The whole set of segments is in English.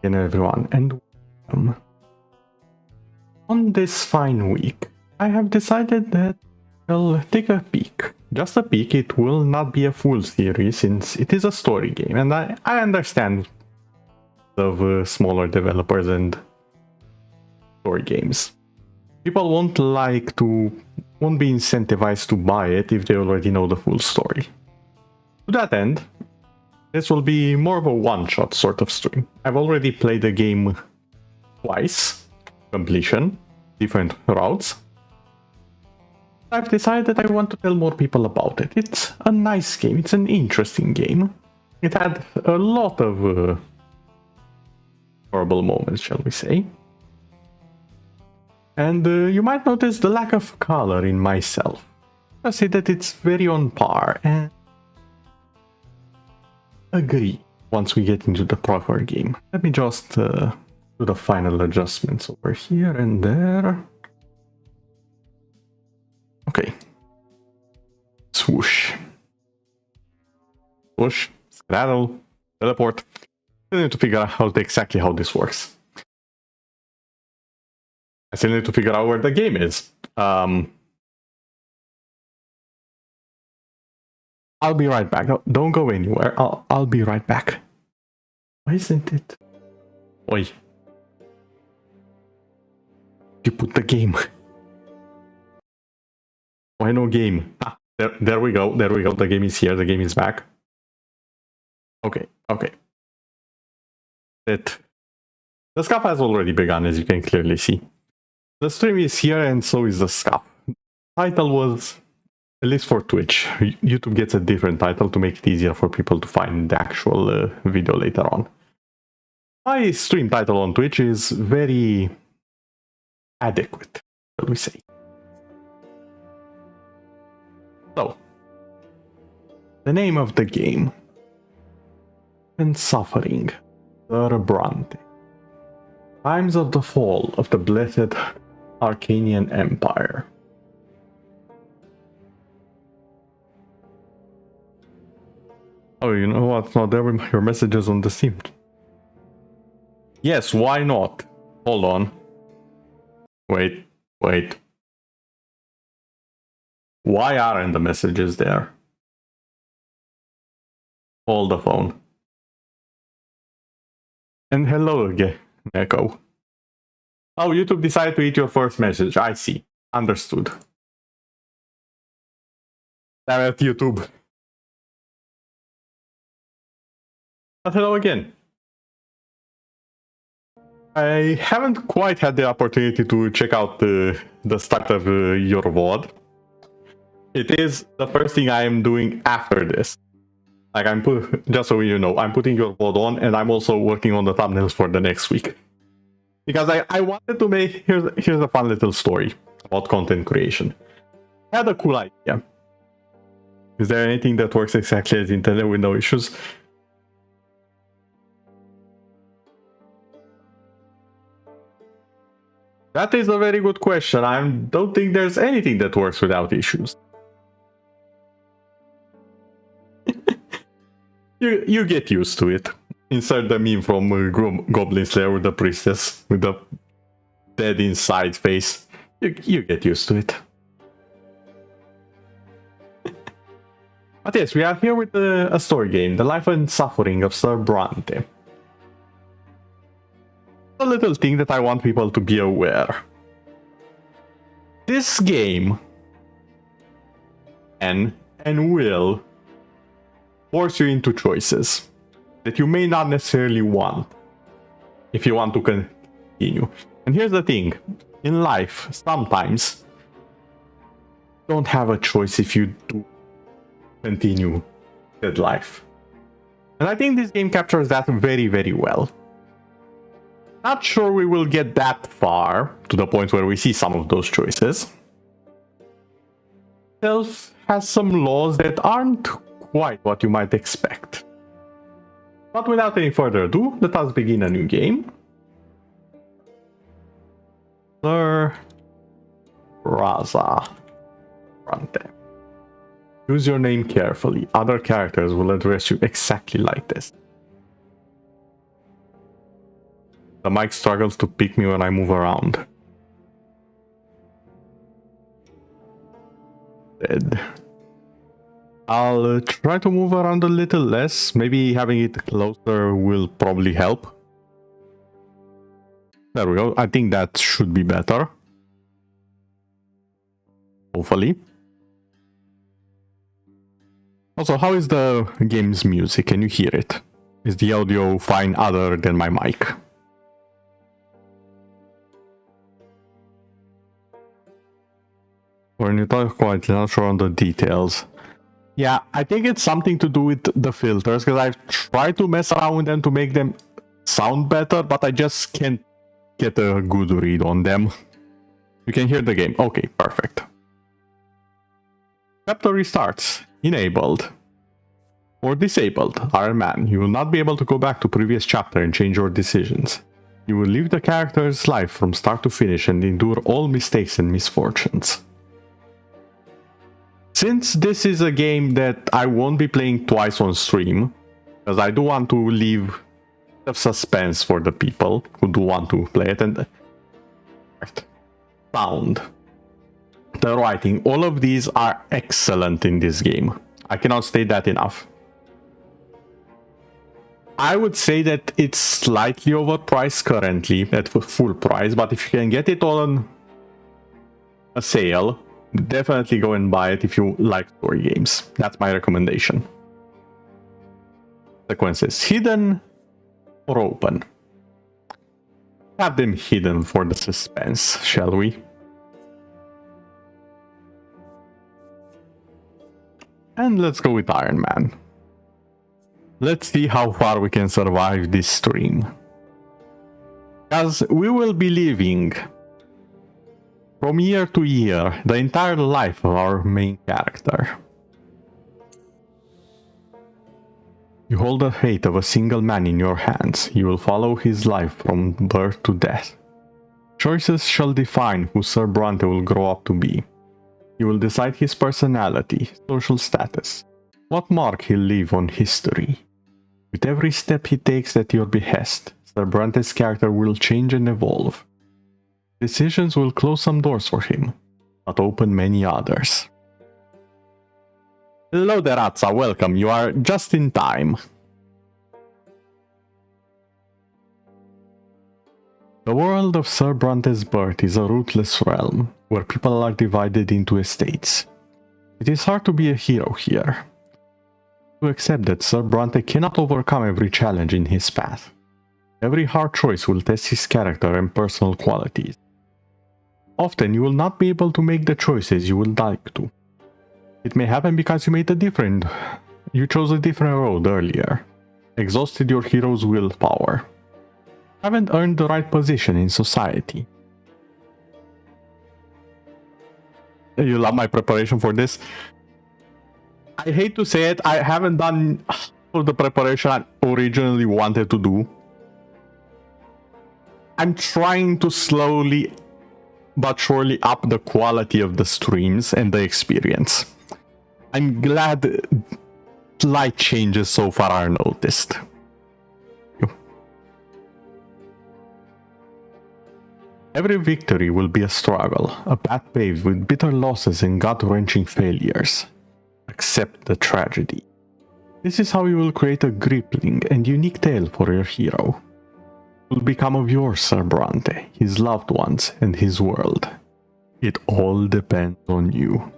again, everyone, and welcome. On this fine week, I have decided that I'll take a peek. Just a peek. It will not be a full series since it is a story game, and I understand of smaller developers and story games. People won't be incentivized to buy it if they already know the full story. To that end, this will be more of a one-shot sort of stream. I've already played the game twice, completion, different routes. I've decided I want to tell more people about it. It's a nice game, it's an interesting game. It had a lot of horrible moments, shall we say. And you might notice the lack of color in myself. I say that it's very on par, and agree once we get into the proper game. Let me just do the final adjustments over here and there. Okay. Swoosh. Swoosh. Skedaddle. Teleport. I need to figure out exactly how this works. I still need to figure out where the game is. I'll be right back. Don't go anywhere. I'll be right back. Why isn't it? Oi. You put the game. Why no game? Ah, there we go. There we go. The game is here. The game is back. Okay. Okay. The scuff has already begun, as you can clearly see. The stream is here, and so is the scuff. Title was, at least for Twitch, YouTube gets a different title to make it easier for people to find the actual video later on. My stream title on Twitch is very adequate, shall we say. So, the name of the game, and suffering, Sir Brante. Times of the fall of the blessed Arcanian Empire. Oh, you know what? No, there were your messages on the Steam. Yes, why not? Hold on. Wait. Why aren't the messages there? Hold the phone. And hello again, Echo. Oh, YouTube decided to eat your first message. I see. Understood. Damn it, YouTube. But hello again. I haven't quite had the opportunity to check out the start of your VOD. It is the first thing I am doing after this. Like, just so you know, I'm putting your VOD on, and I'm also working on the thumbnails for the next week. Because I wanted to make, here's a fun little story about content creation. I had a cool idea. Is there anything that works exactly as intended with no issues? That is a very good question. I don't think there's anything that works without issues. You get used to it. Insert the meme from Goblin Slayer with the priestess with the dead inside face. You get used to it. But yes, we are here with a story game, The Life and Suffering of Sir Brante. A little thing that I want people to be aware. This game can and will force you into choices that you may not necessarily want if you want to continue. And here's the thing, in life, sometimes you don't have a choice if you do continue that life. And I think this game captures that very, very well. Not sure we will get that far to the point where we see some of those choices. Itself has some laws that aren't quite what you might expect. But without any further ado, let us begin a new game. Sir Brante. Choose your name carefully. Other characters will address you exactly like this. The mic struggles to pick me when I move around. Dead. I'll try to move around a little less. Maybe having it closer will probably help. There we go. I think that should be better. Hopefully. Also, how is the game's music? Can you hear it? Is the audio fine other than my mic? When you talk quietly, not sure on the details. Yeah, I think it's something to do with the filters, because I've tried to mess around with them to make them sound better, but I just can't get a good read on them. You can hear the game. Okay, perfect. Chapter restarts. Enabled. Or disabled. Iron Man. You will not be able to go back to previous chapter and change your decisions. You will live the character's life from start to finish and endure all mistakes and misfortunes. Since this is a game that I won't be playing twice on stream, because I do want to leave of suspense for the people who do want to play it, and sound, the writing, all of these are excellent in this game. I cannot state that enough. I would say that it's slightly overpriced currently at full price, but if you can get it on a sale, definitely go and buy it if you like story games. That's my recommendation. Sequences hidden or open. Have them hidden for the suspense, shall we? And let's go with Iron Man. Let's see how far we can survive this stream. Because we will be living from year to year the entire life of our main character. You hold the fate of a single man in your hands. You will follow his life from birth to death. Choices shall define who Sir Brante will grow up to be. You will decide his personality, social status, what mark he'll leave on history. With every step he takes at your behest, Sir Brante's character will change and evolve. Decisions will close some doors for him, but open many others. Hello there, Atsa, welcome, you are just in time. The world of Sir Brante's birth is a ruthless realm, where people are divided into estates. It is hard to be a hero here. To accept that Sir Brante cannot overcome every challenge in his path. Every hard choice will test his character and personal qualities. Often you will not be able to make the choices you would like to. It may happen because you chose a different road earlier, exhausted your hero's willpower, haven't earned the right position in society. You love my preparation for this? I hate to say it, I haven't done all the preparation I originally wanted to do. I'm trying to slowly but surely up the quality of the streams and the experience. I'm glad slight changes so far are noticed. Every victory will be a struggle, a path paved with bitter losses and gut-wrenching failures. Accept the tragedy. This is how you will create a gripping and unique tale for your hero. It will become of yours, Sir Brante, his loved ones, and his world. It all depends on you.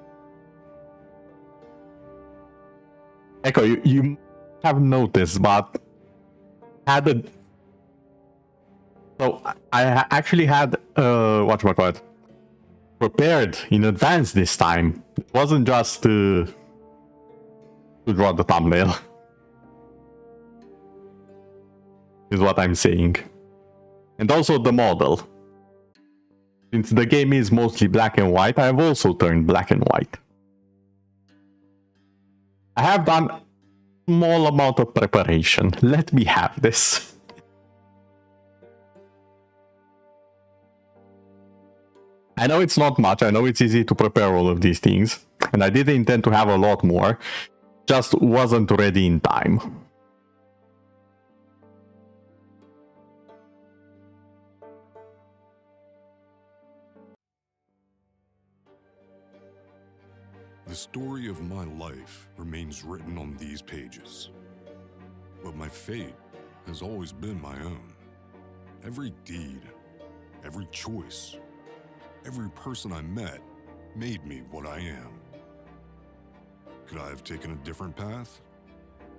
Echo, you have noticed, but I actually had whatchamacallit prepared in advance this time. It wasn't just to draw the thumbnail. Is what I'm saying. And also the model. Since the game is mostly black and white, I have also turned black and white. I have done a small amount of preparation. Let me have this. I know it's not much, I know it's easy to prepare all of these things, and I did intend to have a lot more, just wasn't ready in time. The story of my life remains written on these pages. But my fate has always been my own. Every deed, every choice, every person I met made me what I am. Could I have taken a different path?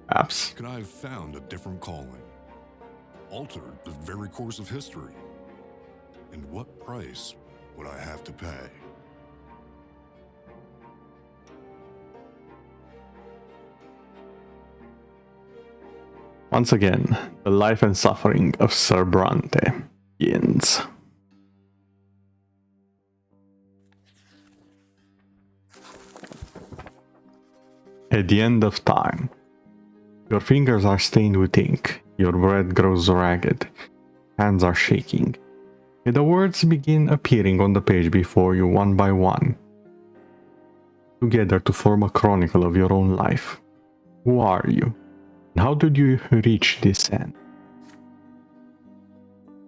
Perhaps. Could I have found a different calling? Altered the very course of history? And what price would I have to pay? Once again, the life and suffering of Sir Brante begins. At the end of time, your fingers are stained with ink, your breath grows ragged, hands are shaking, and the words begin appearing on the page before you one by one, together to form a chronicle of your own life. Who are you? And how did you reach this end?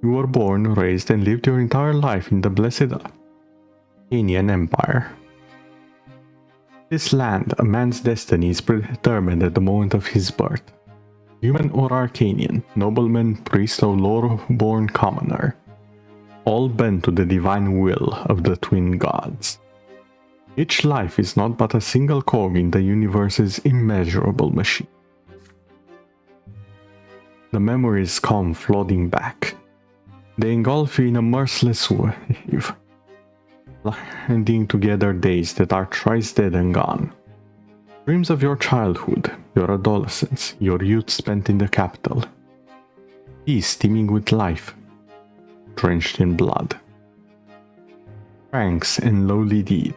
You were born, raised, and lived your entire life in the blessed Arcanian Empire. This land, a man's destiny is predetermined at the moment of his birth. Human or Arcanian, nobleman, priest, or lore-born commoner, all bent to the divine will of the twin gods. Each life is not but a single cog in the universe's immeasurable machine. The memories come flooding back. They engulf you in a merciless wave, blending together days that are thrice dead and gone. Dreams of your childhood, your adolescence, your youth spent in the capital. Peace teeming with life, drenched in blood. Pranks and lowly deeds,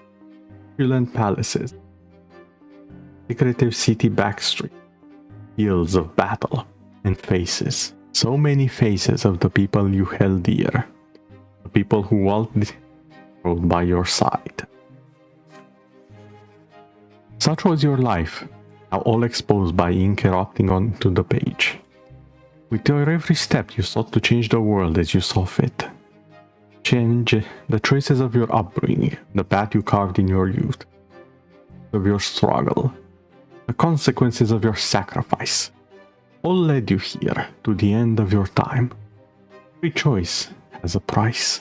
opulent palaces, secretive city backstreet, fields of battle, and faces. So many faces of the people you held dear, the people who walked by your side. Such was your life, now all exposed by ink erupting onto the page. With your every step you sought to change the world as you saw fit. Change the traces of your upbringing, the path you carved in your youth, of your struggle, the consequences of your sacrifice. All led you here, to the end of your time. Every choice has a price.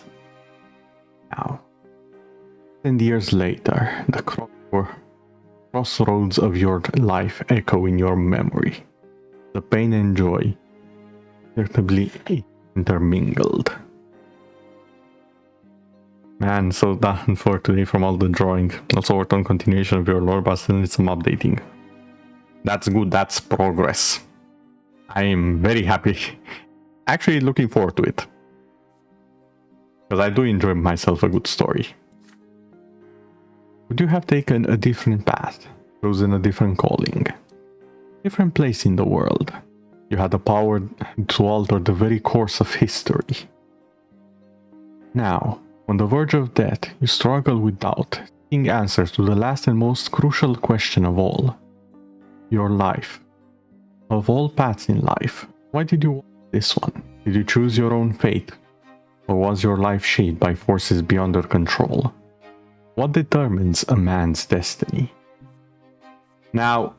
Now, 10 years later, the crossroads of your life echo in your memory. The pain and joy, irritably intermingled. Man, so done for today from all the drawing. Also worked on continuation of your lore, but still need some updating. That's good, that's progress. I am very happy. Actually looking forward to it. Because I do enjoy myself a good story. Would you have taken a different path? Chosen a different calling? Different place in the world? You had the power to alter the very course of history. Now, on the verge of death, you struggle with doubt, seeking answers to the last and most crucial question of all. Your life. Of all paths in life, why did you want this one? Did you choose your own fate? Or was your life shaped by forces beyond your control? What determines a man's destiny? Now,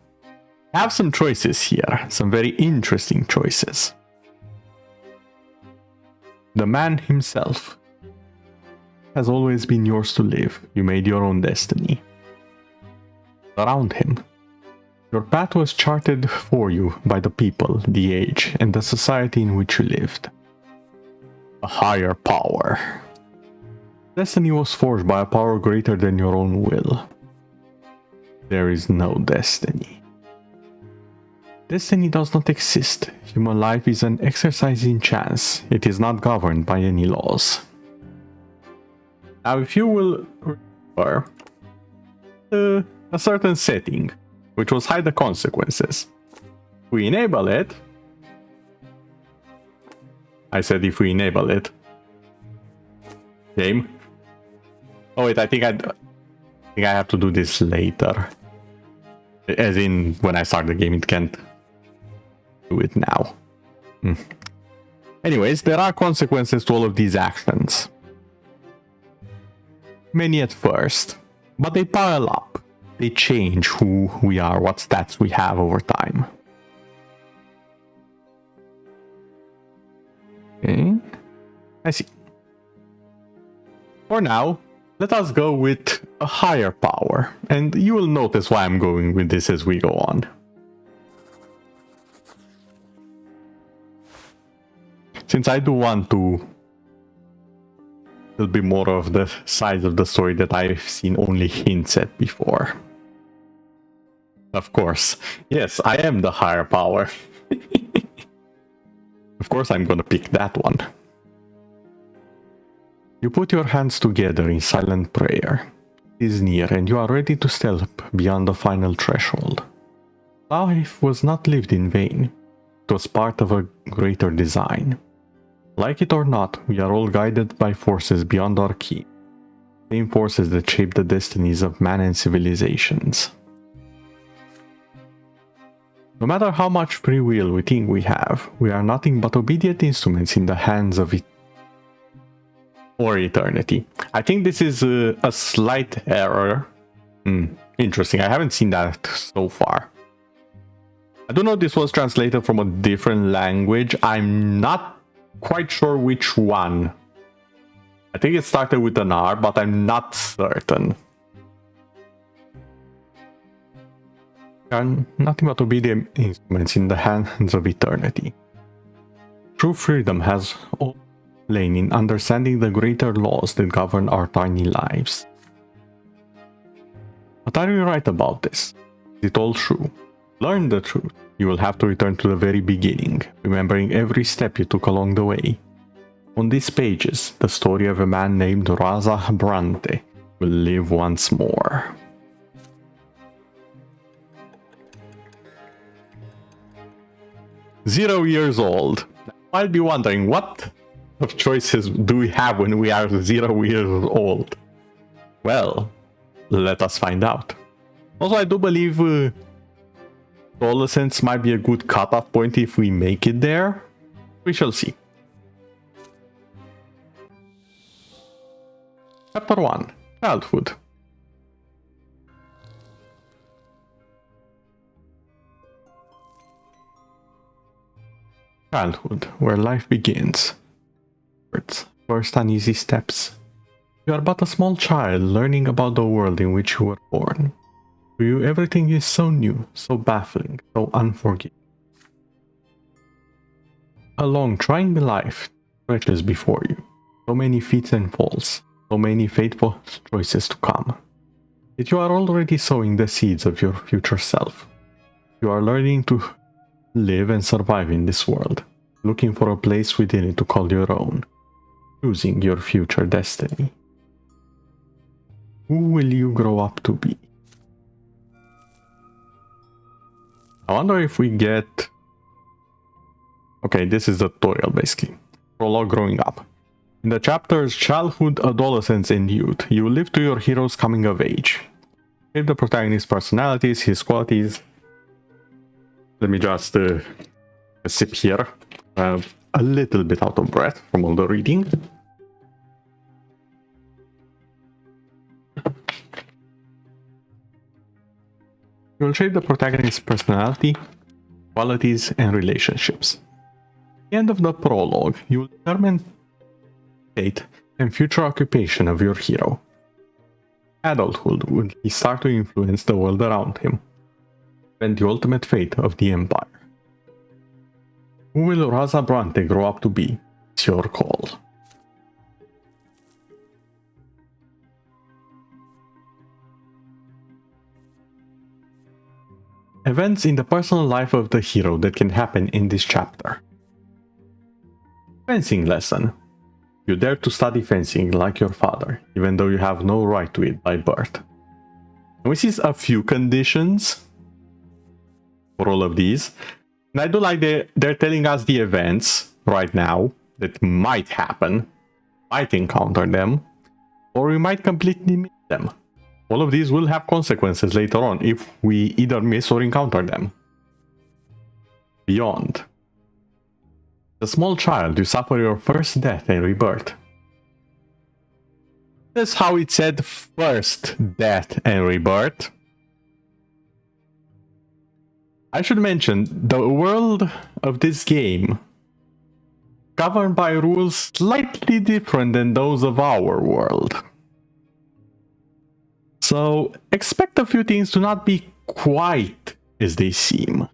I have some choices here, some very interesting choices. The man himself has always been yours to live. You made your own destiny. Around him, your path was charted for you by the people, the age, and the society in which you lived. A higher power. Destiny was forged by a power greater than your own will. There is no destiny. Destiny does not exist. Human life is an exercise in chance. It is not governed by any laws. Now, if you will remember a certain setting, which was hide the consequences. If we enable it. I said if we enable it. Game. Oh wait, I think I have to do this later. As in, when I start the game, it can't do it now. Anyways, there are consequences to all of these actions. Many at first, but they pile up. they change who we are, what stats we have over time. Okay, I see. For now, let us go with a higher power, and you will notice why I'm going with this as we go on. Since I do want to be more of the sides of the story that I've seen only hints at before. Of course, yes, I am the higher power. Of course I'm gonna pick that one. You put your hands together in silent prayer. It is near and you are ready to step beyond the final threshold. Life was not lived in vain. It was part of a greater design. Like it or not, we are all guided by forces beyond our key. Same forces that shape the destinies of man and civilizations. No matter how much free will we think we have, we are nothing but obedient instruments in the hands of it or eternity. I think this is a slight error. Interesting, I haven't seen that so far. I do know this was translated from a different language. I'm not quite sure which one. I think it started with an R, but I'm not certain. We are nothing but obedient instruments in the hands of eternity. True freedom has all lain in understanding the greater laws that govern our tiny lives. But are you right about this? Is it all true? Learn the truth. You will have to return to the very beginning, remembering every step you took along the way. On these pages, the story of a man named Brante will live once more. "0 years old." I'll be wondering, what of choices do we have when we are 0 years old? Well, let us find out. Also, I do believe adolescence might be a good cutoff point if we make it there. We shall see. Chapter 1. Childhood. Childhood, where life begins. First uneasy steps. You are but a small child learning about the world in which you were born. To you, everything is so new, so baffling, so unforgiving. A long, trying life stretches before you. So many feats and falls, so many fateful choices to come. Yet you are already sowing the seeds of your future self. You are learning to live and survive in this world, looking for a place within it to call your own, choosing your future destiny. Who will you grow up to be? I wonder if we get... Okay, this is the tutorial basically. Prologue growing up. In the chapters Childhood, Adolescence and Youth, you will live to your hero's coming of age. Shape the protagonist's personalities, his qualities. Let me just sip here. A little bit out of breath from all the reading. You will shape the protagonist's personality, qualities, and relationships. At the end of the prologue, you will determine fate and future occupation of your hero. Adulthood will he start to influence the world around him, and the ultimate fate of the Empire. Who will Brante grow up to be? It's your call. Events in the personal life of the hero that can happen in this chapter. Fencing lesson. You dare to study fencing like your father, even though you have no right to it by birth. And we see a few conditions for all of these. And I do like they're telling us the events right now that might happen, might encounter them, or we might completely miss them. All of these will have consequences later on if we either miss or encounter them. Beyond. As a small child, you suffer your first death and rebirth. That's how it said first death and rebirth. I should mention, the world of this game governed by rules slightly different than those of our world. So expect a few things to not be quite as they seem.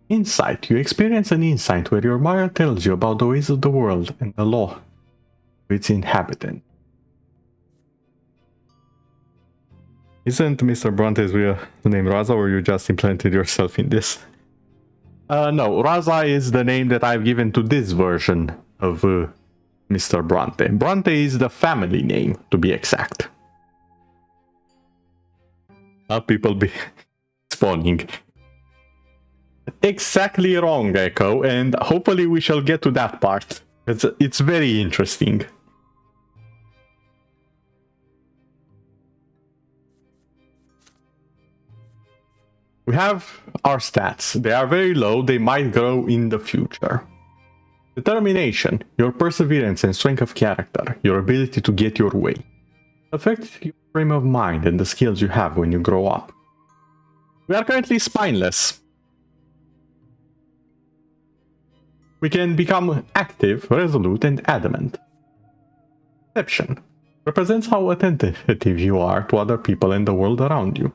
Insight. You experience an insight where your mind tells you about the ways of the world and the law of its inhabitant. Isn't Mr. Brante's real name Raza, or you just implanted yourself in this? No, Raza is the name that I've given to this version of Mr. Brante. Brante is the family name, to be exact. People be spawning. Exactly wrong, Echo, and hopefully we shall get to that part. It's very interesting. We have our stats. They are very low, they might grow in the future. Determination, your perseverance and strength of character, your ability to get your way. Affect your frame of mind and the skills you have when you grow up. We are currently spineless. We can become active, resolute, and adamant. Perception represents how attentive you are to other people and the world around you.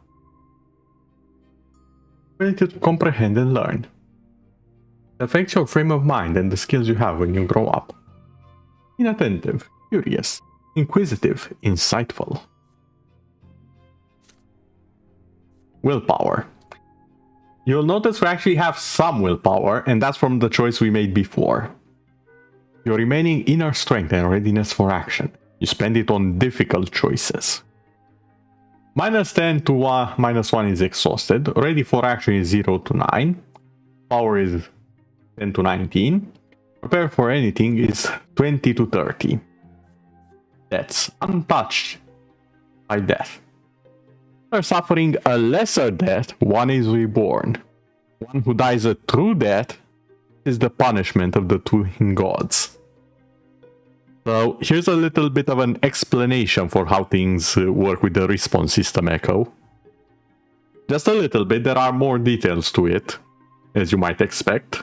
Ability to comprehend and learn. It affects your frame of mind and the skills you have when you grow up. Inattentive, curious, inquisitive, insightful. Willpower. You'll notice we actually have some willpower, and that's from the choice we made before. Your remaining inner strength and readiness for action. You spend it on difficult choices. -10 to -1 is exhausted. Ready for action is 0 to 9. Power is 10 to 19. Prepare for anything is 20 to 30. That's untouched by death. After suffering a lesser death, one is reborn. One who dies a true death is the punishment of the twin gods. So here's a little bit of an explanation for how things work with the respawn system, Echo. Just a little bit, there are more details to it, as you might expect.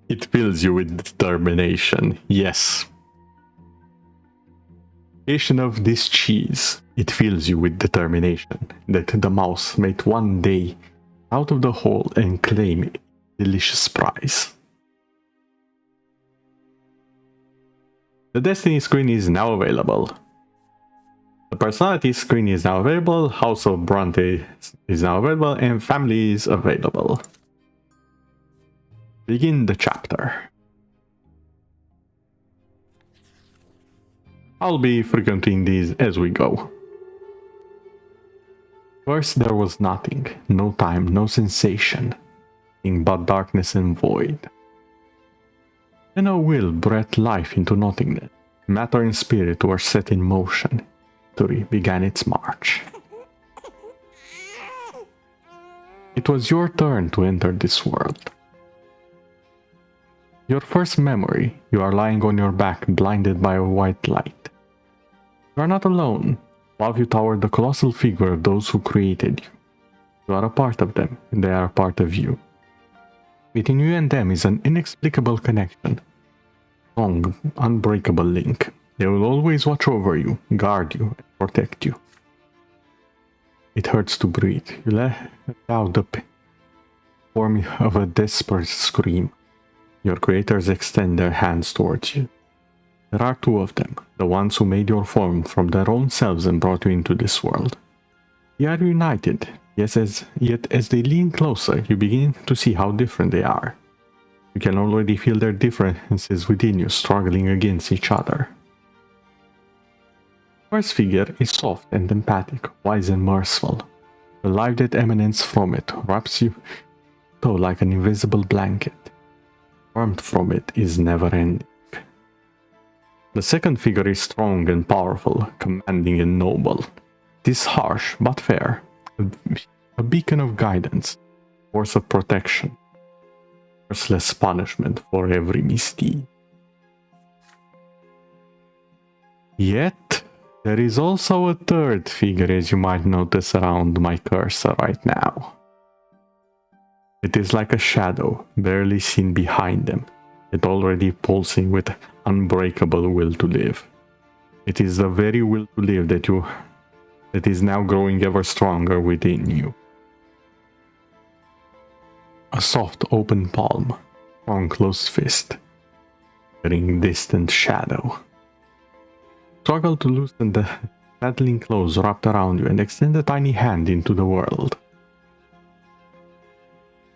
It fills you with determination, yes. Creation of this cheese, it fills you with determination that the mouse might one day out of the hole and claim a delicious prize. The destiny screen is now available. The personality screen is now available, House of Brante is now available, and family is available. Begin the chapter. I'll be frequenting these as we go. First there was nothing, no time, no sensation, nothing but darkness and void. Then a will breathed life into nothingness. Matter and spirit were set in motion. History began its march. It was your turn to enter this world. Your first memory, you are lying on your back, blinded by a white light. You are not alone. Above you towered the colossal figure of those who created you. You are a part of them, and they are a part of you. Between you and them is an inexplicable connection. Strong, unbreakable link. They will always watch over you, guard you, and protect you. It hurts to breathe. You let out the form of a desperate scream. Your creators extend their hands towards you. There are two of them, the ones who made your form from their own selves and brought you into this world. They are united, yet as they lean closer, you begin to see how different they are. You can already feel their differences within you struggling against each other. The first figure is soft and empathic, wise and merciful. The life that emanates from it wraps you like an invisible blanket. Warmth from it is never-ending. The second figure is strong and powerful, commanding and noble. It is harsh but fair, a beacon of guidance, a force of protection, merciless punishment for every misdeed. Yet, There is also a third figure, as you might notice around my cursor right now. It is like a shadow, barely seen behind them, yet already pulsing with unbreakable will to live. It is the very will to live that is now growing ever stronger within you. A soft open palm, strong closed fist, carrying distant shadow. Struggle to loosen the settling clothes wrapped around you and extend a tiny hand into the world.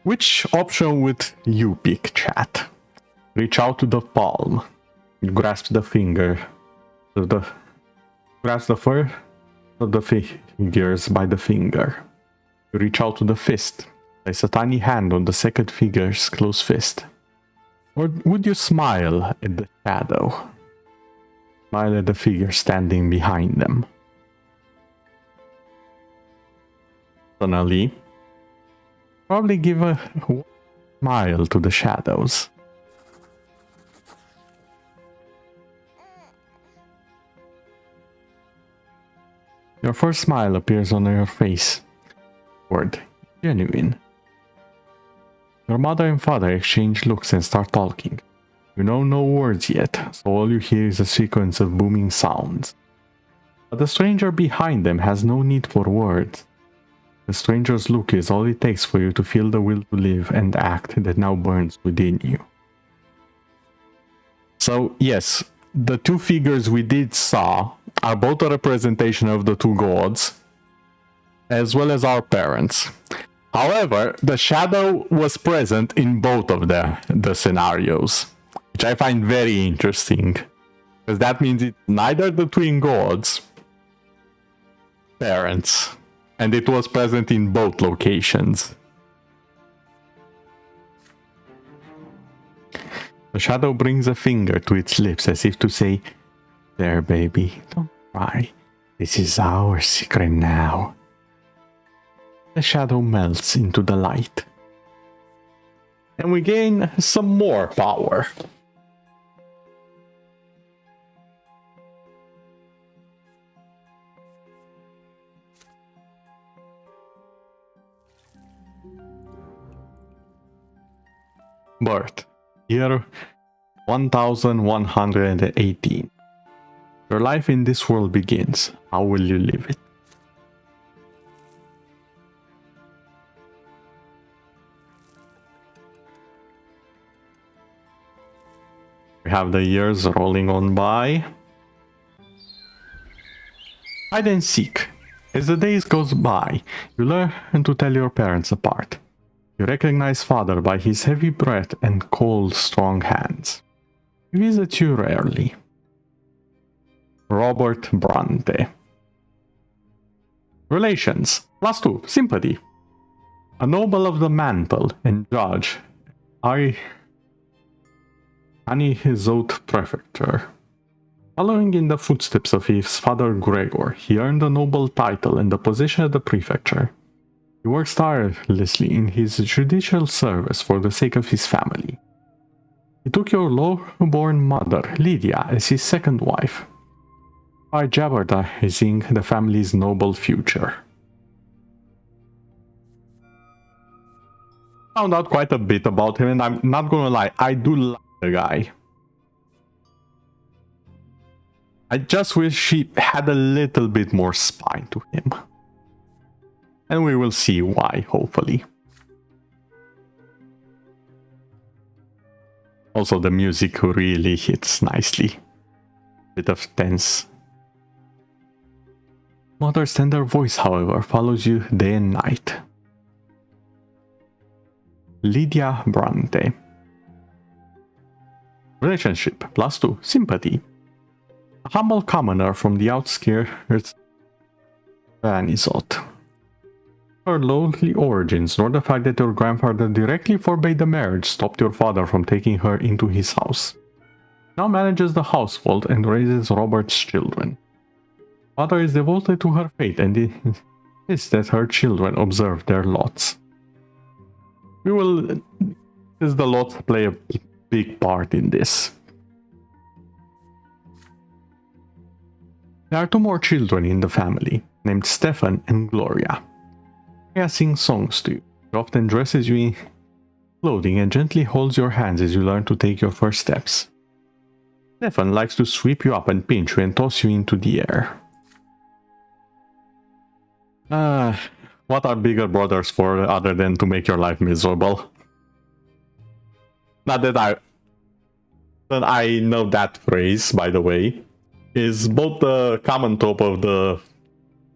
Which option would you pick, chat? Reach out to the palm. You grasp the finger. Grasp the first of the fingers by the finger. You reach out to the fist. Place a tiny hand on the second figure's closed fist. Or would you smile at the shadow? Smile at the figure standing behind them. Personally, probably give a smile to the shadows. Your first smile appears on your face. Word, genuine. Your mother and father exchange looks and start talking. You know no words yet, so all you hear is a sequence of booming sounds. But the stranger behind them has no need for words. The stranger's look is all it takes for you to feel the will to live and act that now burns within you. So, yes, the two figures we did saw are both a representation of the two gods, as well as our parents. However, the shadow was present in both of the scenarios, which I find very interesting, because that means it's neither the twin gods' parents, and it was present in both locations. The shadow brings a finger to its lips as if to say, "There, baby, don't cry. This is our secret now." The shadow melts into the light. And we gain some more power. Birth. Year 1118. Your life in this world begins. How will you live it? We have the years rolling on by. Hide and seek. As the days goes by, you learn to tell your parents apart. You recognize father by his heavy breath and cold, strong hands. He visits you rarely. Robert Brante. Relations. +2. Sympathy. A noble of the mantle and judge. Anihizot Prefecture. Following in the footsteps of his father Gregor, he earned a noble title and the position at the prefecture. He works tirelessly in his judicial service for the sake of his family. He took your low-born mother, Lydia, as his second wife, by jeopardizing the family's noble future. Found out quite a bit about him, and I'm not gonna lie, I do like the guy. I just wish he had a little bit more spine to him. And we will see why, hopefully. Also, the music really hits nicely. Bit of tense. Mother's tender voice, however, follows you day and night. Lydia Brante. Relationship, +2. Sympathy. A humble commoner from the outskirts of Anisot. Her lowly origins, nor the fact that your grandfather directly forbade the marriage, stopped your father from taking her into his house. Now manages the household and raises Robert's children. Father is devoted to her faith and insists that her children observe their lots. The lots play a big part in this. There are two more children in the family, named Stefan and Gloria. Gloria sings songs to you. She often dresses you in clothing and gently holds your hands as you learn to take your first steps. Stefan likes to sweep you up and pinch you and toss you into the air. What are bigger brothers for other than to make your life miserable? Not that I know that phrase, by the way, is both the common trope of the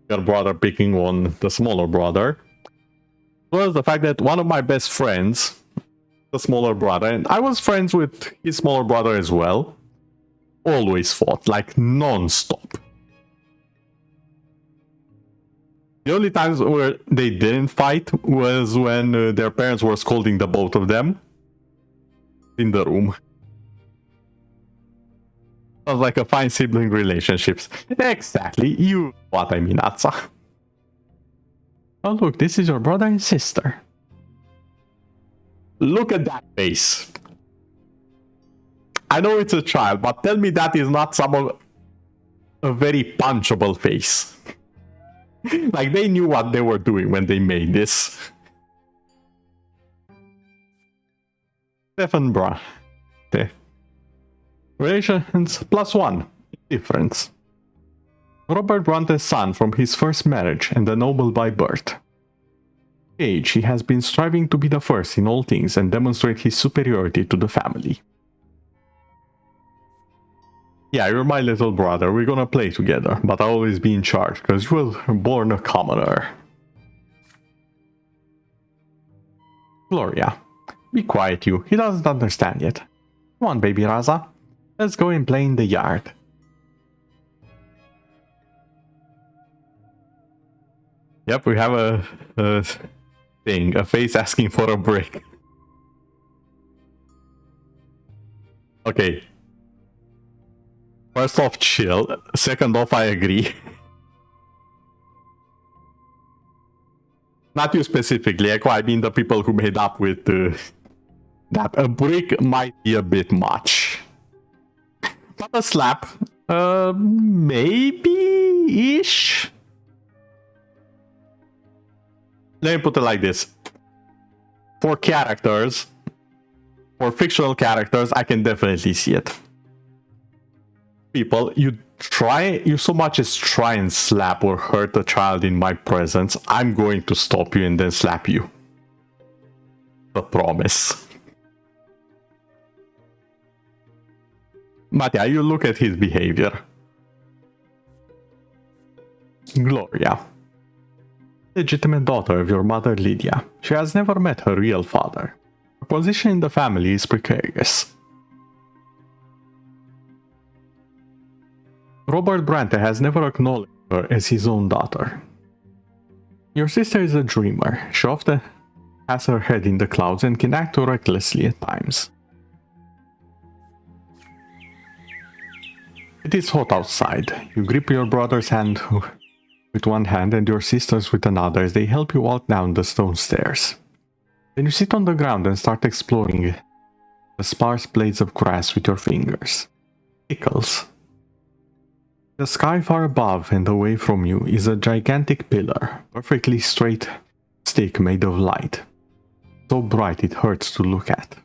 bigger brother picking on the smaller brother, as well as the fact that one of my best friends, the smaller brother, and I was friends with his smaller brother as well, always fought, like non-stop. The only times where they didn't fight was when their parents were scolding the both of them in the room. Sounds like a fine sibling relationships. Exactly, you know what I mean, Atsa. Oh look, this is your brother and sister. Look at that face. I know it's a child, but tell me that is not a very punchable face. Like they knew what they were doing when they made this. Stefan Brante. Relations +1. Difference. Robert Brante's son from his first marriage and a noble by birth. Age, he has been striving to be the first in all things and demonstrate his superiority to the family. Yeah, you're my little brother, we're gonna play together, but I'll always be in charge, because you were born a commoner. Gloria. Be quiet, you. He doesn't understand yet. Come on, baby Raza. Let's go and play in the yard. Yep, we have a thing, a face asking for a brick. Okay. First off, chill. Second off, I agree. Not you specifically, I mean the people who made up with that. A brick might be a bit much. But a slap, maybe-ish? Let me put it like this. For characters, for fictional characters, I can definitely see it. People, you so much as try and slap or hurt a child in my presence, I'm going to stop you and then slap you. A promise. But yeah, you look at his behavior. Gloria. Legitimate daughter of your mother Lydia. She has never met her real father. Her position in the family is precarious. Robert Brante has never acknowledged her as his own daughter. Your sister is a dreamer. She often has her head in the clouds and can act recklessly at times. It is hot outside. You grip your brother's hand with one hand and your sister's with another as they help you walk down the stone stairs. Then you sit on the ground and start exploring the sparse blades of grass with your fingers. Tickles. The sky far above and away from you is a gigantic pillar, perfectly straight stick made of light. So bright it hurts to look at.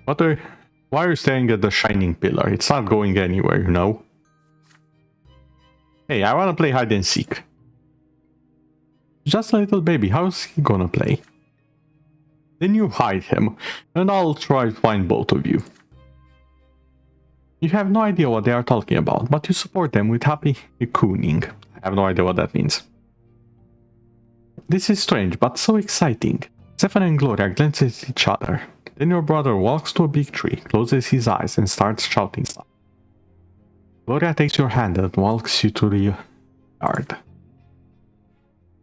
Why are you staring at the shining pillar? It's not going anywhere, you know. Hey, I wanna play hide and seek. Just a little baby, how's he gonna play? Then you hide him, and I'll try to find both of you. You have no idea what they are talking about, but you support them with happy cooning. I have no idea what that means. This is strange, but so exciting. Stefan and Gloria glance at each other. Then your brother walks to a big tree, closes his eyes, and starts shouting stuff. Gloria takes your hand and walks you to the yard.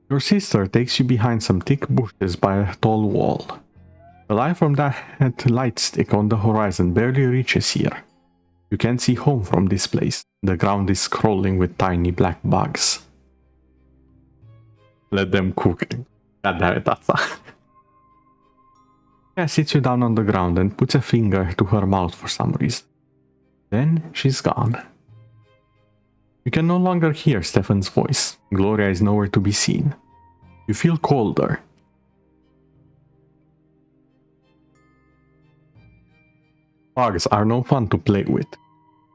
Your sister takes you behind some thick bushes by a tall wall. The light from that light stick on the horizon barely reaches here. You can't see home from this place. The ground is crawling with tiny black bugs. Let them cook. God damn it, that's Tia sits you down on the ground and puts a finger to her mouth for some reason. Then she's gone. You can no longer hear Stefan's voice. Gloria is nowhere to be seen. You feel colder. Bugs are no fun to play with.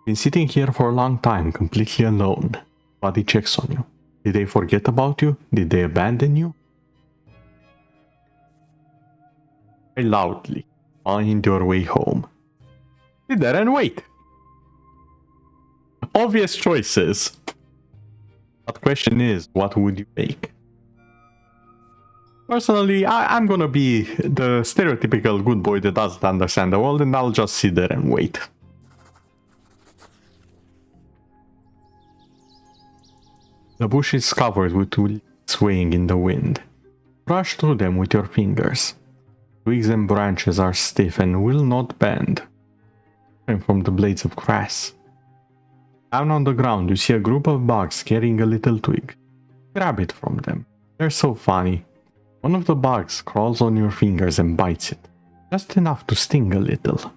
Been sitting here for a long time, completely alone. Buddy checks on you. Did they forget about you? Did they abandon you? Cry loudly. Find your way home. Sit there and wait. Obvious choices. But the question is, what would you make? Personally, I'm gonna be the stereotypical good boy that doesn't understand the world, and I'll just sit there and wait. The bush is covered with leaves swaying in the wind. Brush through them with your fingers. Twigs and branches are stiff and will not bend. From the blades of grass. Down on the ground you see a group of bugs carrying a little twig. Grab it from them. They're so funny. One of the bugs crawls on your fingers and bites it. Just enough to sting a little.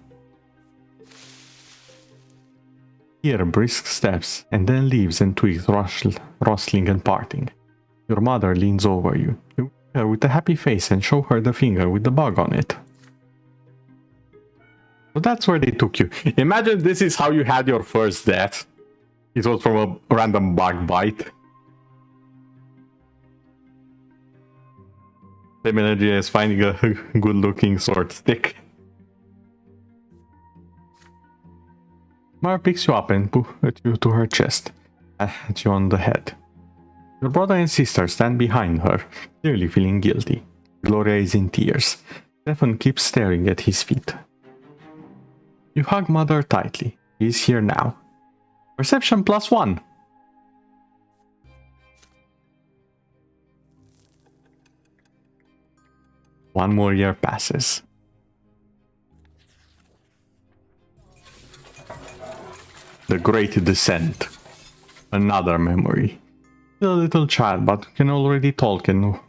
Hear brisk steps and then leaves and twigs rustling and parting. Your mother leans over you. You look at her with a happy face and show her the finger with the bug on it. So that's where they took you. Imagine this is how you had your first death. It was from a random bug bite. Same energy as finding a good looking sword stick. Mara picks you up and puts you to her chest, at you on the head. Your brother and sister stand behind her, clearly feeling guilty. Gloria is in tears. Stefan keeps staring at his feet. You hug Mother tightly. He is here now. Perception +1. One more year passes. The Great Descent. Another memory. Still a little child, but you can already talk and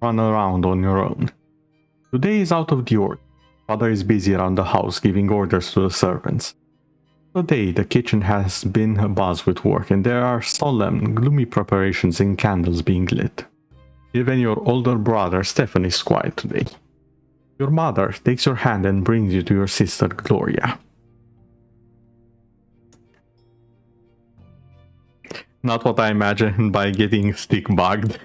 run around on your own. Today is out of the order. Father is busy around the house giving orders to the servants. Today the kitchen has been abuzz with work and there are solemn, gloomy preparations and candles being lit. Even your older brother Stefan is quiet today. Your mother takes your hand and brings you to your sister Gloria. Not what I imagined by getting stick bugged.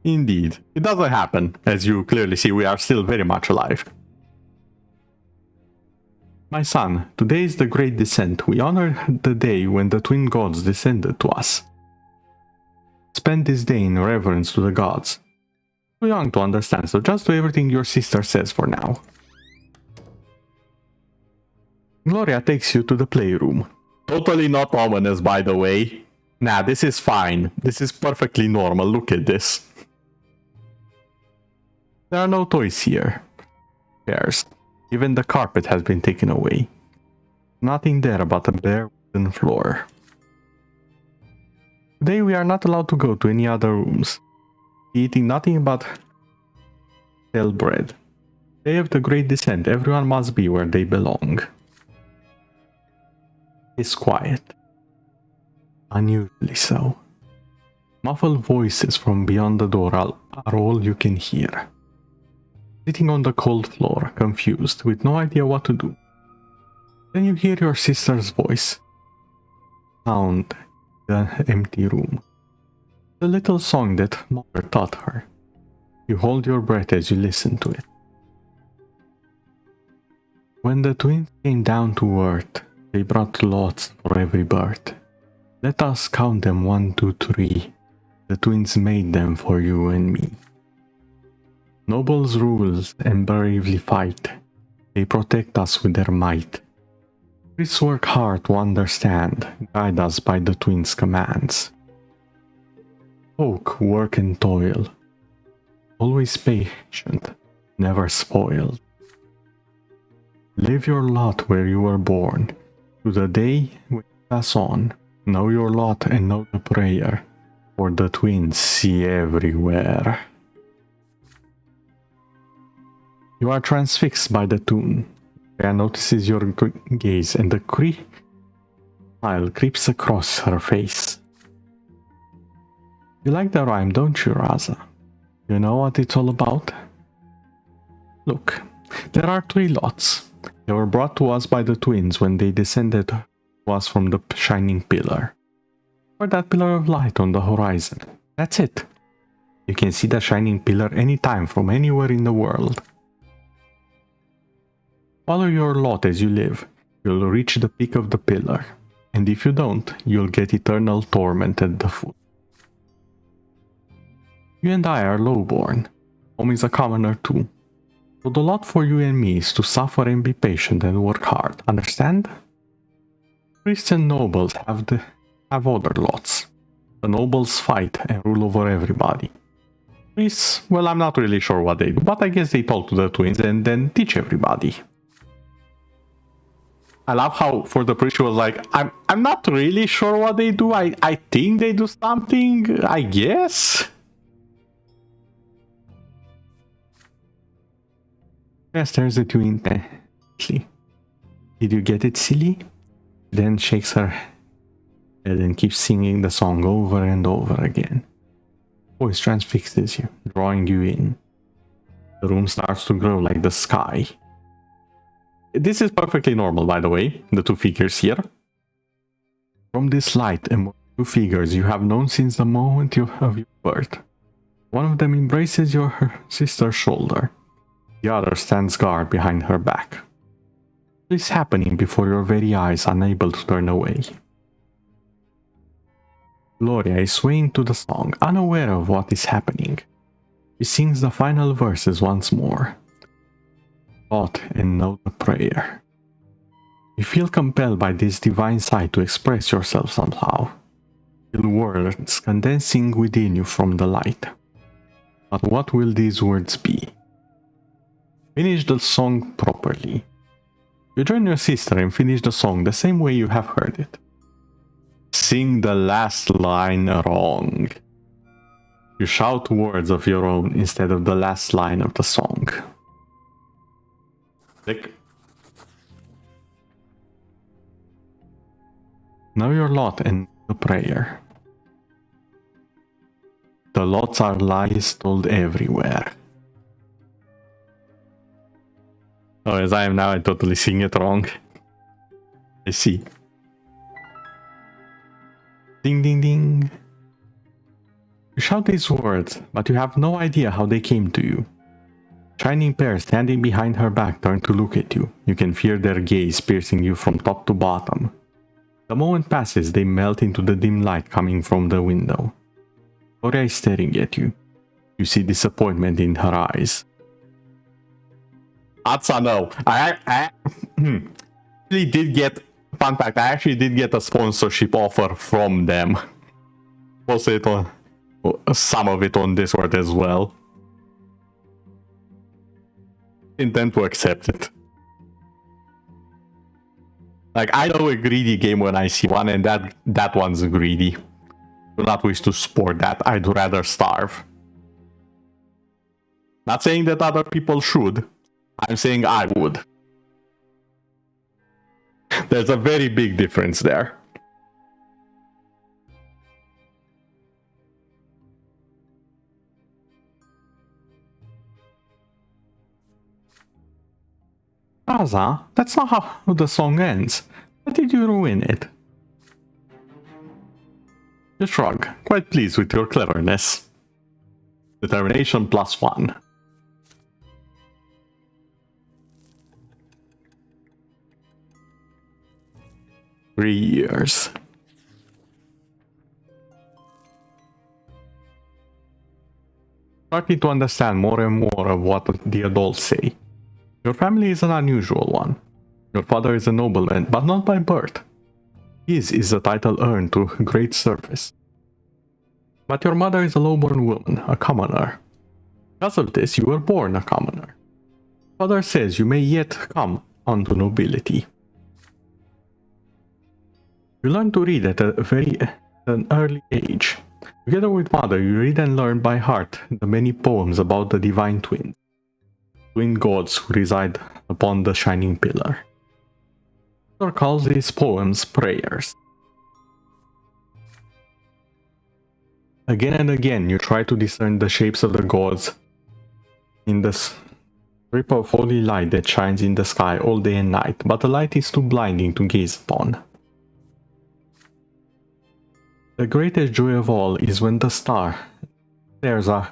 Indeed, it doesn't happen. As you clearly see, we are still very much alive. My son, today is the Great Descent. We honor the day when the twin gods descended to us. Spend this day in reverence to the gods. Too young to understand, so just do everything your sister says for now. Gloria takes you to the playroom. Totally not ominous, by the way. Nah, this is fine. This is perfectly normal. Look at this. There are no toys here. Chairs. Even the carpet has been taken away. Nothing there but a bare wooden floor. Today we are not allowed to go to any other rooms. Eating nothing but stale bread. Day of the Great Descent, everyone must be where they belong. It's quiet. Unusually so. Muffled voices from beyond the door are all you can hear. Sitting on the cold floor, confused, with no idea what to do. Then you hear your sister's voice. Sound in the empty room. The little song that Mother taught her. You hold your breath as you listen to it. When the twins came down to earth, they brought lots for every birth. Let us count them 1, 2, 3. The twins made them for you and me. Nobles rule and bravely fight. They protect us with their might. Priests work hard to understand, guide us by the twins' commands. Folk work and toil. Always patient, never spoiled. Live your lot where you were born. To the day we pass on. Know your lot and know the prayer. For the twins see everywhere. You are transfixed by the tune. Rhea notices your gaze and the smile creeps across her face. You like the rhyme, don't you, Raza? You know what it's all about? Look, there are 3 lots. They were brought to us by the twins when they descended to us from the shining pillar. Or that pillar of light on the horizon. That's it. You can see the shining pillar anytime from anywhere in the world. Follow your lot as you live. You'll reach the peak of the pillar. And if you don't, you'll get eternal torment at the foot. You and I are lowborn. Home is a commoner too. So the lot for you and me is to suffer and be patient and work hard, understand? Priests and nobles have other lots. The nobles fight and rule over everybody. Priests, well, I'm not really sure what they do, but I guess they talk to the twins and then teach everybody. I love how for the priest she was like, I'm not really sure what they do. I think they do something, I guess. Rhea stares at you intently. Did you get it, silly? Then shakes her head and keeps singing the song over and over again. Voice transfixes you, drawing you in. The room starts to grow like the sky. This is perfectly normal, by the way, the 2 figures here. From this light emerge 2 figures you have known since the moment of your birth. One of them embraces your sister's shoulder. The other stands guard behind her back. This is happening before your very eyes, unable to turn away. Gloria is swaying to the song, unaware of what is happening. She sings the final verses once more. Thought and know the prayer. You feel compelled by this divine sight to express yourself somehow. Feel words condensing within you from the light. But what will these words be? Finish the song properly. You join your sister and finish the song the same way you have heard it. Sing the last line wrong. You shout words of your own instead of the last line of the song. Know your lot and the prayer. The lots are lies told everywhere. Oh, as I am now, I totally sing it wrong. I see. Ding ding ding. You shout these words, but you have no idea how they came to you. Shining pair standing behind her back turn to look at you. You can feel their gaze piercing you from top to bottom. The moment passes, they melt into the dim light coming from the window. Gloria is staring at you. You see disappointment in her eyes. Atsa, no. I actually did get, fun fact, I actually did get a sponsorship offer from them. Posted it on, some of it on Discord as well. Intend to accept it. Like, I know a greedy game when I see one, and that one's greedy. Do not wish to support that. I'd rather starve. Not saying that other people should. I'm saying I would. There's a very big difference there. Raza, that's not how the song ends. Why did you ruin it? You shrug, quite pleased with your cleverness. Determination +1. Three years. Starting to understand more and more of what the adults say. Your family is an unusual one. Your father is a nobleman, but not by birth. His is a title earned to great service. But your mother is a lowborn woman, a commoner. Because of this, you were born a commoner. Father says you may yet come unto nobility. You learn to read at an early age. Together with mother, you read and learn by heart the many poems about the divine twins. twin gods who reside upon the shining pillar. Author calls these poems prayers. Again and again you try to discern the shapes of the gods in the strip of holy light that shines in the sky all day and night, but the light is too blinding to gaze upon. The greatest joy of all is when the stairs are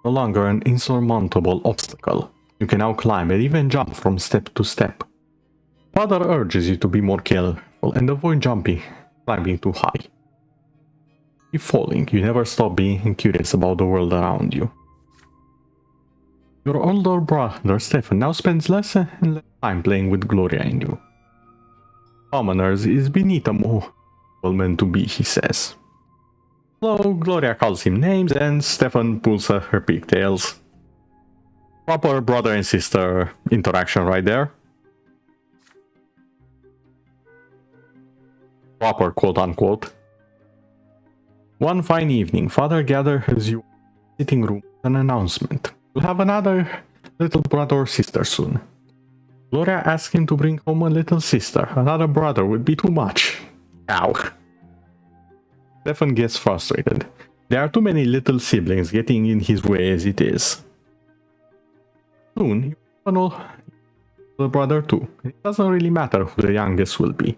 no longer an insurmountable obstacle. You can now climb and even jump from step to step. Father urges you to be more careful and avoid climbing too high. Keep falling, you never stop being curious about the world around you. Your older brother Stefan now spends less and less time playing with Gloria and you. Commoners is beneath a mortal man to be, he says. So Gloria calls him names and Stefan pulls her pigtails. Proper brother and sister interaction right there. Proper quote unquote. One fine evening, father gathers you in the sitting room with an announcement. You'll have another little brother or sister soon. Gloria asks him to bring home a little sister. Another brother would be too much. Ow. Stefan gets frustrated. There are too many little siblings getting in his way as it is. Soon, you have an older brother too. It doesn't really matter who the youngest will be.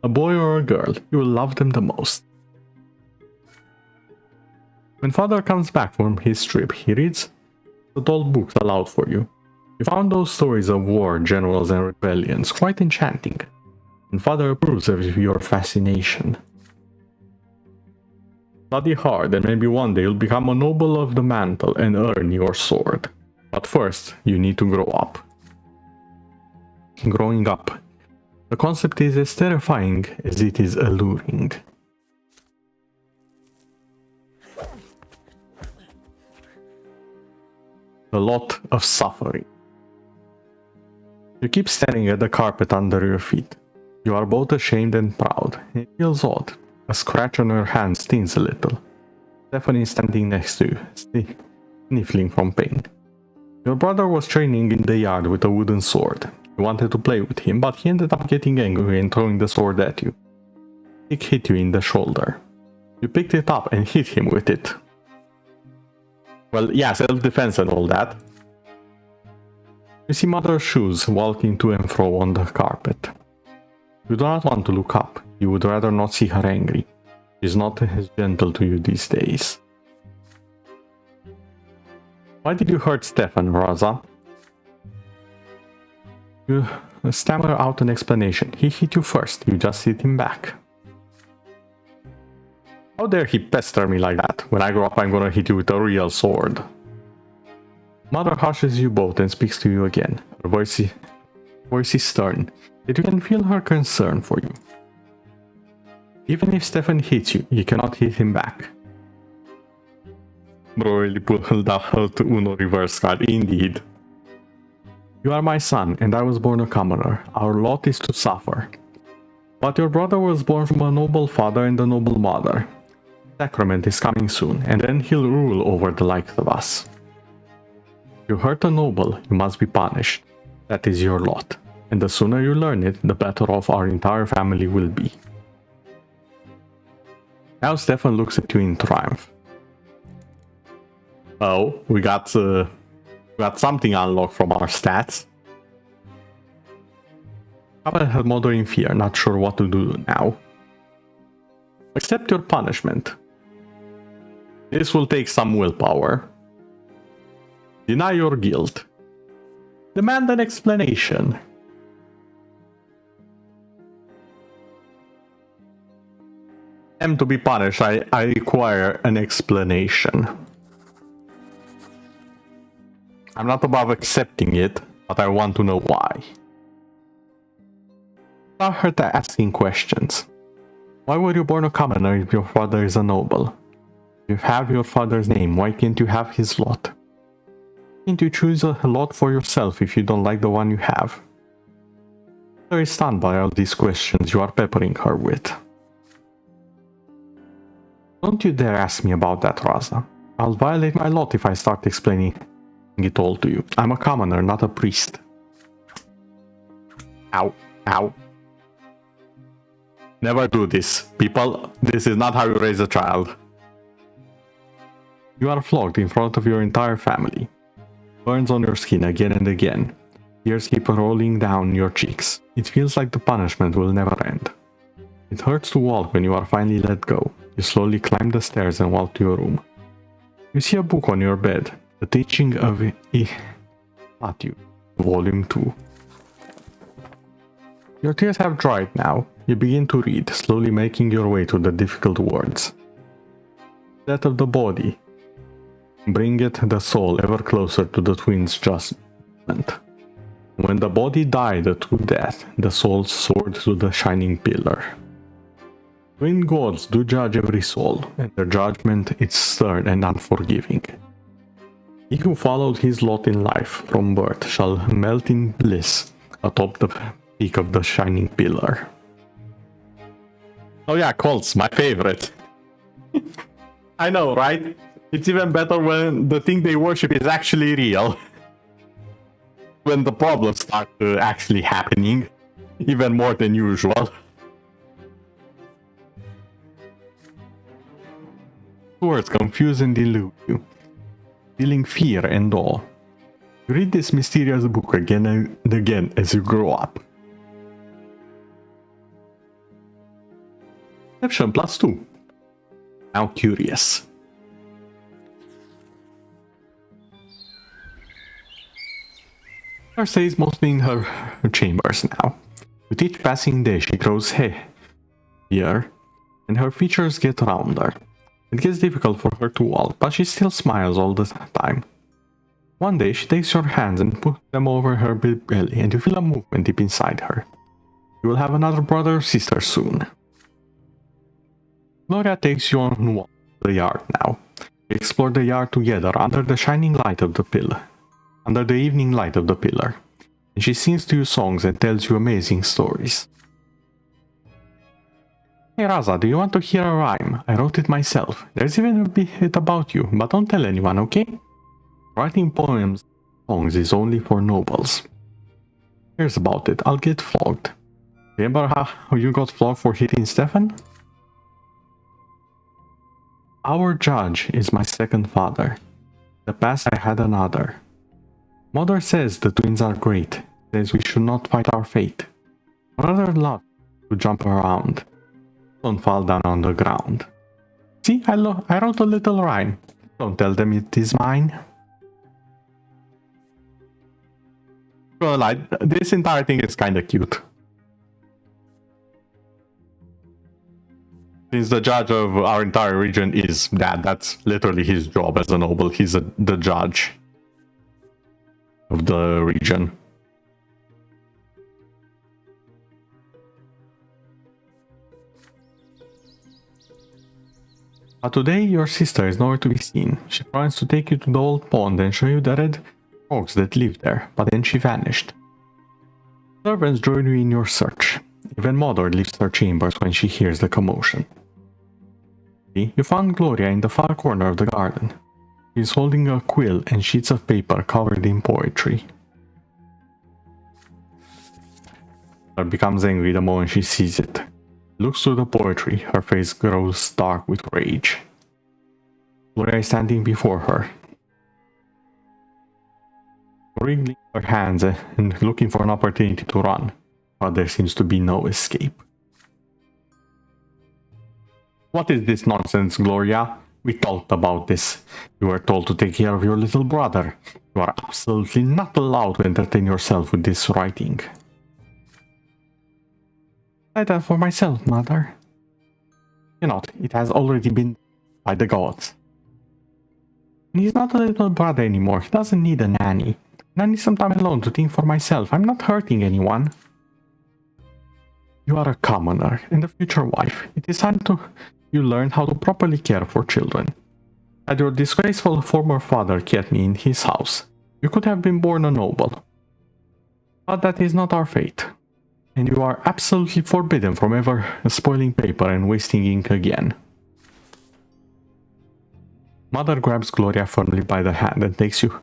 A boy or a girl, you will love them the most. When father comes back from his trip, he reads the old books aloud for you. You found those stories of war, generals and rebellions quite enchanting, and father approves of your fascination. Study hard and maybe one day you'll become a noble of the mantle and earn your sword. But first, you need to grow up. Growing up. The concept is as terrifying as it is alluring. A lot of suffering. You keep staring at the carpet under your feet. You are both ashamed and proud. It feels odd. A scratch on her hand stings a little. Stephanie is standing next to you, sniffling from pain. Your brother was training in the yard with a wooden sword. You wanted to play with him, but he ended up getting angry and throwing the sword at you. It hit you in the shoulder. You picked it up and hit him with it. Well, yeah, self-defense and all that. You see mother's shoes walking to and fro on the carpet. You do not want to look up. You would rather not see her angry. She's not as gentle to you these days. Why did you hurt Stefan, Rosa? You stammer out an explanation. He hit you first. You just hit him back. How dare he pester me like that? When I grow up, I'm gonna hit you with a real sword. Mother hushes you both and speaks to you again. Her voice is stern, yet you can feel her concern for you. Even if Stefan hits you, you cannot hit him back. Bro really pulled out Uno reverse card, indeed. You are my son, and I was born a commoner. Our lot is to suffer. But your brother was born from a noble father and a noble mother. Sacrament is coming soon, and then he'll rule over the likes of us. You hurt a noble, you must be punished. That is your lot, and the sooner you learn it, the better off our entire family will be. Now Stefan looks at you in triumph. Oh, we got something unlocked from our stats. Papa had mother in fear, not sure what to do now. Accept your punishment. This will take some willpower. Deny your guilt. Demand an explanation. And to be punished, I require an explanation. I'm not above accepting it, but I want to know why. Start her asking questions. Why were you born a commoner if your father is a noble? If you have your father's name, why can't you have his lot? Why can't you choose a lot for yourself if you don't like the one you have? Mother is stunned by all these questions you are peppering her with. Don't you dare ask me about that, Rosa. I'll violate my lot if I start explaining it all to you. I'm a commoner, not a priest. Ow. Ow. Never do this. People, this is not how you raise a child. You are flogged in front of your entire family. Burns on your skin again and again. Tears keep rolling down your cheeks. It feels like the punishment will never end. It hurts to walk when you are finally let go. You slowly climb the stairs and walk to your room. You see a book on your bed. The Teaching of Matthew, Volume 2. Your tears have dried now. You begin to read, slowly making your way to the difficult words. Death of the body. Bringeth the soul ever closer to the twins' judgment. When the body died to death, the soul soared to the shining pillar. Twin gods do judge every soul, and their judgment is stern and unforgiving. He who followed his lot in life from birth shall melt in bliss atop the peak of the shining pillar. Oh yeah, cults, my favorite. I know, right? It's even better when the thing they worship is actually real. When the problems start actually happening, even more than usual. Words confuse and delude you, feeling fear and awe. You read this mysterious book again and again as you grow up. Perception +2. Now curious. Her stays mostly in her chambers now. With each passing day she grows heavier, and her features get rounder. It gets difficult for her to walk, but she still smiles all the time. One day she takes your hands and puts them over her belly, and you feel a movement deep inside her. You will have another brother or sister soon. Gloria takes you on a walk to the yard now. You explore the yard together under the shining light of the pillar. Under the evening light of the pillar, and she sings to you songs and tells you amazing stories. Hey Raza, do you want to hear a rhyme? I wrote it myself. There's even a bit about you, but don't tell anyone, okay? Writing poems, songs is only for nobles. Here's about it, I'll get flogged. Remember how you got flogged for hitting Stefan? Our judge is my second father. In the past I had another. Mother says the twins are great, says we should not fight our fate. Brother loves to jump around. Don't fall down on the ground. See, I wrote a little rhyme. Don't tell them it is mine. Well, this entire thing is kinda cute. Since the judge of our entire region is dad, that's literally his job as a noble. He's the judge of the region. But today your sister is nowhere to be seen. She plans to take you to the old pond and show you the red frogs that live there, but then she vanished. Servants join you in your search. Even Mother leaves her chambers when she hears the commotion. You found Gloria in the far corner of the garden. She is holding a quill and sheets of paper covered in poetry. Her becomes angry the moment she sees it. Looks through the poetry, her face grows dark with rage. Gloria is standing before her, wriggling her hands and looking for an opportunity to run, but there seems to be no escape. What is this nonsense, Gloria? We talked about this. You were told to take care of your little brother. You are absolutely not allowed to entertain yourself with this writing. I did that for myself, Mother. You know, it has already been by the gods. And he's not a little brother anymore. He doesn't need a nanny. And I need some time alone to think for myself. I'm not hurting anyone. You are a commoner and a future wife. It is time you learn how to properly care for children. Had your disgraceful former father kept me in his house, you could have been born a noble. But that is not our fate. And you are absolutely forbidden from ever spoiling paper and wasting ink again. Mother grabs Gloria firmly by the hand and takes you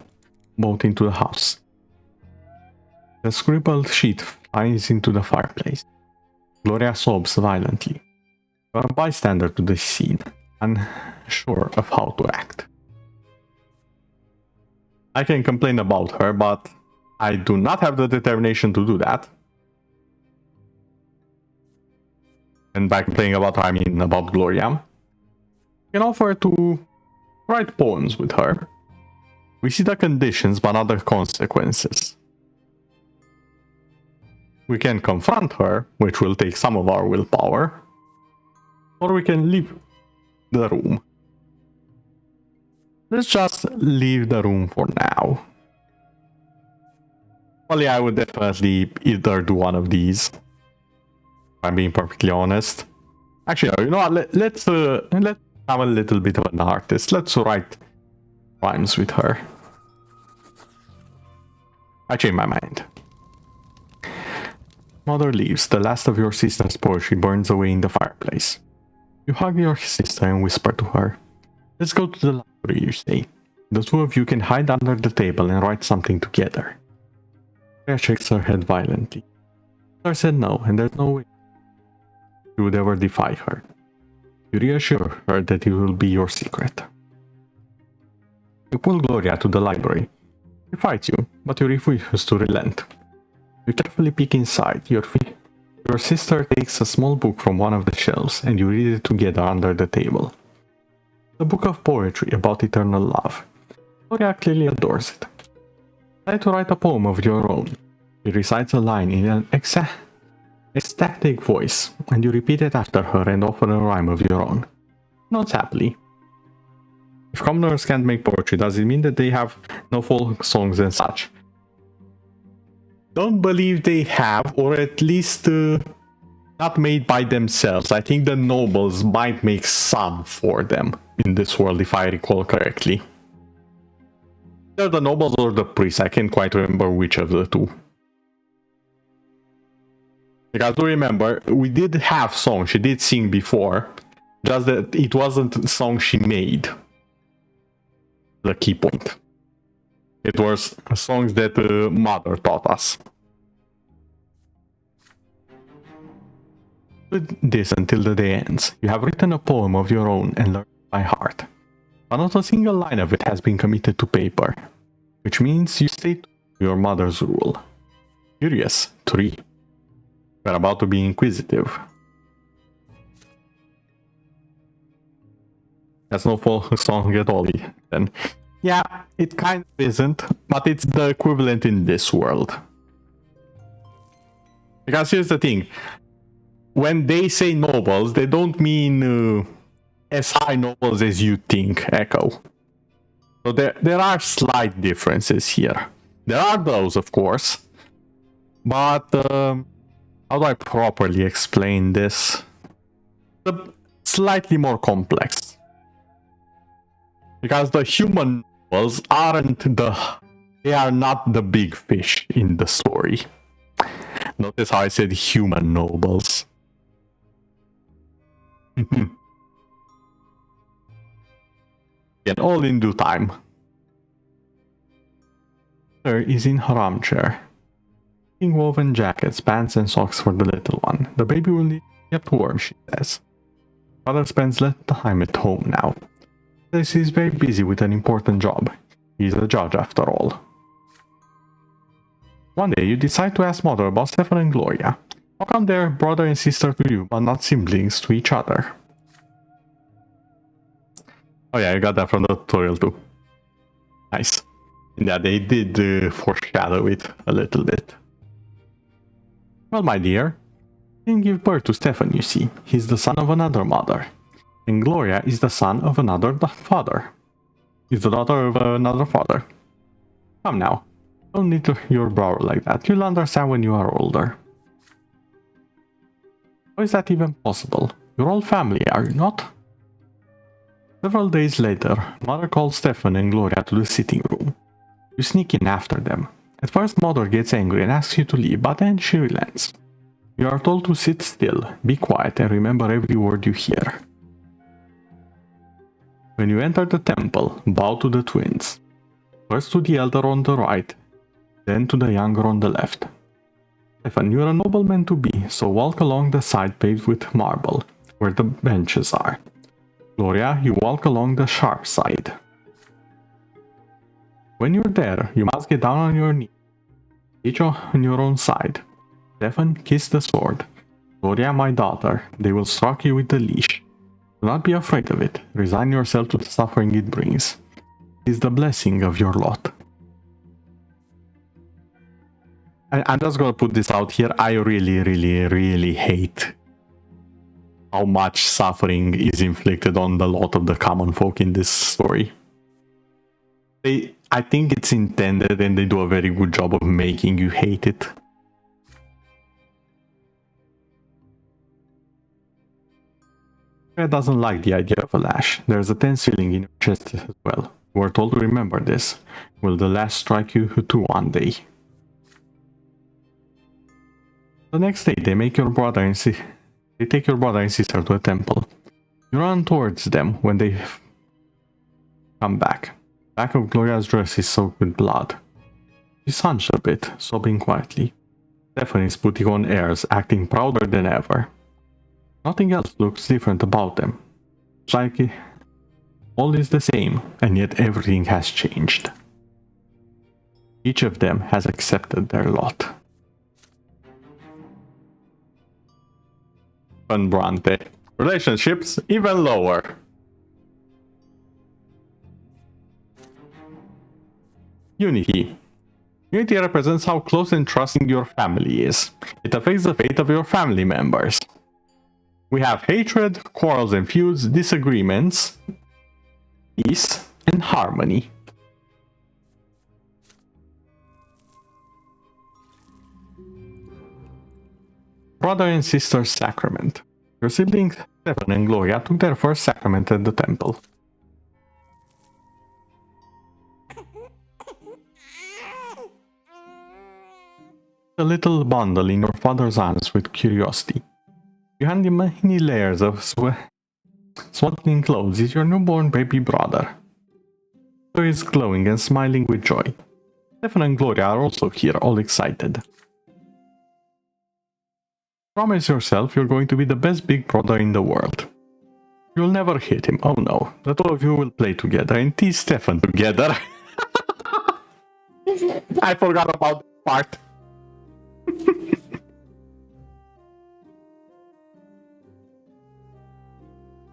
boat into the house. The scribbled sheet flies into the fireplace. Gloria sobs violently. You are a bystander to the scene, unsure of how to act. I can complain about her, but I do not have the determination to do that. And by complaining about her, I mean about Gloria. You can offer to write poems with her. We see the conditions, but not the consequences. We can confront her, which will take some of our willpower. Or we can leave the room. Let's just leave the room for now. Well, yeah, I would definitely either do one of these. If I'm being perfectly honest. Actually, no, you know what? Let's have a little bit of an artist. Let's write rhymes with her. I changed my mind. Mother leaves. The last of your sister's poetry burns away in the fireplace. You hug your sister and whisper to her. Let's go to the library, you say. The two of you can hide under the table and write something together. Gloria shakes her head violently. Mother said no, and there's no way you would ever defy her. You reassure her that it will be your secret. You pull Gloria to the library. She fights you, but you refuse to relent. You carefully peek inside. Your sister takes a small book from one of the shelves, and you read it together under the table. A book of poetry about eternal love. Gloria clearly adores it. Try to write a poem of your own. She recites a line in an ecstatic voice, and you repeat it after her and offer a rhyme of your own. Nods happily. If commoners can't make poetry, does it mean that they have no folk songs and such? Don't believe they have, or at least not made by themselves. I think the nobles might make some for them in this world, if I recall correctly. Either the nobles or the priests, I can't quite remember which of the two. Because do remember, we did have songs, she did sing before, just that it wasn't a song she made. The key point. It was songs that mother taught us. Do this until the day ends. You have written a poem of your own and learned it by heart. But not a single line of it has been committed to paper. Which means you stay to your mother's rule. Curious. 3. We're about to be inquisitive. That's no folk song at all, then. Yeah, it kind of isn't, but it's the equivalent in this world. Because here's the thing. When they say nobles, they don't mean as high nobles as you think, Echo. So there are slight differences here. There are those, of course. But how do I properly explain this? Slightly more complex. Because the human nobles they are not the big fish in the story. Notice how I said human nobles. And all in due time. Mother is in her armchair. Making woven jackets, pants and socks for the little one. The baby will need to be kept warm, she says. Father spends less time at home now. He is very busy with an important job. He is a judge after all. One day you decide to ask Mother about Stefan and Gloria. How come they're brother and sister to you, but not siblings to each other? Oh yeah, you got that from the tutorial too. Nice. Yeah, they did foreshadow it a little bit. Well, my dear, he didn't give birth to Stefan, you see. He's the son of another mother. And Gloria is the son of another father. Is the daughter of another father. Come now. Don't knit your brow like that. You'll understand when you are older. How is that even possible? You're all family, are you not? Several days later, Mother calls Stefan and Gloria to the sitting room. You sneak in after them. At first, Mother gets angry and asks you to leave, but then she relents. You are told to sit still, be quiet, and remember every word you hear. When you enter the temple, bow to the twins. First to the elder on the right, then to the younger on the left. Stefan, you're a nobleman to be, so walk along the side paved with marble, where the benches are. Gloria, you walk along the sharp side. When you're there, you must get down on your knees, each on your own side. Stefan, kiss the sword. Gloria, my daughter, they will struck you with the leash. Do not be afraid of it. Resign yourself to the suffering it brings. It is the blessing of your lot. I'm just gonna put this out here. I really hate how much suffering is inflicted on the lot of the common folk in this story. I think it's intended and they do a very good job of making you hate it. Claire doesn't like the idea of a lash. There's a tense feeling in your chest as well. You are told to remember this. Will the lash strike you too one day? The next day, they take your brother and sister to a temple. You run towards them when they come back. The back of Gloria's dress is soaked with blood. She's hunched a bit, sobbing quietly. Stefan is putting on airs, acting prouder than ever. Nothing else looks different about them. It's like all is the same, and yet everything has changed. Each of them has accepted their lot. And Brante. Relationships even lower. Unity. Unity represents how close and trusting your family is. It affects the fate of your family members. We have hatred, quarrels and feuds, disagreements, peace, and harmony. Brother and sister sacrament. Your siblings Stefan and Gloria took their first sacrament at the temple. A little bundle in your father's arms with curiosity. Behind the many layers of swaddling clothes is your newborn baby brother. He is glowing and smiling with joy. Stefan and Gloria are also here, all excited. Promise yourself you're going to be the best big brother in the world. You'll never hit him, oh no. The two of you will play together and tease Stefan together. I forgot about that part.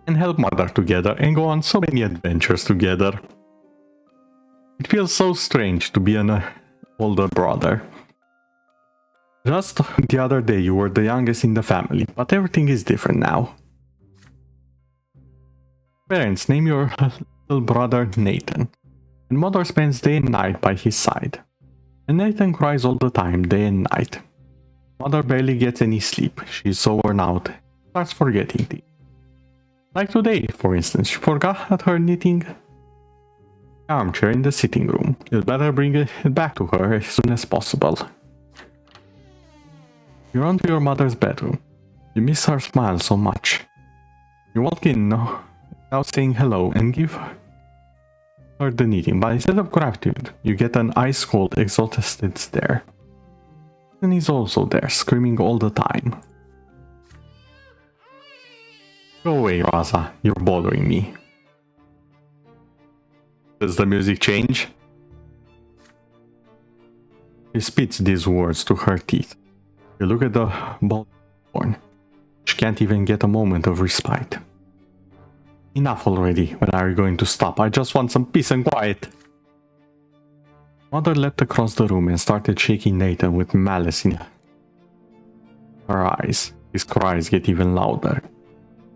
And help mother together and go on so many adventures together. It feels so strange to be an older brother. Just the other day you were the youngest in the family, but everything is different now. Parents, name your little brother Nathan, and mother spends day and night by his side. And Nathan cries all the time, day and night. Mother barely gets any sleep, she's so worn out, starts forgetting things. Like today, for instance, she forgot her knitting armchair in the sitting room. You'd better bring it back to her as soon as possible. You run to your mother's bedroom. You miss her smile so much. You walk in without saying hello and give her the knitting, but instead of gratitude, you get an ice-cold, exhausted stare. And he's also there, screaming all the time. Go away, Raza, you're bothering me. Does the music change? She spits these words to her teeth. You look at the bald born. She can't even get a moment of respite. Enough already. When are you going to stop? I just want some peace and quiet. Mother leapt across the room and started shaking Nathan with malice in her eyes. His cries get even louder.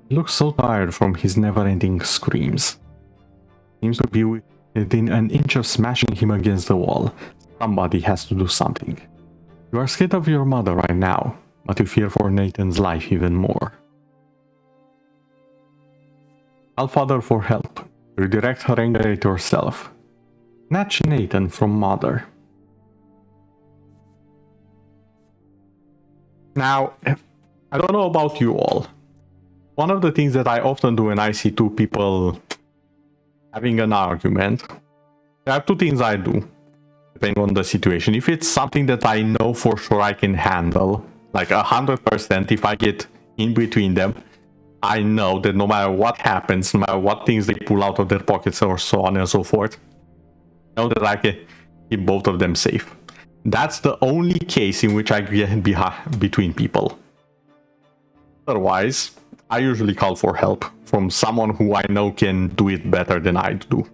He looks so tired from his never-ending screams. Seems to be within an inch of smashing him against the wall. Somebody has to do something. You are scared of your mother right now, but you fear for Nathan's life even more. Call father for help. Redirect her anger at yourself. Snatch Nathan from mother. Now, I don't know about you all. One of the things that I often do when I see two people having an argument, I have two things I do, depending on the situation. If it's something that I know for sure I can handle, like 100%, if I get in between them, I know that no matter what happens, no matter what things they pull out of their pockets or so on and so forth, I know that I can keep both of them safe. That's the only case in which I get between people. Otherwise, I usually call for help from someone who I know can do it better than I do.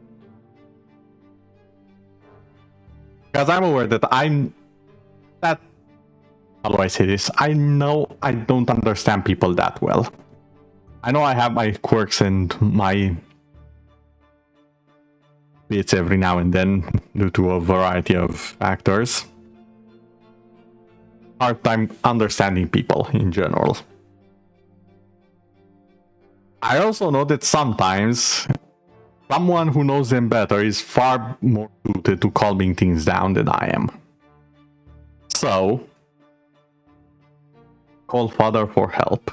Because I'm aware that how do I say this? I know I don't understand people that well. I know I have my quirks and my bits every now and then due to a variety of factors. Hard time understanding people in general. I also know that sometimes someone who knows them better is far more suited to calming things down than I am. So, call father for help.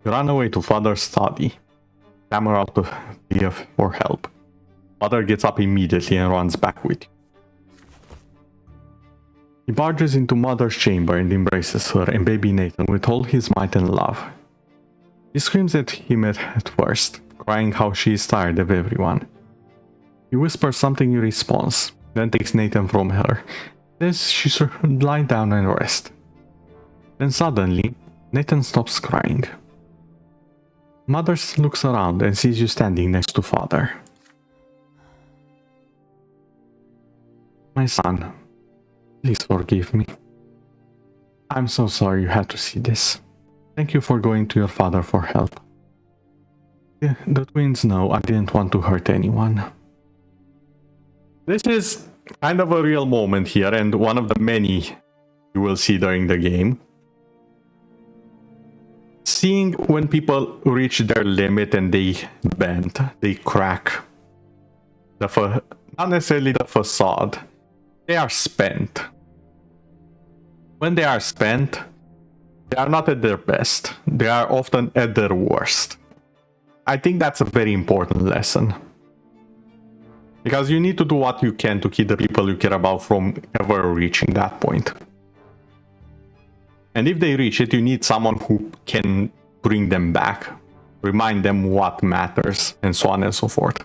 You run away to father's study. Clamor out for help. Father gets up immediately and runs back with you. He barges into mother's chamber and embraces her and baby Nathan with all his might and love. She screams at him at first, crying how she is tired of everyone. He whispers something in response, then takes Nathan from her, says she should lie down and rest. Then suddenly, Nathan stops crying. Mother looks around and sees you standing next to father. My son, please forgive me. I'm so sorry you had to see this. Thank you for going to your father for help. The twins know I didn't want to hurt anyone. This is kind of a real moment here, and one of the many you will see during the game. Seeing when people reach their limit and they bend, they crack. Not necessarily the facade. They are spent. When they are spent, they are not at their best. They are often at their worst. I think that's a very important lesson. Because you need to do what you can to keep the people you care about from ever reaching that point. And if they reach it, you need someone who can bring them back, remind them what matters, and so on and so forth.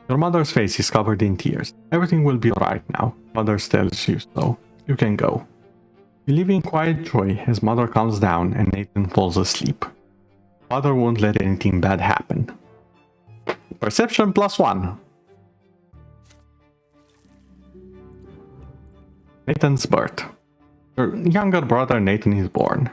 Your mother's face is covered in tears. Everything will be alright now. Mother tells you so. You can go. You live in quiet joy as mother calms down and Nathan falls asleep. Father won't let anything bad happen. Perception +1. Nathan's birth. Your younger brother Nathan is born.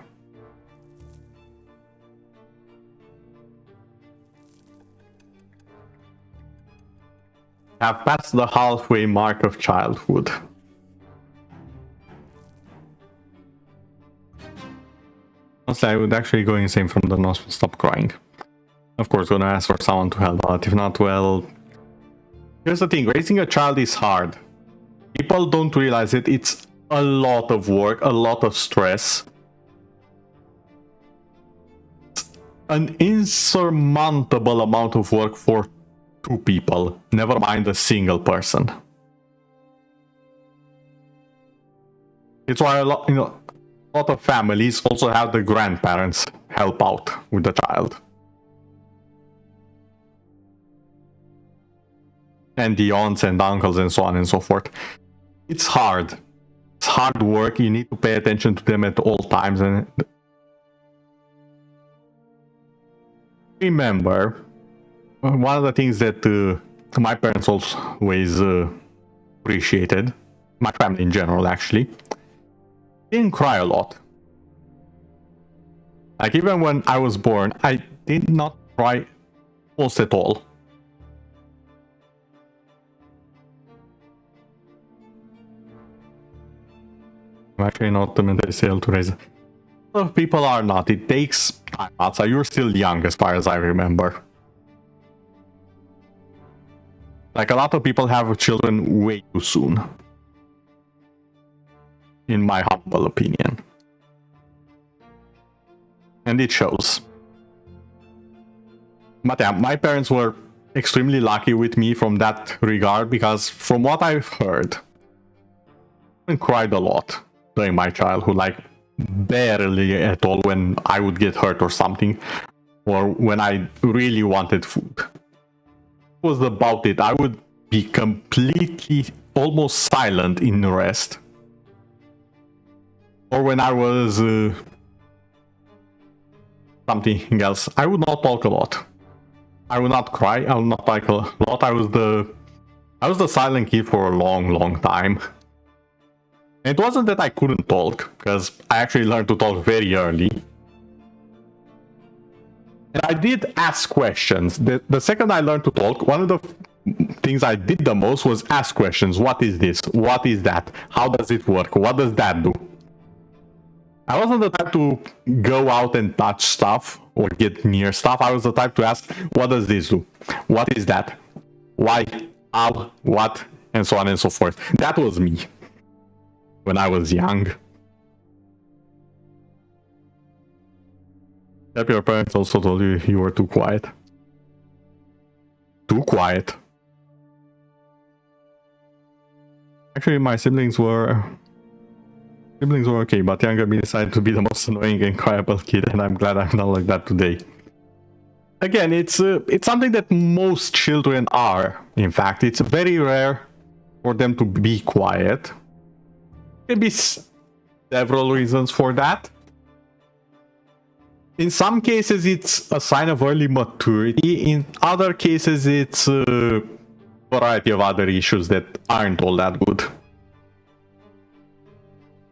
Have passed the halfway mark of childhood. Honestly, I would actually go insane from the nose to stop crying. Of course, gonna ask for someone to help out. If not, well... Here's the thing, raising a child is hard. People don't realize it. It's a lot of work, a lot of stress. It's an insurmountable amount of work for two people, never mind a single person. It's why a lot of families also have the grandparents help out with the child. And the aunts and uncles and so on and so forth. It's hard. It's hard work. You need to pay attention to them at all times. And remember, one of the things that my parents always appreciated, my family in general actually, didn't cry a lot. Like even when I was born, I did not cry almost at all. I'm actually not mentally able to raise. A lot of people are not. It takes time outside. You're still young as far as I remember. Like a lot of people have children way too soon. In my humble opinion. and it shows. But yeah, my parents were extremely lucky with me from that regard, because from what I've heard, I cried a lot during my childhood, like barely at all when I would get hurt or something, or when I really wanted food. It was about it. I would be completely, almost silent in the rest. Or when I was something else, I would not talk a lot. I would not cry. I would not talk a lot. I was the silent kid for a long time. And it wasn't that I couldn't talk, because I actually learned to talk very early. And I did ask questions. The second I learned to talk, one of the things I did the most was ask questions. What is this? What is that? How does it work? What does that do? I wasn't the type to go out and touch stuff or get near stuff. I was the type to ask, what does this do? What is that? Why? How? What? And so on and so forth. That was me when I was young. Yep, your parents also told you you were too quiet. Too quiet. Actually, my siblings were okay, but younger me decided to be the most annoying and cryable kid, and I'm glad I'm not like that today. Again, it's something that most children are. In fact, it's very rare for them to be quiet. Maybe several reasons for that. In some cases, it's a sign of early maturity. In other cases, it's a variety of other issues that aren't all that good.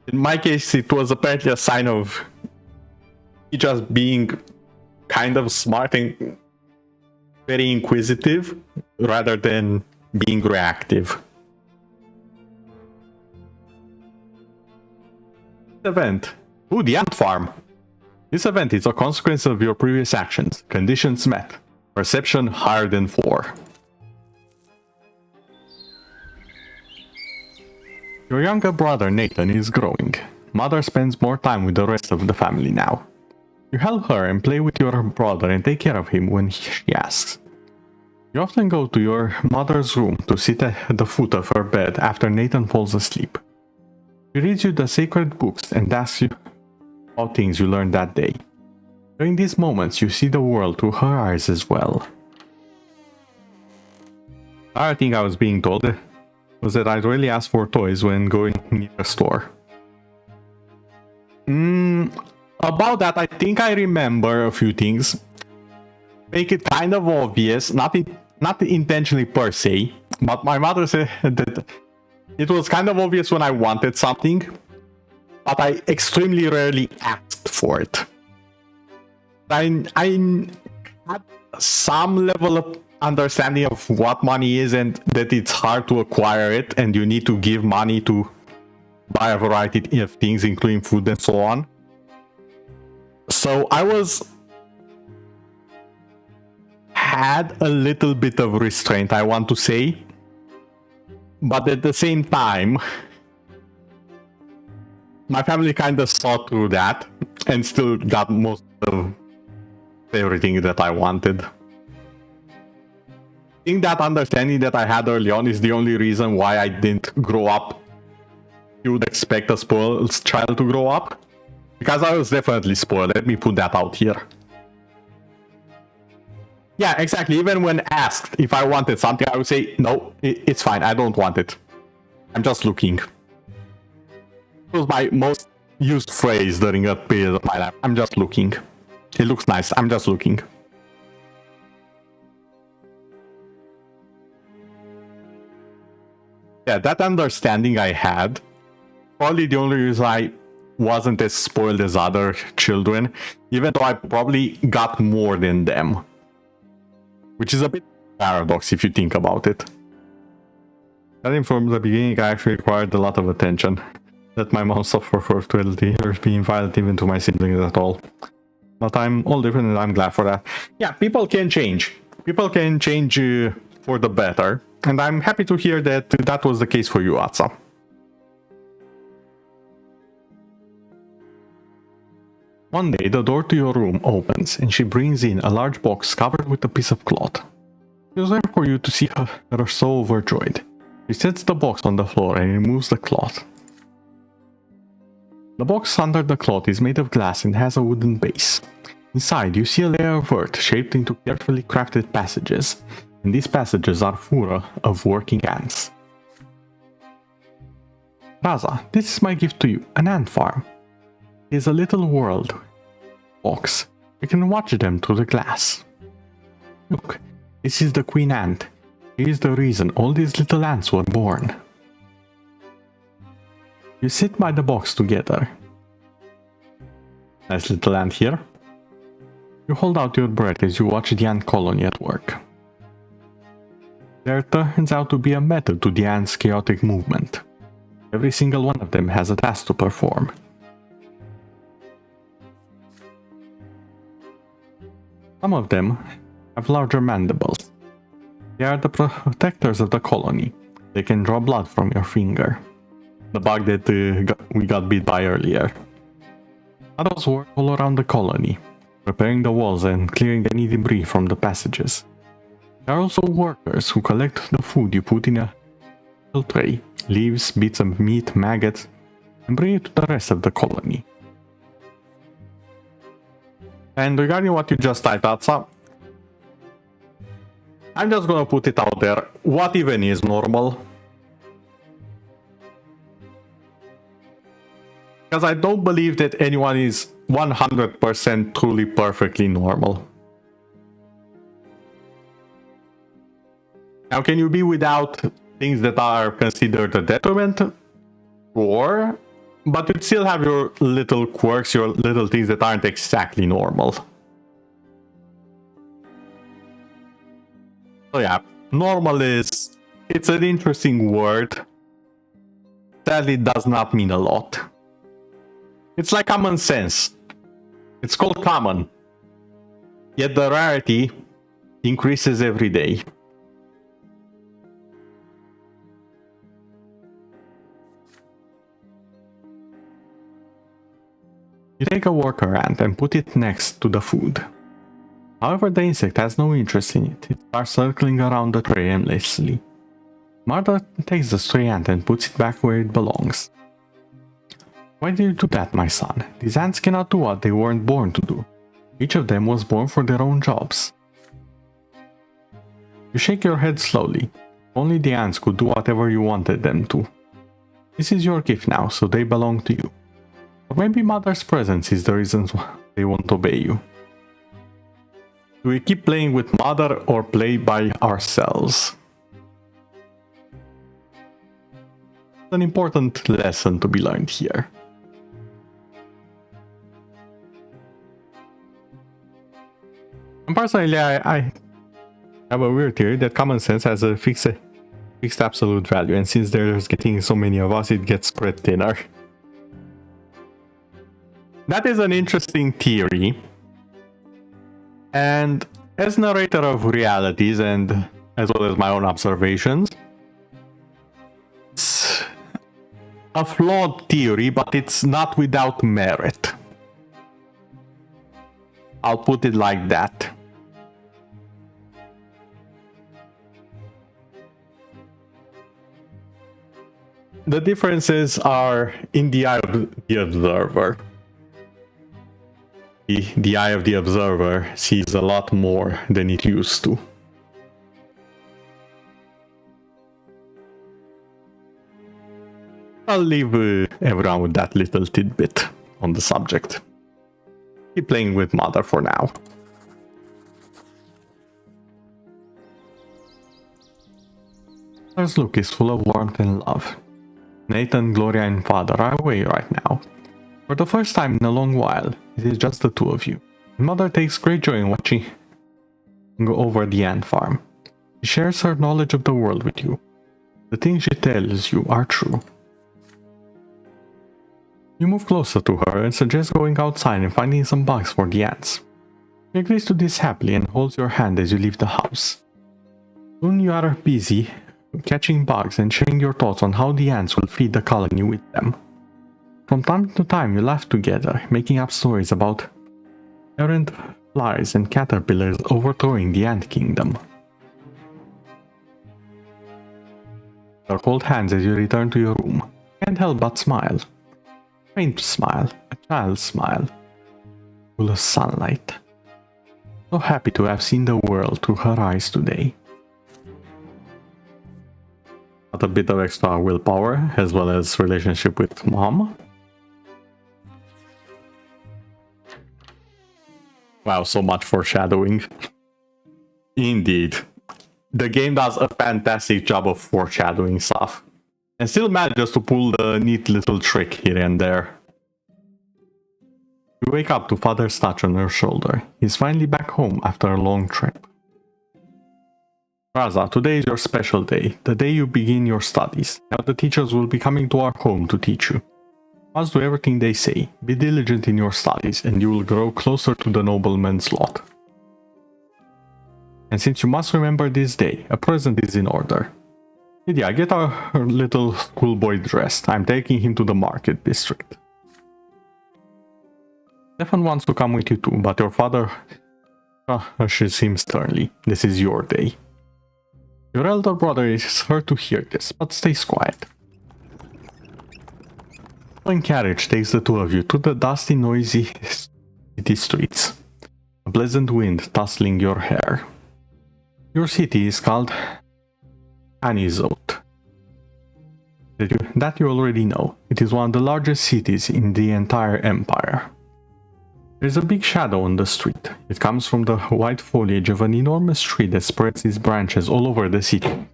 In my case, it was apparently a sign of just being kind of smart and very inquisitive rather than being reactive. Event. Ooh, the ant farm. This event is a consequence of your previous actions. Conditions met. Perception higher than 4. Your younger brother Nathan is growing. Mother spends more time with the rest of the family now. You help her and play with your brother and take care of him when she asks. You often go to your mother's room to sit at the foot of her bed after Nathan falls asleep. She reads you the sacred books and asks you about things you learned that day. During these moments, you see the world through her eyes as well. Another thing I was being told was that I'd really ask for toys when going near a store. About that, I think I remember a few things. Make it kind of obvious, not intentionally per se, but my mother said that it was kind of obvious when I wanted something, but I extremely rarely asked for it. I had some level of understanding of what money is and that it's hard to acquire it and you need to give money to buy a variety of things, including food and so on. So I had a little bit of restraint, I want to say, but at the same time, my family kind of saw through that and still got most of everything that I wanted. I think that understanding that I had early on is the only reason why I didn't grow up. You would expect a spoiled child to grow up. Because I was definitely spoiled, let me put that out here. Yeah, exactly. Even when asked if I wanted something, I would say, no, it's fine, I don't want it. I'm just looking. It was my most used phrase during a period of my life. I'm just looking. It looks nice, I'm just looking. Yeah, that understanding I had, probably the only reason I wasn't as spoiled as other children, even though I probably got more than them. Which is a bit paradox if you think about it. I think from the beginning I actually required a lot of attention. Let my mom suffer for 12 years being violent even to my siblings at all. But I'm all different and I'm glad for that. Yeah, people can change. People can change for the better. And I'm happy to hear that that was the case for you, Atsa. One day, the door to your room opens, and she brings in a large box covered with a piece of cloth. She was there for you to see her so overjoyed. She sets the box on the floor and removes the cloth. The box under the cloth is made of glass and has a wooden base. Inside, you see a layer of earth shaped into carefully crafted passages, and these passages are full of working ants. Raza, this is my gift to you, an ant farm. It is a little world box. You can watch them through the glass. Look, this is the queen ant. She is the reason all these little ants were born. You sit by the box together. Nice little ant here. You hold out your breath as you watch the ant colony at work. There turns out to be a method to the ants' chaotic movement. Every single one of them has a task to perform. Some of them have larger mandibles. They are the protectors of the colony. They can draw blood from your finger. The bug that we got bit by earlier. Others work all around the colony, repairing the walls and clearing any debris from the passages. There are also workers who collect the food you put in a little tray, leaves, bits of meat, maggots, and bring it to the rest of the colony. And regarding what you just typed, Atsa, I'm just gonna put it out there. What even is normal? Because I don't believe that anyone is 100% truly perfectly normal. Now, can you be without things that are considered a detriment? Sure. But you'd still have your little quirks, your little things that aren't exactly normal. So yeah, normal is... it's an interesting word. Sadly, does not mean a lot. It's like common sense. It's called common. Yet the rarity increases every day. You take a worker ant and put it next to the food. However, the insect has no interest in it. It starts circling around the tray aimlessly. Martha takes the stray ant and puts it back where it belongs. Why did you do that, my son? These ants cannot do what they weren't born to do. Each of them was born for their own jobs. You shake your head slowly. Only the ants could do whatever you wanted them to. This is your gift now, so they belong to you. Or maybe Mother's presence is the reason they won't obey you. Do we keep playing with Mother or play by ourselves? It's an important lesson to be learned here. And personally, I have a weird theory that common sense has a fixed absolute value, and since there's getting so many of us, it gets spread thinner. That is an interesting theory. And as narrator of realities and as well as my own observations, it's a flawed theory, but it's not without merit. I'll put it like that. The differences are in the eye of the observer. The eye of the observer sees a lot more than it used to. I'll leave everyone with that little tidbit on the subject. Keep playing with Mother for now. Mother's look is full of warmth and love. Nathan, Gloria, and Father are away right now. For the first time in a long while, it is just the two of you. Mother takes great joy in watching you go over the ant farm. She shares her knowledge of the world with you. The things she tells you are true. You move closer to her and suggest going outside and finding some bugs for the ants. She agrees to this happily and holds your hand as you leave the house. Soon you are busy catching bugs and sharing your thoughts on how the ants will feed the colony with them. From time to time you laugh together, making up stories about errant flies and caterpillars overthrowing the ant kingdom. You hold hands as you return to your room. Can't help but smile. Faint smile, a child's smile, full of sunlight. So happy to have seen the world through her eyes today. Got a bit of extra willpower as well as relationship with mom. Wow, so much foreshadowing. Indeed. The game does a fantastic job of foreshadowing stuff. And still manages to pull the neat little trick here and there. You wake up to Father's touch on your shoulder. He's finally back home after a long trip. Raza, today is your special day, the day you begin your studies. Now the teachers will be coming to our home to teach you. Must do everything they say, be diligent in your studies, and you will grow closer to the nobleman's lot. And since you must remember this day, a present is in order. Lydia, get our little schoolboy dressed. I'm taking him to the market district. Stefan wants to come with you too, but your father ushers him sternly. This is your day. Your elder brother is hurt to hear this, but stays quiet. One carriage takes the two of you to the dusty, noisy city streets. A pleasant wind tussling your hair. Your city is called Anizot. That you already know. It is one of the largest cities in the entire empire. There is a big shadow on the street. It comes from the white foliage of an enormous tree that spreads its branches all over the city.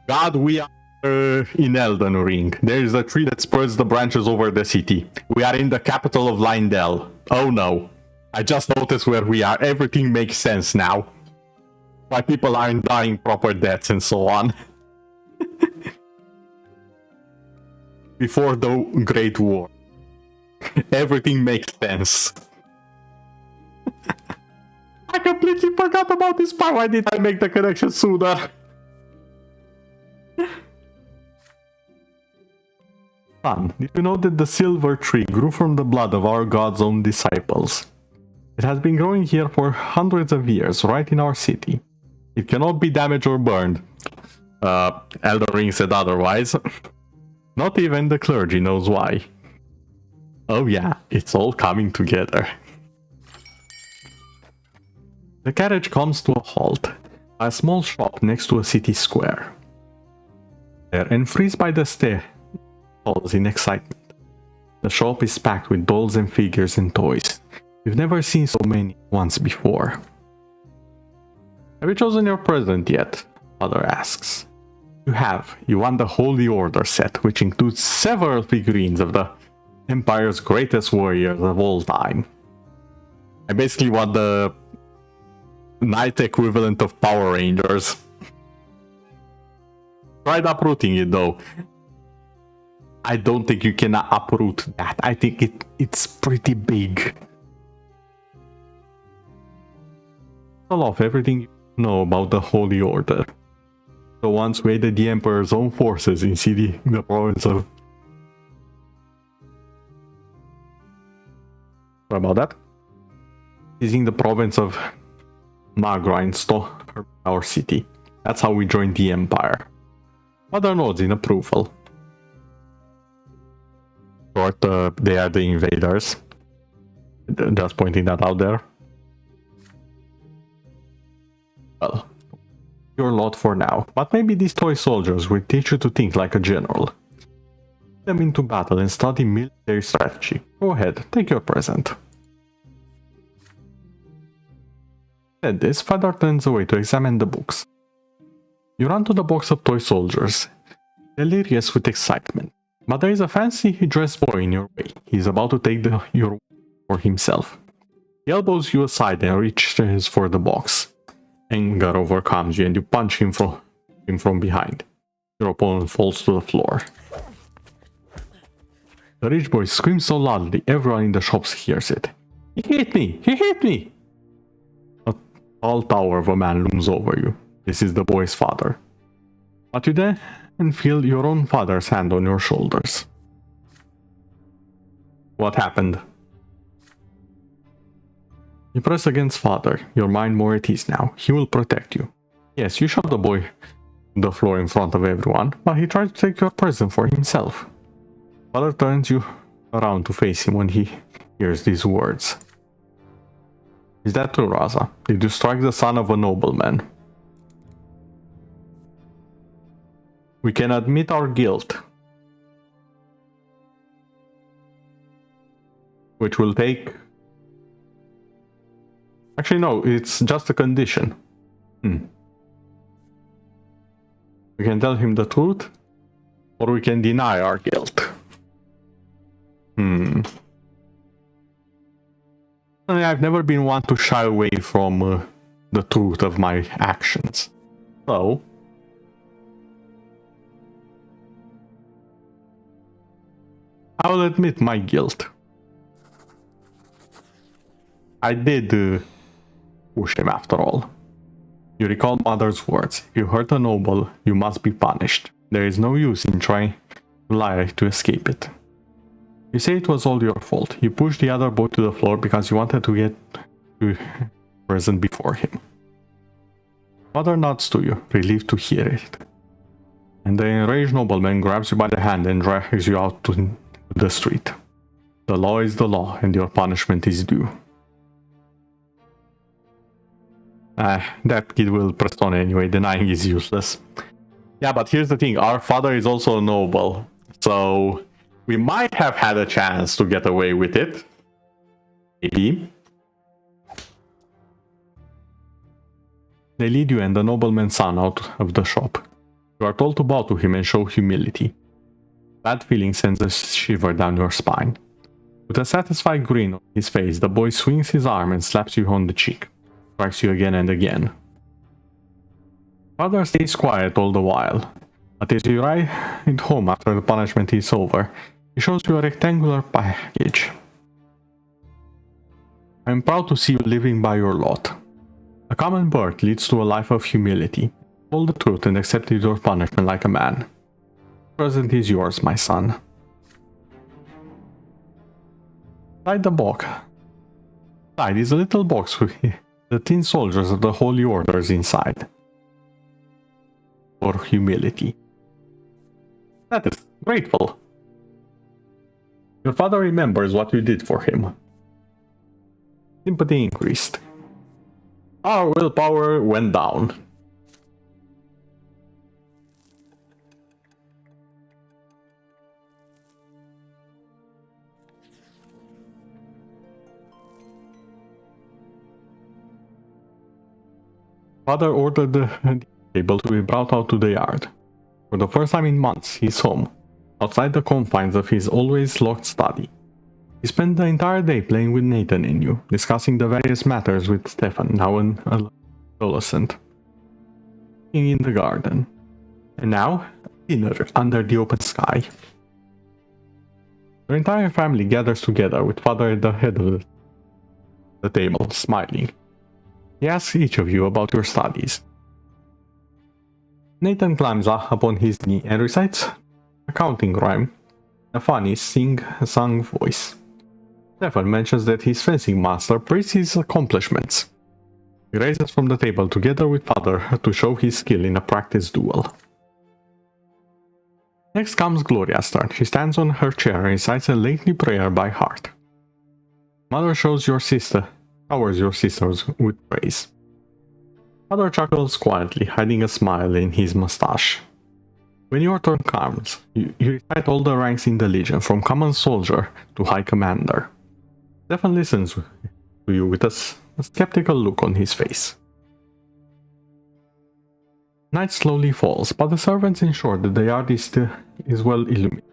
God, we are in Elden Ring. There is a tree that spreads the branches over the city. We are in the capital of Lindell. Oh no. I just noticed where we are. Everything makes sense now. Why people aren't dying proper deaths and so on. Before the Great War. Everything makes sense. I completely forgot about this part. Why did I make the connection sooner? Son, did you know that the silver tree grew from the blood of our God's own disciples? It has been growing here for hundreds of years, right in our city. It cannot be damaged or burned. Elden Ring said otherwise. Not even the clergy knows why. Oh yeah, it's all coming together. The carriage comes to a halt, a small shop next to a city square. There and freeze by the stair, falls in excitement. The shop is packed with dolls and figures and toys. You've never seen so many once before. Have you chosen your present yet? Father asks. You have. You won the Holy Order set, which includes several figurines of the Empire's greatest warriors of all time. I basically want the knight equivalent of Power Rangers. Tried uprooting it though. I don't think you can uproot that. I think it's pretty big. Tell off everything you know about the Holy Order. The ones who aided the Emperor's own forces in the province of... What about that? Seizing the province of Magra and stole our city. That's how we joined the Empire. Other nods in approval. Short, they are the invaders. Just pointing that out there. Well, your lot for now, but maybe these toy soldiers will teach you to think like a general. Put them into battle and study military strategy. Go ahead, take your present. Said this, Father turns away to examine the books. You run to the box of toy soldiers, delirious with excitement. But there is a fancy dressed boy in your way. He is about to take your for himself. He elbows you aside and reaches for the box. Anger overcomes you and you punch him from behind. Your opponent falls to the floor. The rich boy screams so loudly everyone in the shops hears it. He hit me! He hit me! A tall tower of a man looms over you. This is the boy's father. But you then feel your own father's hand on your shoulders. What happened? You press against father, your mind more at ease now. He will protect you. Yes, you shove the boy to the floor in front of everyone, but he tries to take your present for himself. Father turns you around to face him when he hears these words. Is that true, Raza? Did you strike the son of a nobleman? We can admit our guilt, which will take... Actually, no, it's just a condition. We can tell him the truth, or we can deny our guilt. I've never been one to shy away from the truth of my actions. So... I will admit my guilt. I did push him after all. You recall mother's words. If you hurt a noble, you must be punished. There is no use in trying to lie to escape it. You say it was all your fault. You pushed the other boy to the floor because you wanted to get to present before him. Mother nods to you, relieved to hear it. And the enraged nobleman grabs you by the hand and drags you out to the street. The law is the law, and your punishment is due. That kid will press on anyway, denying is useless. Yeah, but here's the thing, our father is also a noble, so we might have had a chance to get away with it. Maybe. They lead you and the nobleman's son out of the shop. You are told to bow to him and show humility. That feeling sends a shiver down your spine. With a satisfied grin on his face, the boy swings his arm and slaps you on the cheek. Strikes you again and again. Father stays quiet all the while, but as you ride home after the punishment is over, he shows you a rectangular package. I am proud to see you living by your lot. A common birth leads to a life of humility. Told the truth and accepted your punishment like a man. The present is yours, my son. Inside the box. Inside is a little box with the tin soldiers of the holy orders inside. For humility. That is grateful. Your father remembers what you did for him. Sympathy increased. Our willpower went down. Father ordered the table to be brought out to the yard. For the first time in months, he's home, outside the confines of his always locked study. He spent the entire day playing with Nathan and you, discussing the various matters with Stefan, now an adolescent. In the garden. And now, dinner under the open sky. The entire family gathers together with Father at the head of the table, smiling. He asks each of you about your studies. Nathan climbs up upon his knee and recites a counting rhyme, a funny sing-song voice. Stefan mentions that his fencing master praises his accomplishments. He raises from the table together with Father to show his skill in a practice duel. Next comes Gloria's turn. She stands on her chair and recites a lengthy prayer by heart. Mother showers your sisters with praise. Father chuckles quietly, hiding a smile in his mustache. When your turn comes, you recite all the ranks in the Legion, from common soldier to high commander. Stefan listens to you with a skeptical look on his face. Night slowly falls, but the servants ensure that the yard is well illuminated.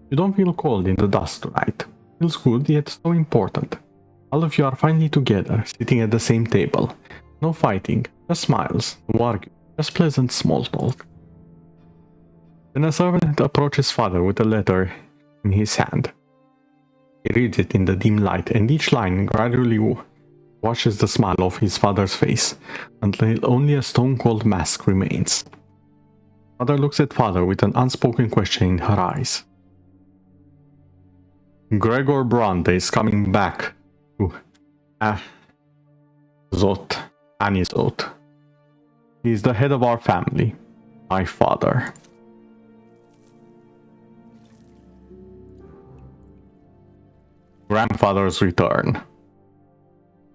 You don't feel cold in the dust tonight. Feels good, yet so important. All of you are finally together, sitting at the same table. No fighting, just smiles, no arguing, just pleasant small talk. Then a servant approaches Father with a letter in his hand. He reads it in the dim light, and each line gradually washes the smile off his father's face, until only a stone-cold mask remains. Mother looks at Father with an unspoken question in her eyes. Gregor Brante is coming back to Anisot. He is the head of our family, my father. Grandfather's return.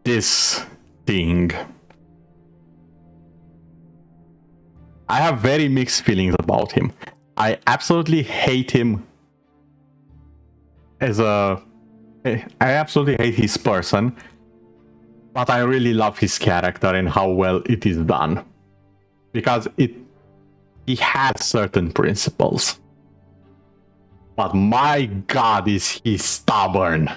This thing. I have very mixed feelings about him. I absolutely hate him I absolutely hate his person, but I really love his character and how well it is done. Because he has certain principles. But my god, is he stubborn.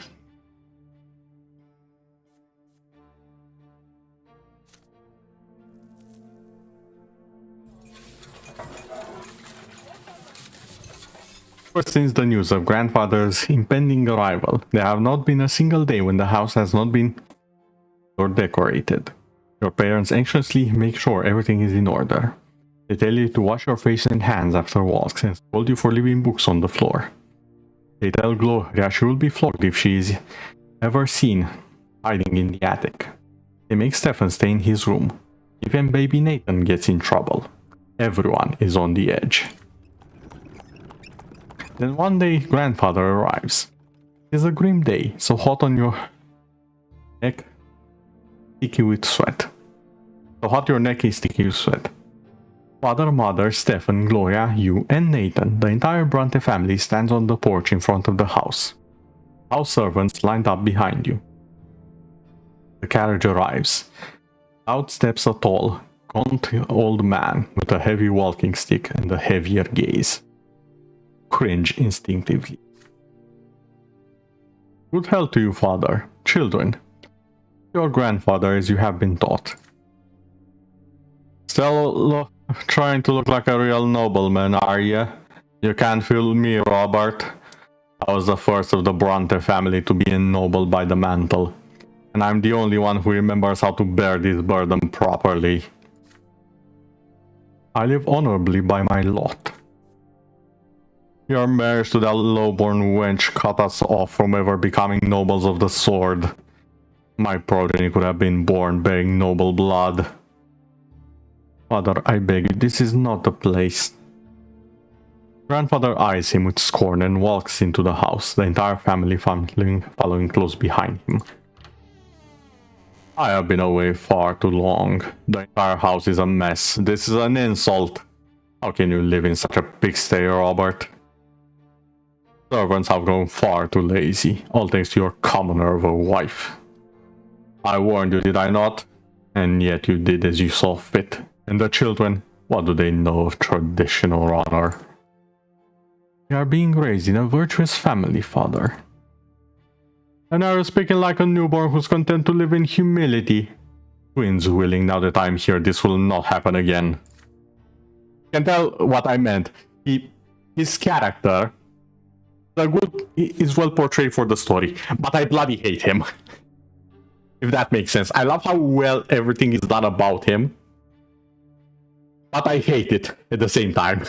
Ever since the news of grandfather's impending arrival, there have not been a single day when the house has not been or decorated. Your parents anxiously make sure everything is in order. They tell you to wash your face and hands after walks and scold you for leaving books on the floor. They tell Gloria she will be flogged if she is ever seen hiding in the attic. They make Stefan stay in his room. Even baby Nathan gets in trouble. Everyone is on the edge. Then one day, grandfather arrives. It's a grim day, so hot on your neck, sticky with sweat. So hot your neck is sticky with sweat. Father, mother, Stefan, Gloria, you, and Nathan, the entire Brante family stands on the porch in front of the house. House servants lined up behind you. The carriage arrives. Out steps a tall, gaunt old man with a heavy walking stick and a heavier gaze. Cringe instinctively. Good health to you, father. Children, your grandfather as you have been taught. Still trying to look like a real nobleman, are you? You can't fool me, Robert. I was the first of the Brante family to be ennobled by the mantle, and I'm the only one who remembers how to bear this burden properly. I live honorably by my lot. Your marriage to that low-born wench cut us off from ever becoming nobles of the sword. My progeny could have been born bearing noble blood. Father, I beg you, this is not the place. Grandfather eyes him with scorn and walks into the house, the entire family following close behind him. I have been away far too long. The entire house is a mess. This is an insult. How can you live in such a pigsty, Robert? Servants have grown far too lazy, all thanks to your commoner of a wife. I warned you, did I not? And yet you did as you saw fit. And the children, what do they know of tradition or honor? You are being raised in a virtuous family, father. And are you speaking like a newborn who's content to live in humility? Twins willing, now that I'm here, this will not happen again. You can tell what I meant. His character is well portrayed for the story, but I bloody hate him. If that makes sense. I love how well everything is done about him, but I hate it at the same time.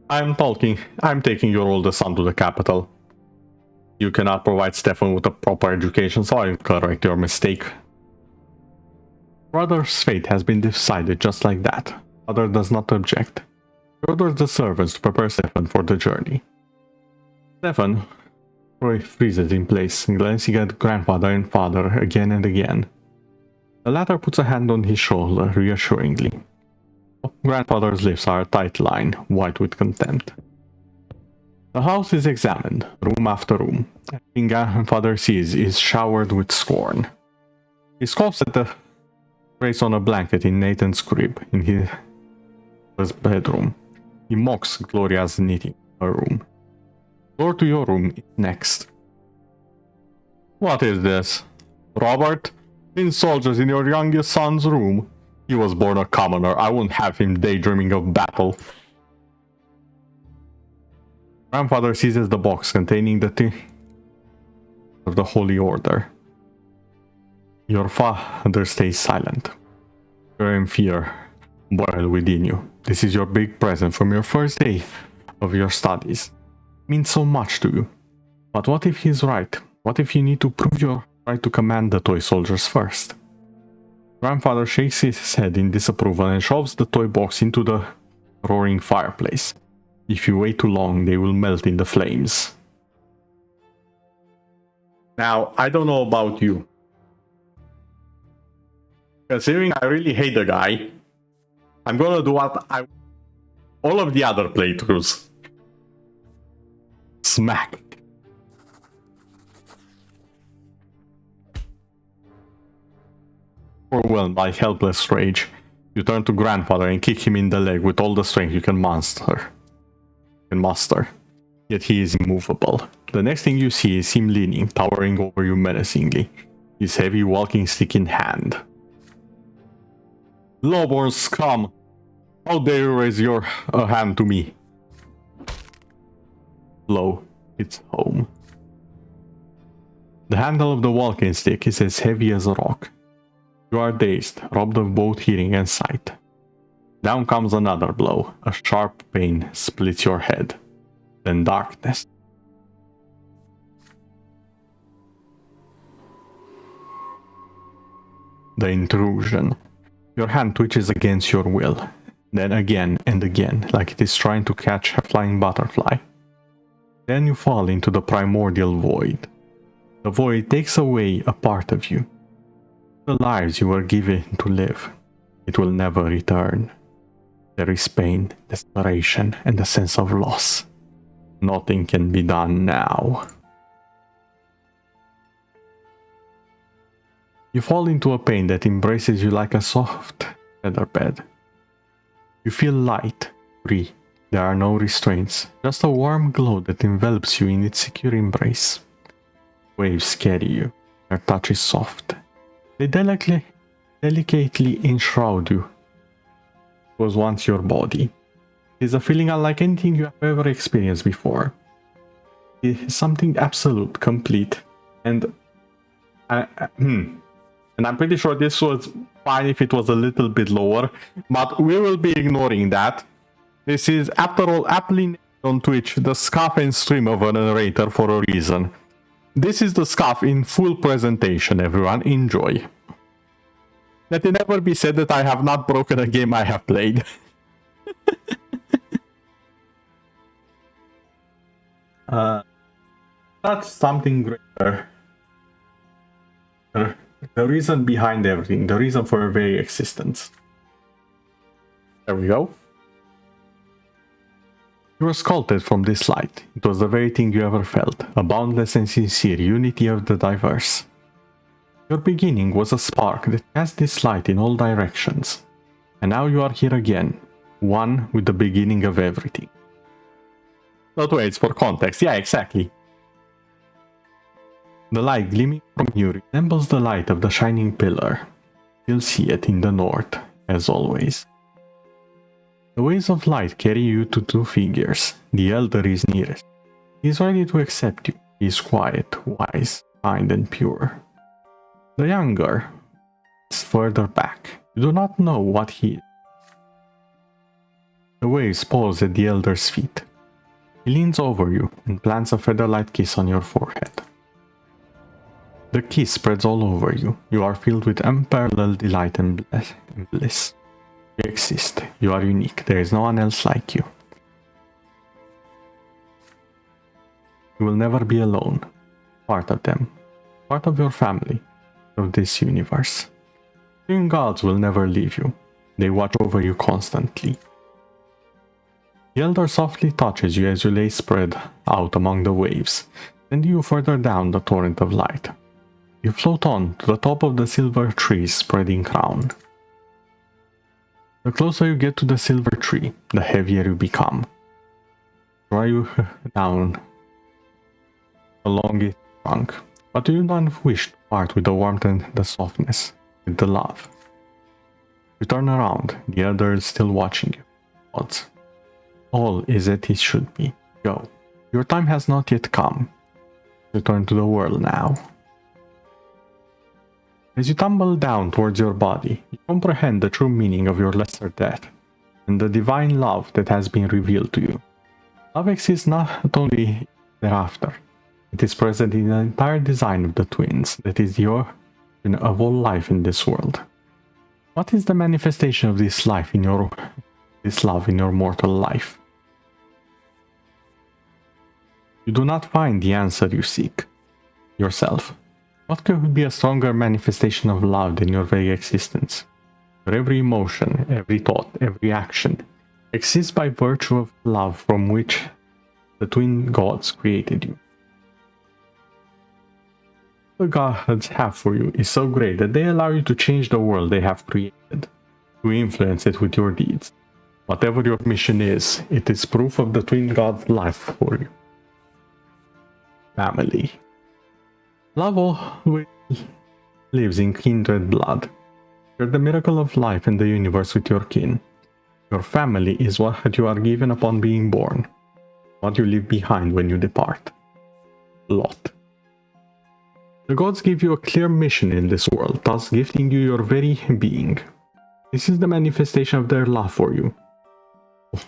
I'm taking your oldest son to the capital. You cannot provide Stefan with a proper education, so I'll correct your mistake. Brother's fate has been decided just like that. Father does not object. He orders the servants to prepare Stefan for the journey. Stefan freezes in place, glancing at grandfather and father again and again. The latter puts a hand on his shoulder reassuringly. Grandfather's lips are a tight line, white with contempt. The house is examined, room after room. Everything grandfather sees is showered with scorn. He scoffs at the trace on a blanket in Nathan's crib in his bedroom. He mocks Gloria's knitting in her room. Door to your room is next. What is this? Robert? In soldiers in your youngest son's room? He was born a commoner. I won't have him daydreaming of battle. Grandfather seizes the box containing the tea of the Holy Order. Your father stays silent. Fear and fear boil within you. This is your big present from your first day of your studies. It means so much to you. But what if he's right? What if you need to prove your right to command the toy soldiers first? Grandfather shakes his head in disapproval and shoves the toy box into the roaring fireplace. If you wait too long, they will melt in the flames. Now, I don't know about you. Considering I really hate the guy, I'm gonna do what I... all of the other playthroughs. Smack. Overwhelmed by helpless rage, you turn to Grandfather and kick him in the leg with all the strength you can muster. Yet he is immovable. The next thing you see is him leaning, towering over you menacingly, his heavy walking stick in hand. Lowborn scum! How dare you raise your hand to me? Blow hits home. The handle of the walking stick is as heavy as a rock. You are dazed, robbed of both hearing and sight. Down comes another blow. A sharp pain splits your head. Then darkness. The intrusion. Your hand twitches against your will. Then again and again, like it is trying to catch a flying butterfly. Then you fall into the primordial void. The void takes away a part of you. The lives you were given to live. It will never return. There is pain, desperation, and a sense of loss. Nothing can be done now. You fall into a pain that embraces you like a soft feather bed. You feel light, free. There are no restraints, just a warm glow that envelops you in its secure embrace. Waves carry you. Their touch is soft. They delicately enshroud you. It was once your body. It is a feeling unlike anything you have ever experienced before. It is something absolute, complete, and I'm pretty sure this was fine if it was a little bit lower, but we will be ignoring that. This is, after all, aptly named on Twitch, the scuff and stream of a narrator for a reason. This is the scuff in full presentation, everyone. Enjoy. Let it never be said that I have not broken a game I have played. That's something greater. The reason behind everything, the reason for your very existence. There we go. You were sculpted from this light. It was the very thing you ever felt, a boundless and sincere unity of the diverse. Your beginning was a spark that cast this light in all directions. And now you are here again, one with the beginning of everything. Not wait, it's for context. Yeah, exactly. The light gleaming from you resembles the light of the shining pillar. You'll see it in the north, as always. The waves of light carry you to two figures. The elder is nearest. He is ready to accept you. He is quiet, wise, kind, and pure. The younger is further back. You do not know what he is. The waves pause at the elder's feet. He leans over you and plants a feather-light kiss on your forehead. The kiss spreads all over you. You are filled with unparalleled delight and bliss. You exist. You are unique. There is no one else like you. You will never be alone. Part of them. Part of your family. Of this universe. Twin gods will never leave you. They watch over you constantly. The elder softly touches you as you lay spread out among the waves, sending you further down the torrent of light. You float on to the top of the silver tree's spreading crown. The closer you get to the silver tree, the heavier you become. Draw you down along its trunk, but you do not wish to part with the warmth and the softness, with the love. You turn around, the elder is still watching you. Odds. All is as it should be. Go. Your time has not yet come. Return to the world now. As you tumble down towards your body, you comprehend the true meaning of your lesser death, and the divine love that has been revealed to you. Love exists not only thereafter. It is present in the entire design of the twins, that is the origin of all life in this world. What is the manifestation of this love in your mortal life? You do not find the answer you seek yourself. What could be a stronger manifestation of love than your very existence? Your every emotion, every thought, every action exists by virtue of love from which the twin gods created you. What the gods have for you is so great that they allow you to change the world they have created, to influence it with your deeds. Whatever your mission is, it is proof of the twin god's life for you. Family. Love always lives in kindred blood. Share the miracle of life in the universe with your kin. Your family is what you are given upon being born, what you leave behind when you depart. Lot. The gods give you a clear mission in this world, thus gifting you your very being. This is the manifestation of their love for you,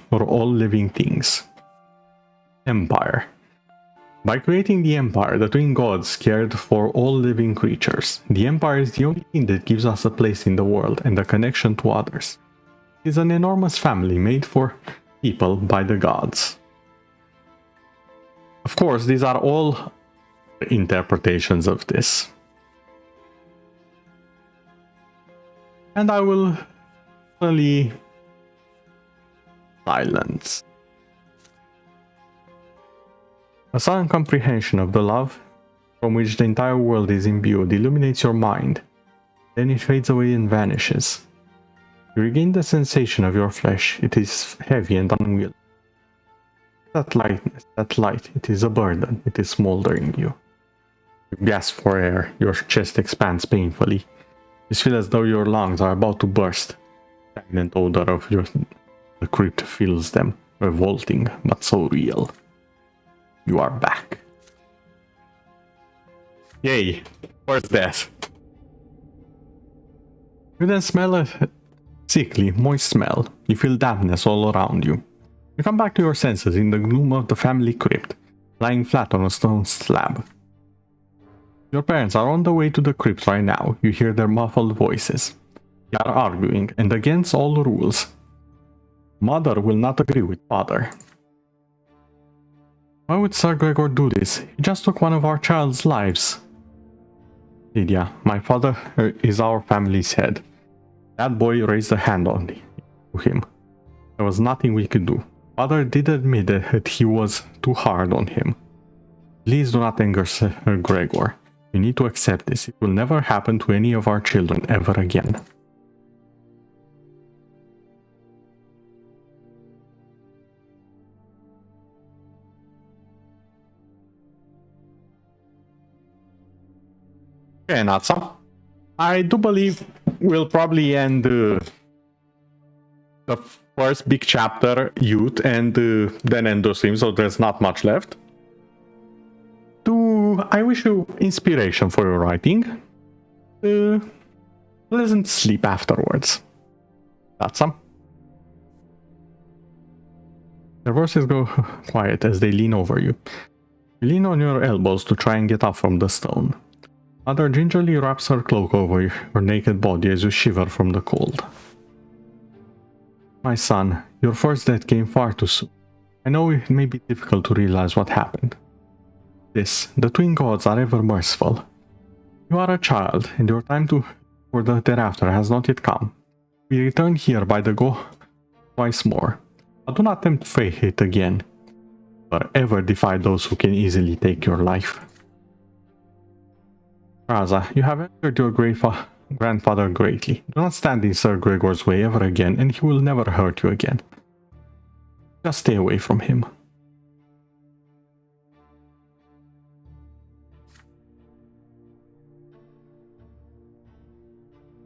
for all living things. Empire. By creating the Empire, the twin gods cared for all living creatures. The Empire is the only thing that gives us a place in the world and a connection to others. It is an enormous family made for people by the gods. Of course, these are all interpretations of this. And I will slowly silence. A sudden comprehension of the love from which the entire world is imbued illuminates your mind. Then it fades away and vanishes. You regain the sensation of your flesh. It is heavy and unwieldy. That lightness, that light, it is a burden. It is smoldering you. You gasp for air. Your chest expands painfully. You feel as though your lungs are about to burst. The stagnant odor of the crypt fills them, revolting but so real. You are back. Yay! Where's that? You then smell a sickly, moist smell. You feel dampness all around you. You come back to your senses in the gloom of the family crypt, lying flat on a stone slab. Your parents are on the way to the crypt right now. You hear their muffled voices. They are arguing, and against all rules. Mother will not agree with father. Why would Sir Gregor do this? He just took one of our child's lives. Lydia, my father is our family's head. That boy raised a hand on him. There was nothing we could do. Father did admit that he was too hard on him. Please do not anger Sir Gregor. You need to accept this. It will never happen to any of our children ever again. Okay, Natsa. I do believe we'll probably end the first big chapter, Youth, and then end the stream, so there's not much left. I wish you inspiration for your writing. Pleasant sleep afterwards. Natsa. Their voices go quiet as they lean over you. You lean on your elbows to try and get up from the stone. Mother gingerly wraps her cloak over your naked body as you shiver from the cold. My son, your first death came far too soon. I know it may be difficult to realize what happened. The twin gods are ever merciful. You are a child, and your time for the thereafter has not yet come. We return here by the go twice more. But do not tempt fate again, or ever defy those who can easily take your life. Raza, you have angered your grandfather greatly. Do not stand in Sir Gregor's way ever again, and he will never hurt you again. Just stay away from him.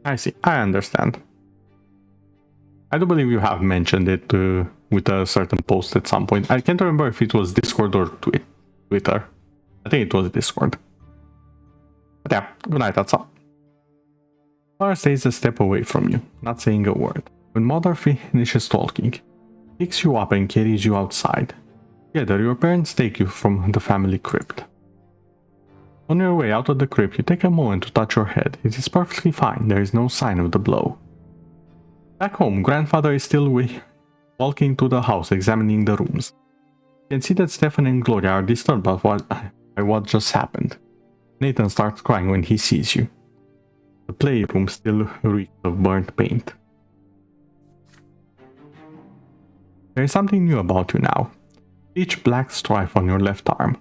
I see, I understand. I do believe you have mentioned it with a certain post at some point. I can't remember if it was Discord or Twitter. I think it was Discord. But yeah, good night, that's all. Mother stays a step away from you, not saying a word. When Mother finishes talking, picks you up and carries you outside. Together, your parents take you from the family crypt. On your way out of the crypt, you take a moment to touch your head. It is perfectly fine, there is no sign of the blow. Back home, grandfather is still walking to the house, examining the rooms. You can see that Stefan and Gloria are disturbed by what just happened. Nathan starts crying when he sees you. The playroom still reeks of burnt paint. There is something new about you now. Each black stripe on your left arm.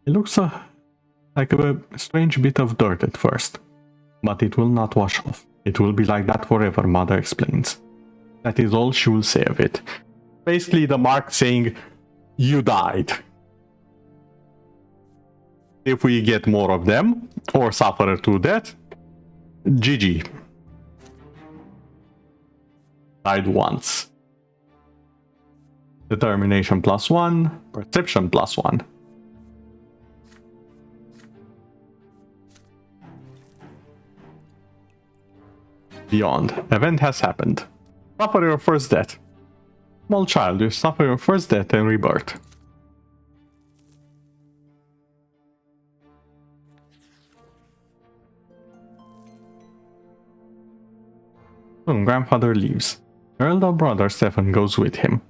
It looks like a strange bit of dirt at first, but it will not wash off. It will be like that forever, Mother explains. That is all she will say of it. Basically the mark saying, you died. If we get more of them, or suffer to death, GG. Died once. Determination +1, perception +1. Beyond. Event has happened. Suffer your first death. Small child, you suffer your first death and rebirth. Soon, grandfather leaves. Your elder brother Stefan goes with him.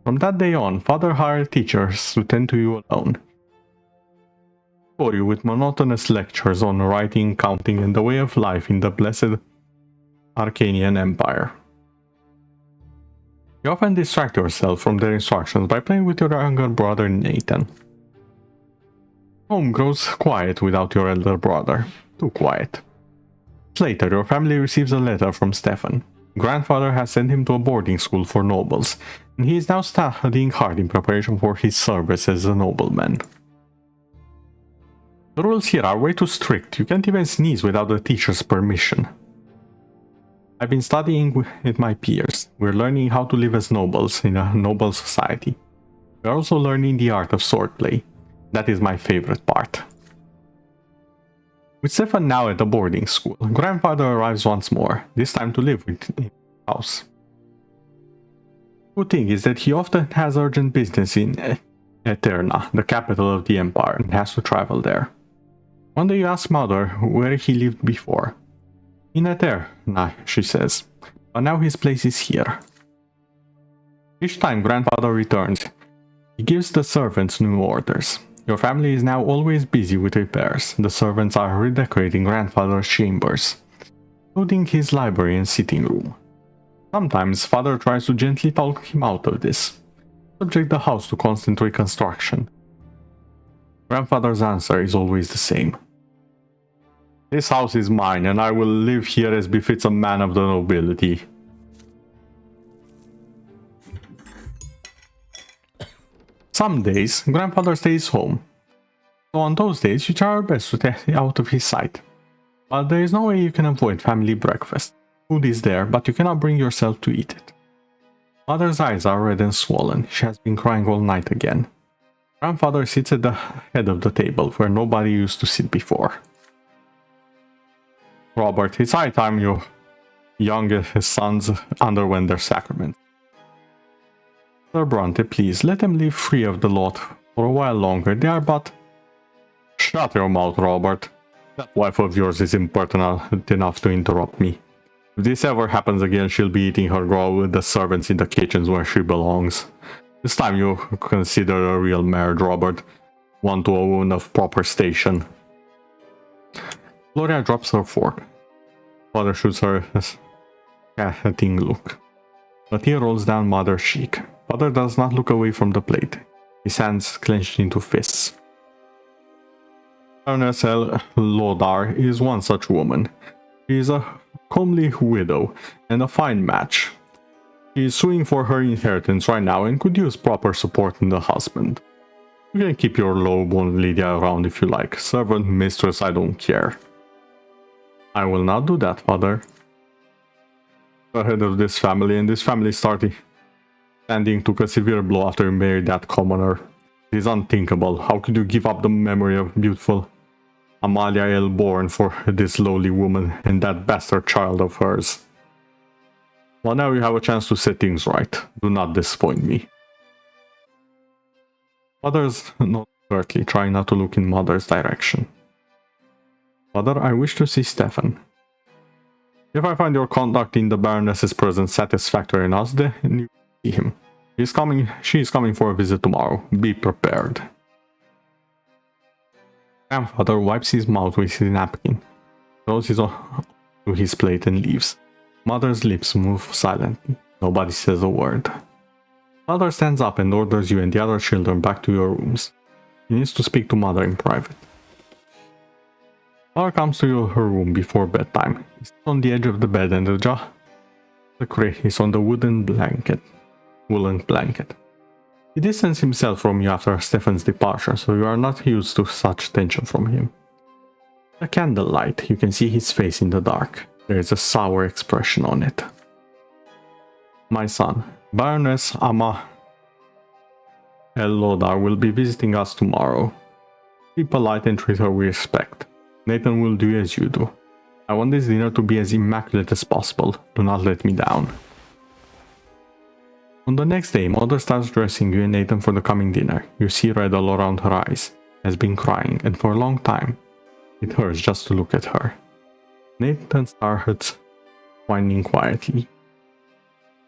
From that day on, father hired teachers to tend to you alone. For you with monotonous lectures on writing, counting, and the way of life in the blessed Arcanian Empire. You often distract yourself from their instructions by playing with your younger brother Nathan. Home grows quiet without your elder brother. Too quiet. Later, your family receives a letter from Stefan. Grandfather has sent him to a boarding school for nobles, and he is now studying hard in preparation for his service as a nobleman. The rules here are way too strict. You can't even sneeze without the teacher's permission. I've been studying with my peers. We're learning how to live as nobles in a noble society. We're also learning the art of swordplay. That is my favorite part. With Stefan now at the boarding school, grandfather arrives once more, this time to live in his house. Good thing is that he often has urgent business in Eterna, the capital of the empire, and has to travel there. One day you ask mother where he lived before. In Eterna, she says, but now his place is here. Each time grandfather returns, he gives the servants new orders. Your family is now always busy with repairs. The servants are redecorating grandfather's chambers, including his library and sitting room. Sometimes father tries to gently talk him out of this, subject the house to constant reconstruction. Grandfather's answer is always the same. This house is mine, and I will live here as befits a man of the nobility. Some days, grandfather stays home, so on those days you try your best to stay out of his sight. But there is no way you can avoid family breakfast. Food is there, but you cannot bring yourself to eat it. Mother's eyes are red and swollen. She has been crying all night again. Grandfather sits at the head of the table, where nobody used to sit before. Robert, it's high time your youngest sons underwent their sacrament. Sir Brante, please, let them live free of the lot for a while longer. They are but... Shut your mouth, Robert. That wife of yours is impertinent enough to interrupt me. If this ever happens again, she'll be eating her grub with the servants in the kitchens where she belongs. This time you consider a real marriage, Robert. One to a woman of proper station. Gloria drops her fork. Father shoots her a scathing look. A tear rolls down Mother's cheek. Father does not look away from the plate, his hands clenched into fists. Baroness Lodar is one such woman. She is a comely widow and a fine match. She is suing for her inheritance right now and could use proper support in the husband. You can keep your low-born Lydia around if you like. Servant, mistress, I don't care. I will not do that, Father. The head of this family, and this family standing took a severe blow after you married that commoner. It is unthinkable. How could you give up the memory of beautiful Amalia Elborn for this lowly woman and that bastard child of hers? Well, now you have a chance to set things right. Do not disappoint me. Father's not overtly, trying not to look in Mother's direction. Father, I wish to see Stefan. If I find your conduct in the Baroness's presence satisfactory enough, then you see him. She is coming for a visit tomorrow. Be prepared. Grandfather wipes his mouth with his napkin, throws his to his plate and leaves. Mother's lips move silently. Nobody says a word. Father stands up and orders you and the other children back to your rooms. He needs to speak to Mother in private. Mother comes to her room before bedtime. He sits on the edge of the bed and the crate is on the woolen blanket. He distances himself from you after Stefan's departure, so you are not used to such attention from him. The candlelight, you can see his face in the dark. There is a sour expression on it. My son, Baroness Ama Lodar will be visiting us tomorrow. Be polite and treat her with respect. Nathan will do as you do. I want this dinner to be as immaculate as possible. Do not let me down. On the next day, Mother starts dressing you and Nathan for the coming dinner. You see red all around her eyes. Has been crying, and for a long time. It hurts just to look at her. Nathan starts whining quietly.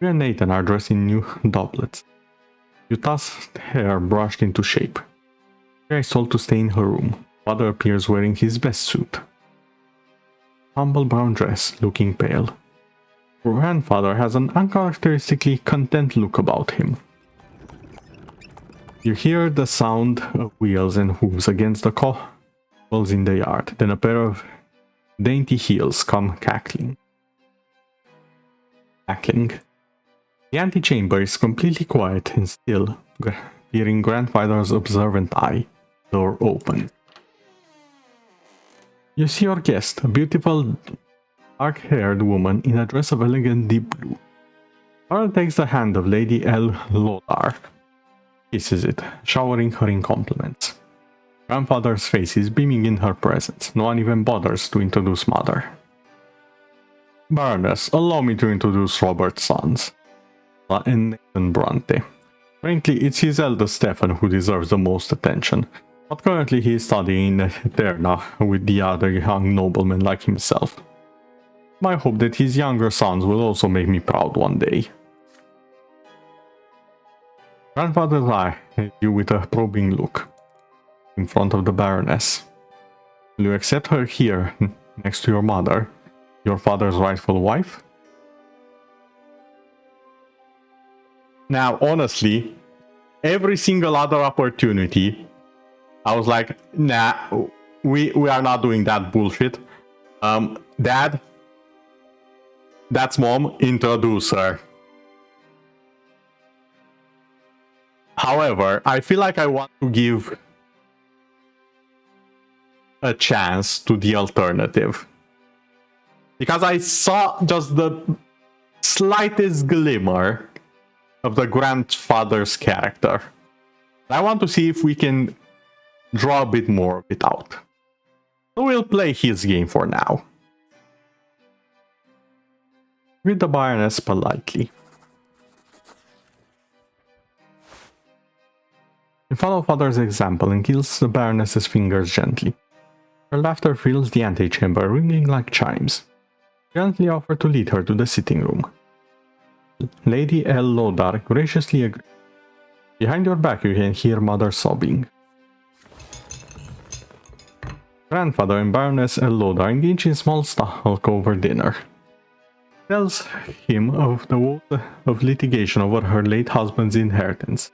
You and Nathan are dressed in new doublets. Your tussed hair brushed into shape. She is told to stay in her room. Father appears wearing his best suit. Humble brown dress, looking pale. Grandfather has an uncharacteristically content look about him. You hear the sound of wheels and hooves against the cobbles in the yard, then a pair of dainty heels come cackling. The antechamber is completely quiet and still, fearing Grandfather's observant eye. Door open. You see your guest, a beautiful dark-haired woman in a dress of elegant deep blue. Carl takes the hand of Lady L. Lodar, kisses it, showering her in compliments. Grandfather's face is beaming in her presence. No one even bothers to introduce Mother. Baroness, allow me to introduce Robert's sons, and Nathan Brante. Frankly, it's his eldest Stefan who deserves the most attention, but currently he is studying in Eterna with the other young noblemen like himself. I hope that his younger sons will also make me proud one day. Grandfather's eye at you with a probing look in front of the Baroness. Will you accept her here, next to your mother, your father's rightful wife? Now, honestly, every single other opportunity, I was like, nah, we are not doing that bullshit. Dad, that's Mom, introduce her. However, I feel like I want to give a chance to the alternative. Because I saw just the slightest glimmer of the grandfather's character. I want to see if we can draw a bit more of it out. So we'll play his game for now. Greet the Baroness politely. You follow Father's example and kills the Baroness's fingers gently. Her laughter fills the antechamber, ringing like chimes. Gently offer to lead her to the sitting room. Lady L. Lodar graciously agrees. Behind your back you can hear Mother sobbing. Grandfather and Baroness L. Lodar engage in small talk over dinner. Tells him of the woes of litigation over her late husband's inheritance.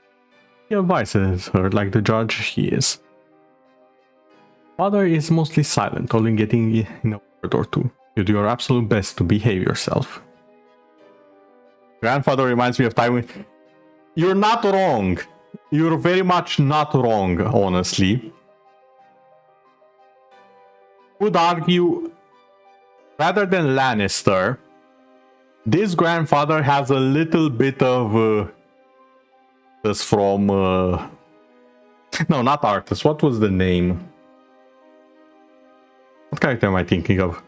He advises her like the judge he is. Father is mostly silent, only getting in a word or two. You do your absolute best to behave yourself. Grandfather reminds me of time when... You're not wrong. You're very much not wrong, honestly. Would argue, rather than Lannister, this grandfather has a little bit of... this from... No, not Arthas. What was the name? What character am I thinking of?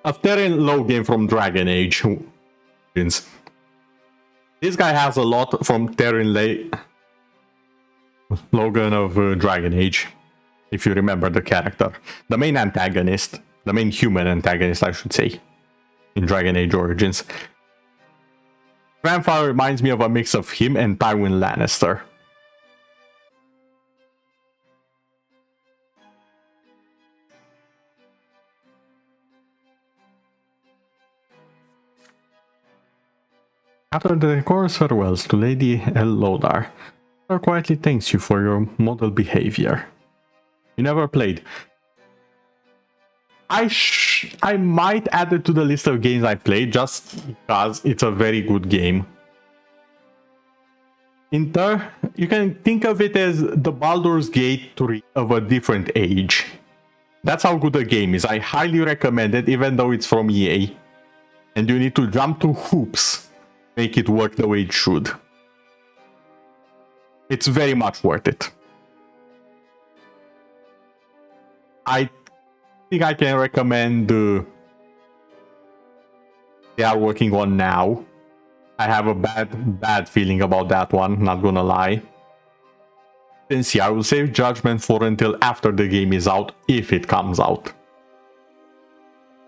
A Terran low game from Dragon Age. This guy has a lot from Terran Logan of Dragon Age, if you remember the character. The main antagonist, the main human antagonist, I should say, in Dragon Age Origins. Grandfather reminds me of a mix of him and Tywin Lannister. After the decorous farewells to Lady Lodar, her quietly thanks you for your model behavior. You never played. I might add it to the list of games I played just because it's a very good game. You can think of it as the Baldur's Gate 3 of a different age. That's how good the game is. I highly recommend it, even though it's from EA. And you need to jump through hoops to make it work the way it should. It's very much worth it. I think I can recommend they are working on now. I have a bad feeling about that one, not gonna lie. Since I will save judgment for until after the game is out, if it comes out.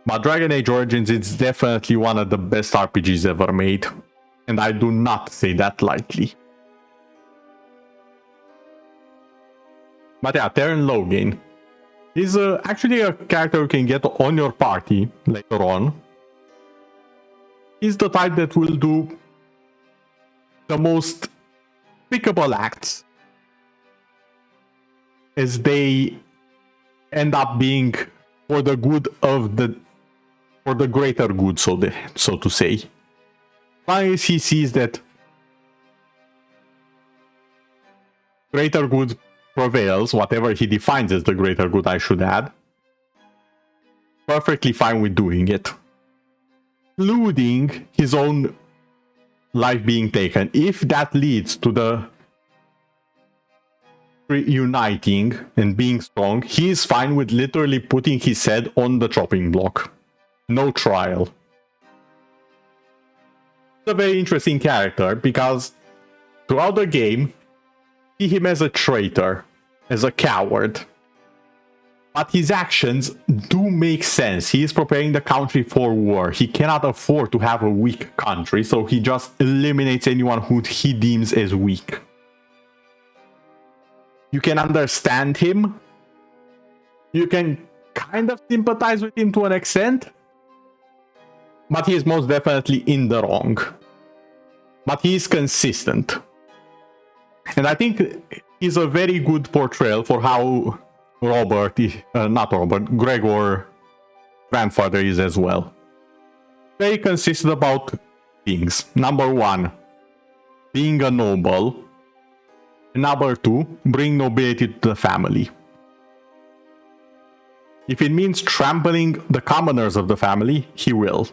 But Dragon Age Origins is definitely one of the best RPGs ever made, and I do not say that lightly. But yeah, Terran Logan is actually a character you can get on your party later on. He's the type that will do the most despicable acts, as they end up being for the good of for the greater good, so to say. As long as he sees that greater good prevails, whatever he defines as the greater good, I should add, perfectly fine with doing it, including his own life being taken, if that leads to the reuniting and being strong. He is fine with literally putting his head on the chopping block. No trial. It's a very interesting character because throughout the game, see him as a traitor, as a coward. But his actions do make sense. He is preparing the country for war. He cannot afford to have a weak country, so he just eliminates anyone who he deems as weak. You can understand him. You can kind of sympathize with him to an extent. But he is most definitely in the wrong. But he is consistent. And I think he's a very good portrayal for how Gregor grandfather is as well. Very consistent about things. Number one, being a noble. Number two, bring nobility to the family. If it means trampling the commoners of the family, he will.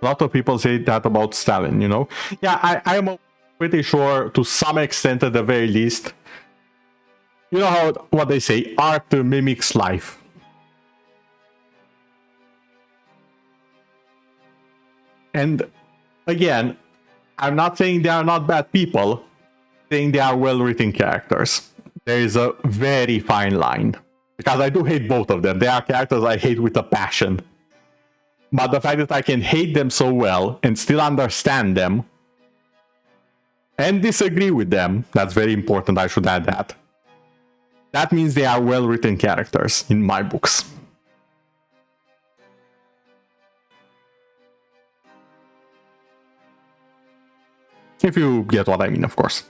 A lot of people say that about Stalin, you know? Yeah, I'm pretty sure to some extent at the very least. You know what they say, art mimics life. And again, I'm not saying they are not bad people, I'm saying they are well-written characters. There is a very fine line. Because I do hate both of them. They are characters I hate with a passion. But the fact that I can hate them so well and still understand them and disagree with them, that's very important, I should add that. That means they are well-written characters in my books. If you get what I mean, of course.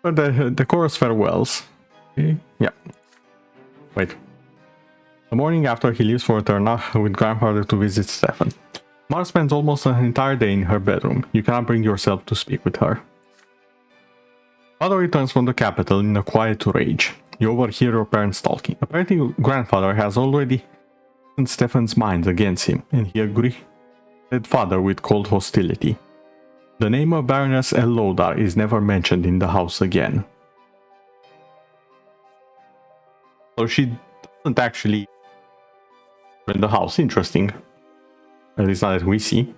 But the chorus farewells. Okay. Yeah. Wait. The morning after he leaves for Eterna with grandfather to visit Stefan. Mar spends almost an entire day in her bedroom. You cannot bring yourself to speak with her. Father returns from the capital in a quiet rage. You overhear your parents talking. Apparently, grandfather has already turned Stefan's mind against him, and he agreed father with cold hostility. The name of Baroness Lodar is never mentioned in the house again. So she doesn't actually in the house. Interesting. At least not that we see.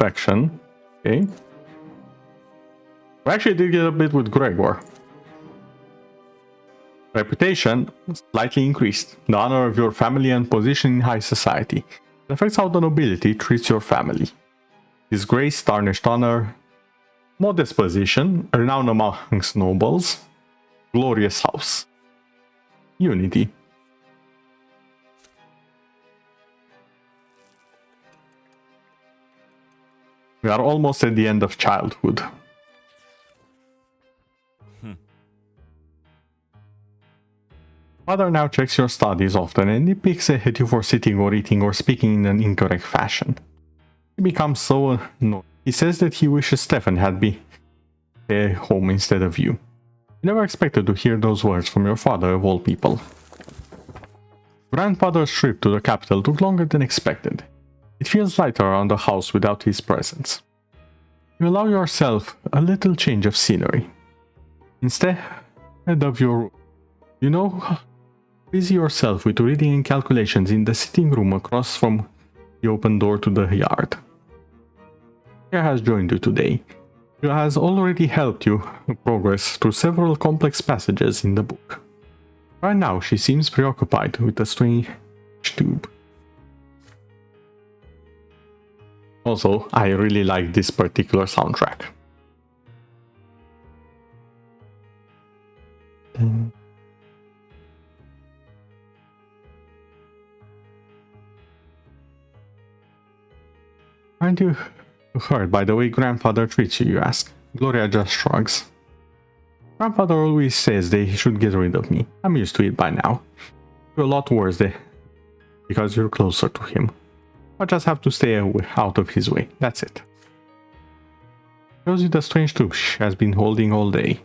affection. Okay. We actually did get a bit with Gregor. Reputation slightly increased. The honor of your family and position in high society. It affects how the nobility treats your family. Disgrace, tarnished honor, modest position, renown amongst nobles, glorious house. Unity. We are almost at the end of childhood. Father now checks your studies often and he picks at you for sitting or eating or speaking in an incorrect fashion. He becomes so annoyed. He says that he wishes Stefan had been at home instead of you. You never expected to hear those words from your father of all people. Grandfather's trip to the capital took longer than expected. It feels lighter around the house without his presence. You allow yourself a little change of scenery. Instead of your... You know, busy yourself with reading and calculations in the sitting room across from the open door to the yard. She has joined you today. She has already helped you progress through several complex passages in the book. Right now, she seems preoccupied with a strange tube. Also, I really like this particular soundtrack. Aren't you hurt by the way grandfather treats you, you ask? Gloria just shrugs. Grandfather always says they should get rid of me. I'm used to it by now. You're a lot worse because you're closer to him. I just have to stay out of his way. That's it. Shows you the strange tube she has been holding all day.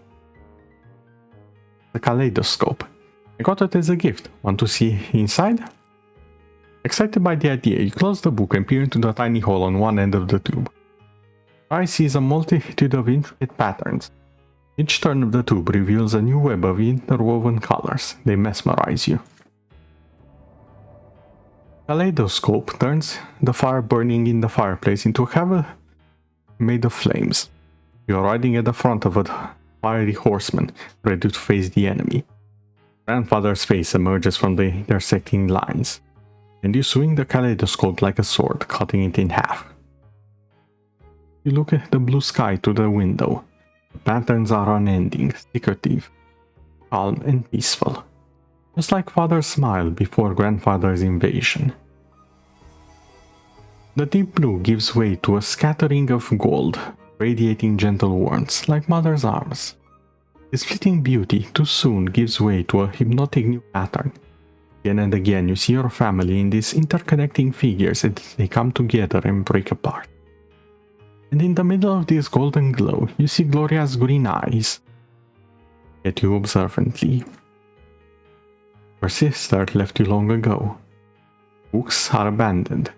The kaleidoscope. I got it as a gift. Want to see inside? Excited by the idea, you close the book and peer into the tiny hole on one end of the tube. Your eye sees a multitude of intricate patterns. Each turn of the tube reveals a new web of interwoven colors. They mesmerize you. The kaleidoscope turns the fire burning in the fireplace into a cavern made of flames. You are riding at the front of a fiery horseman, ready to face the enemy. Grandfather's face emerges from the intersecting lines, and you swing the kaleidoscope like a sword, cutting it in half. You look at the blue sky through the window. The patterns are unending, secretive, calm and peaceful. Just like Father's smile before Grandfather's invasion. The deep blue gives way to a scattering of gold, radiating gentle warmth, like Mother's arms. This fleeting beauty too soon gives way to a hypnotic new pattern. Again and again you see your family in these interconnecting figures as they come together and break apart. And in the middle of this golden glow, you see Gloria's green eyes. Yet you observantly. Her sister left you long ago. Books are abandoned.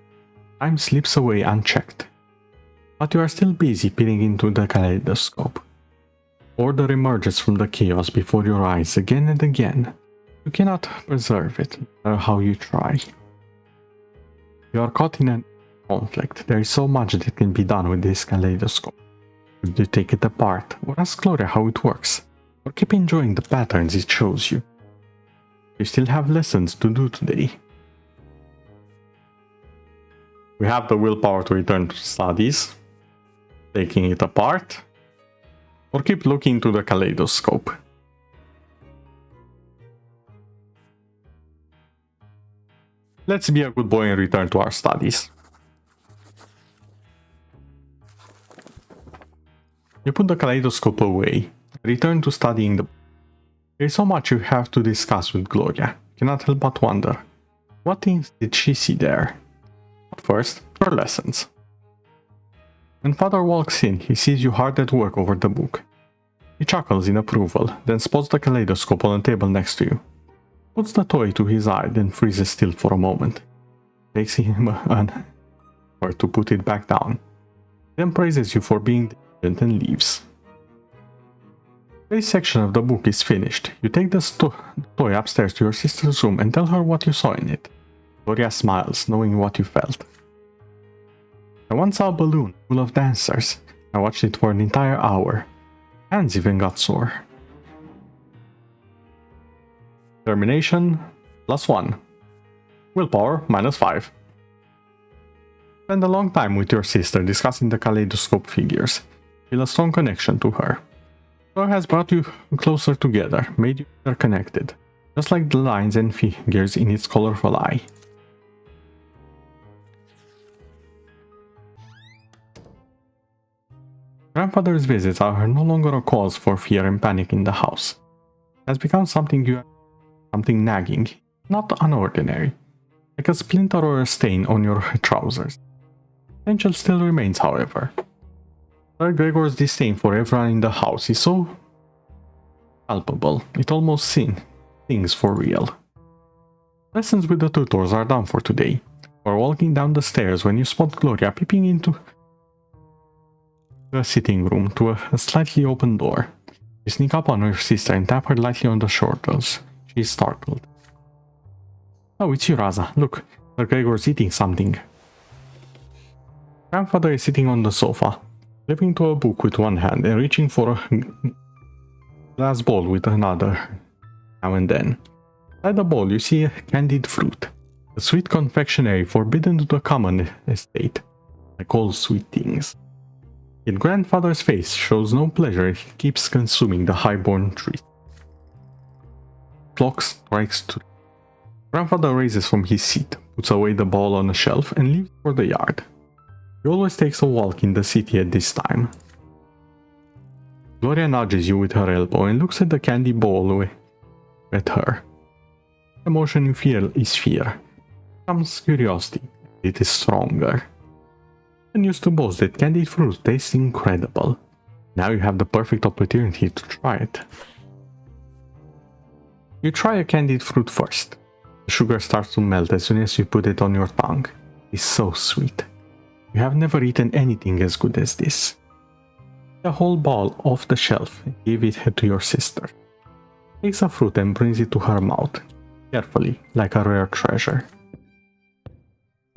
Time slips away unchecked. But you are still busy peering into the kaleidoscope. Order emerges from the chaos before your eyes again and again. You cannot preserve it, no matter how you try. You are caught in a conflict. There is so much that can be done with this kaleidoscope. Should you take it apart, or ask Gloria how it works, or keep enjoying the patterns it shows you? You still have lessons to do today. We have the willpower to return to studies, taking it apart, or keep looking to the kaleidoscope. Let's be a good boy and return to our studies. You put the kaleidoscope away, return to studying the book. There is so much you have to discuss with Gloria. You cannot help but wonder, what things did she see there? But first, your lessons. When Father walks in, he sees you hard at work over the book. He chuckles in approval, then spots the kaleidoscope on the table next to you. Puts the toy to his eye, then freezes still for a moment. Takes him an hour to put it back down. Then praises you for being diligent and leaves. This section of the book is finished. You take the toy upstairs to your sister's room and tell her what you saw in it. Gloria smiles, knowing what you felt. I once saw a balloon full of dancers. I watched it for an entire hour. Hands even got sore. Determination +1. Willpower -5. Spend a long time with your sister discussing the kaleidoscope figures. Feel a strong connection to her. Her has brought you closer together, made you interconnected, just like the lines and figures in its colorful eye. Grandfather's visits are no longer a cause for fear and panic in the house. It has become something nagging, not unordinary, like a splinter or a stain on your trousers. Potential still remains, however. Sir Gregor's disdain for everyone in the house is so palpable, it almost stings for real. Lessons with the tutors are done for today. You are walking down the stairs when you spot Gloria peeping into the sitting room to a slightly open door. You sneak up on your sister and tap her lightly on the shoulders. She is startled. Oh, it's you, Raza. Look, Sir Gregor's eating something. Grandfather is sitting on the sofa, flipping to a book with one hand and reaching for a glass bowl with another now and then. Inside the bowl you see a candied fruit, a sweet confectionery forbidden to the common estate, like all sweet things. Yet grandfather's face shows no pleasure, he keeps consuming the high-born treat. Clock strikes 2. Grandfather raises from his seat, puts away the ball on a shelf and leaves for the yard. He always takes a walk in the city at this time. Gloria nudges you with her elbow and looks at the candy bowl at her. The emotion you feel is fear. Comes curiosity. It is stronger. And used to boast that candied fruit tastes incredible. Now you have the perfect opportunity to try it. You try a candied fruit first. The sugar starts to melt as soon as you put it on your tongue. It's so sweet. You have never eaten anything as good as this. Take a whole ball off the shelf and give it to your sister. Takes a fruit and brings it to her mouth, carefully, like a rare treasure.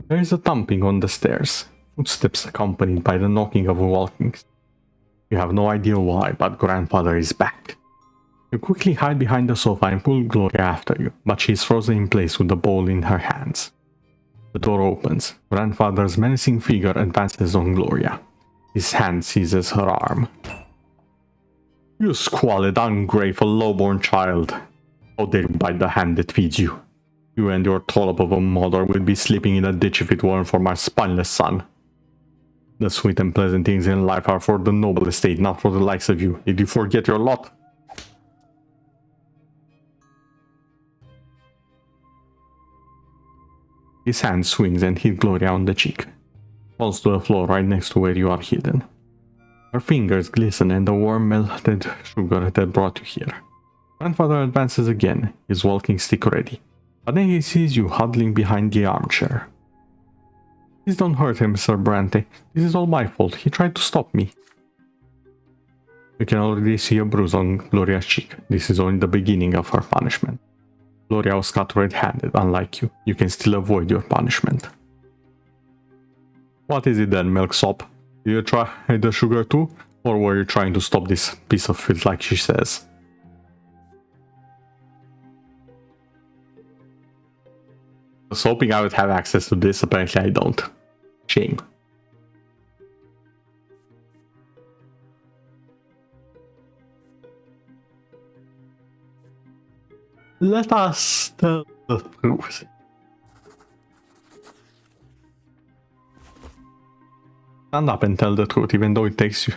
There is a thumping on the stairs, footsteps accompanied by the knocking of a walking stick. You have no idea why, but grandfather is back. You quickly hide behind the sofa and pull Gloria after you, but she is frozen in place with the bowl in her hands. The door opens. Grandfather's menacing figure advances on Gloria. His hand seizes her arm. You squalid, ungrateful, lowborn child. How dare you bite the hand that feeds you? You and your trollop of a mother will be sleeping in a ditch if it weren't for my spineless son. The sweet and pleasant things in life are for the noble estate, not for the likes of you. Did you forget your lot? His hand swings and hits Gloria on the cheek. Falls to the floor right next to where you are hidden. Her fingers glisten and the warm melted sugar that brought you here. Grandfather advances again, his walking stick ready. But then he sees you huddling behind the armchair. Please don't hurt him, Sir Brante. This is all my fault. He tried to stop me. You can already see a bruise on Gloria's cheek. This is only the beginning of her punishment. Gloria was caught red-handed, unlike you. You can still avoid your punishment. What is it then, milksop? Did you try the sugar too? Or were you trying to stop this piece of filth like she says? I was hoping I would have access to this, apparently I don't. Shame. Let us tell the truth. Stand up and tell the truth, even though it takes you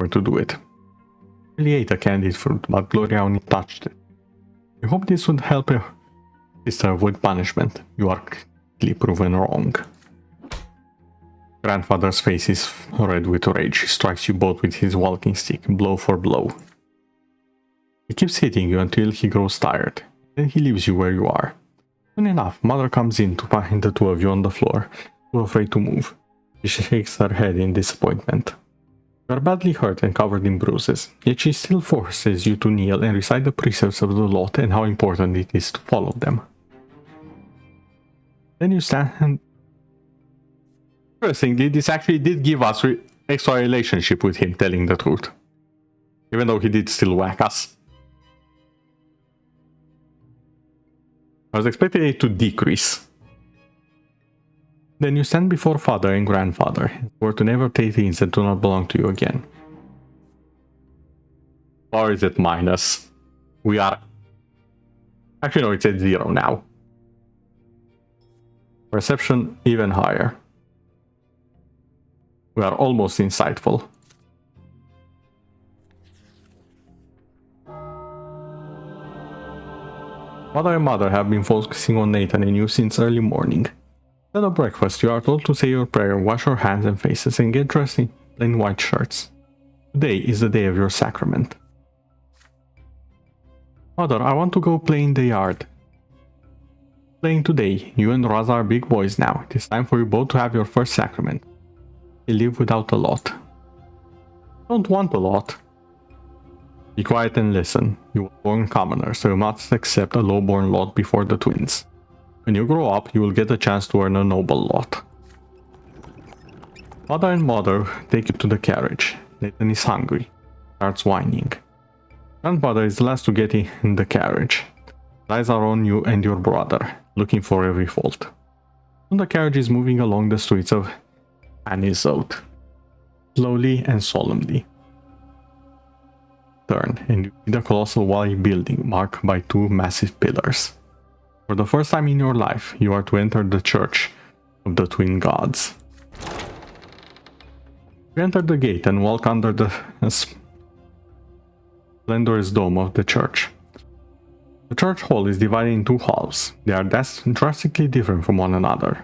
to do it. You really ate a candied fruit, but Gloria only touched it. You hope this would help your sister avoid punishment. You are clearly proven wrong. Grandfather's face is red with rage. He strikes you both with his walking stick, blow for blow. He keeps hitting you until he grows tired. Then he leaves you where you are. Soon enough, Mother comes in to find the two of you on the floor, too afraid to move. She shakes her head in disappointment. You are badly hurt and covered in bruises, yet she still forces you to kneel and recite the precepts of the law and how important it is to follow them. Then you stand and... Interestingly, this actually did give us extra relationship with him telling the truth. Even though he did still whack us. I was expecting it to decrease. Then you stand before father and grandfather, and swore to never take things that do not belong to you again. Or is it minus? We are... Actually no, it's at 0 now. Perception even higher. We are almost insightful. Father and mother have been focusing on Nathan and you since early morning. Instead of breakfast, you are told to say your prayer, wash your hands and faces, and get dressed in plain white shirts. Today is the day of your sacrament. Mother, I want to go play in the yard. Playing today. You and Raza are big boys now. It is time for you both to have your first sacrament. You live without a lot. Don't want a lot. Be quiet and listen. You were born commoner, so you must accept a low-born lot before the twins. When you grow up, you will get a chance to earn a noble lot. Father and mother take you to the carriage. Nathan is hungry. Starts whining. Grandfather is the last to get in the carriage. Eyes are on you and your brother, looking for every fault. Soon the carriage is moving along the streets of Anisot, slowly and solemnly. Turn, and you see the colossal white building marked by 2 massive pillars. For the first time in your life, you are to enter the church of the twin gods. You enter the gate and walk under the splendorous dome of the church. The church hall is divided in 2 halls. They are drastically different from one another.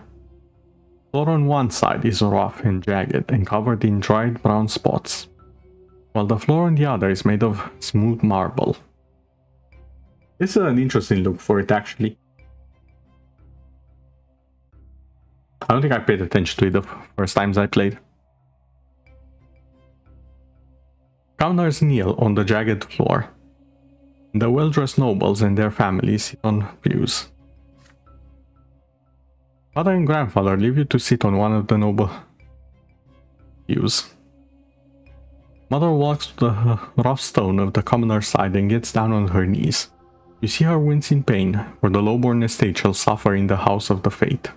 The floor on one side is rough and jagged and covered in dried brown spots, while the floor on the other is made of smooth marble. This is an interesting look for it, actually. I don't think I paid attention to it the first times I played. Commoners kneel on the jagged floor. The well-dressed nobles and their families sit on pews. Father and grandfather leave you to sit on one of the noble pews. Mother walks to the rough stone of the commoner's side and gets down on her knees. You see her wince in pain, for the lowborn estate shall suffer in the house of the fate.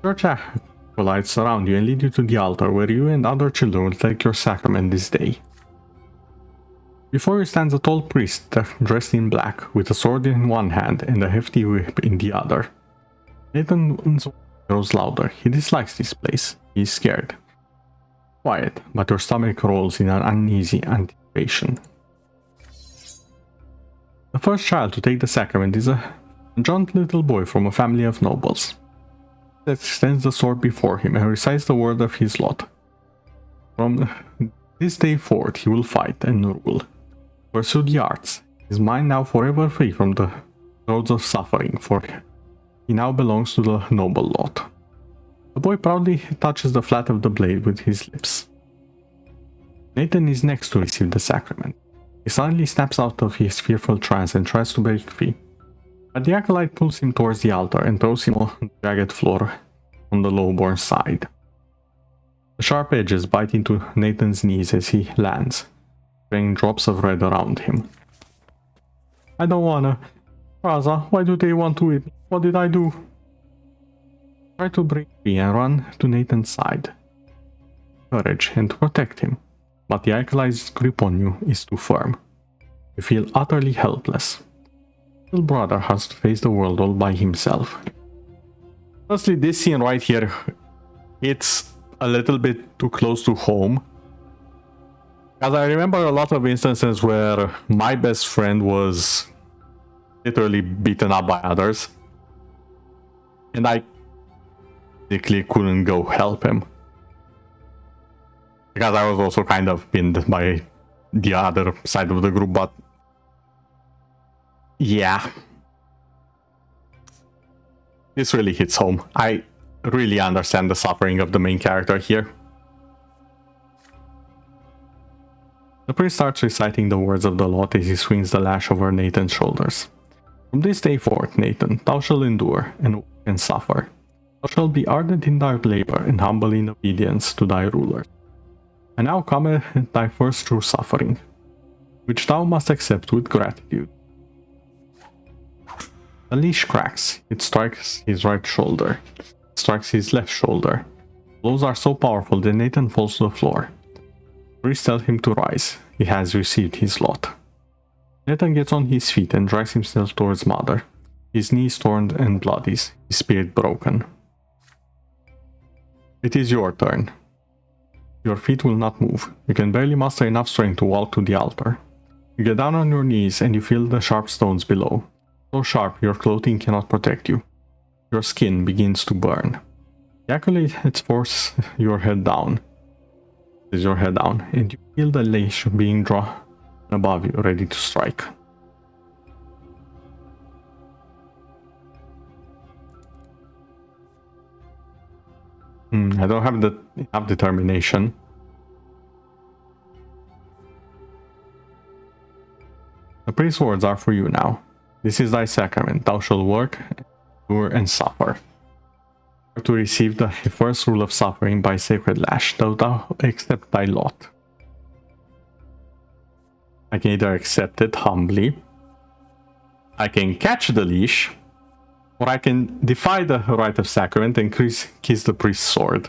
Church acolytes surround you and lead you to the altar, where you and other children will take your sacrament this day. Before you stands a tall priest dressed in black, with a sword in one hand and a hefty whip in the other. Nathan's voice grows louder. He dislikes this place. He is scared. Quiet, but your stomach rolls in an uneasy anticipation. The first child to take the sacrament is a jaunt little boy from a family of nobles. He extends the sword before him and recites the word of his lot. From this day forth he will fight and rule. Pursue the arts. His mind now forever free from the roads of suffering, for he now belongs to the noble lot. The boy proudly touches the flat of the blade with his lips. Nathan is next to receive the sacrament. He suddenly snaps out of his fearful trance and tries to break free. But the acolyte pulls him towards the altar and throws him on the jagged floor on the lowborn side. The sharp edges bite into Nathan's knees as he lands, spraying drops of red around him. I don't wanna. Raza, why do they want to eat me? What did I do? Try to break free and run to Nathan's side. Courage and to protect him. But the acolyte's grip on you is too firm. You feel utterly helpless. Little brother has to face the world all by himself. Honestly, this scene right here, it's a little bit too close to home. Because I remember a lot of instances where my best friend was literally beaten up by others. And I basically couldn't go help him. Because I was also kind of pinned by the other side of the group, but yeah. This really hits home. I really understand the suffering of the main character here. The priest starts reciting the words of the lot as he swings the lash over Nathan's shoulders. From this day forth, Nathan, thou shalt endure and suffer. Thou shalt be ardent in thy labor and humble in obedience to thy rulers. And now cometh thy first true suffering, which thou must accept with gratitude. The leash cracks. It strikes his right shoulder. It strikes his left shoulder. Blows are so powerful that Nathan falls to the floor. Priests tell him to rise. He has received his lot. Nathan gets on his feet and drags himself towards Mother. His knees torn and bloody, his spirit broken. It is your turn. Your feet will not move. You can barely muster enough strength to walk to the altar. You get down on your knees and you feel the sharp stones below. So sharp your clothing cannot protect you. Your skin begins to burn. The acolytes force your head down. Is your head down, and you feel the lash being drawn above you, ready to strike. I don't have enough determination. The priest's words are for you now. This is thy sacrament. Thou shalt work, endure, and suffer. To receive the first rule of suffering by sacred lash, thou accept thy lot. I can either accept it humbly, I can catch the leash, or I can defy the rite of sacrament and kiss the priest's sword.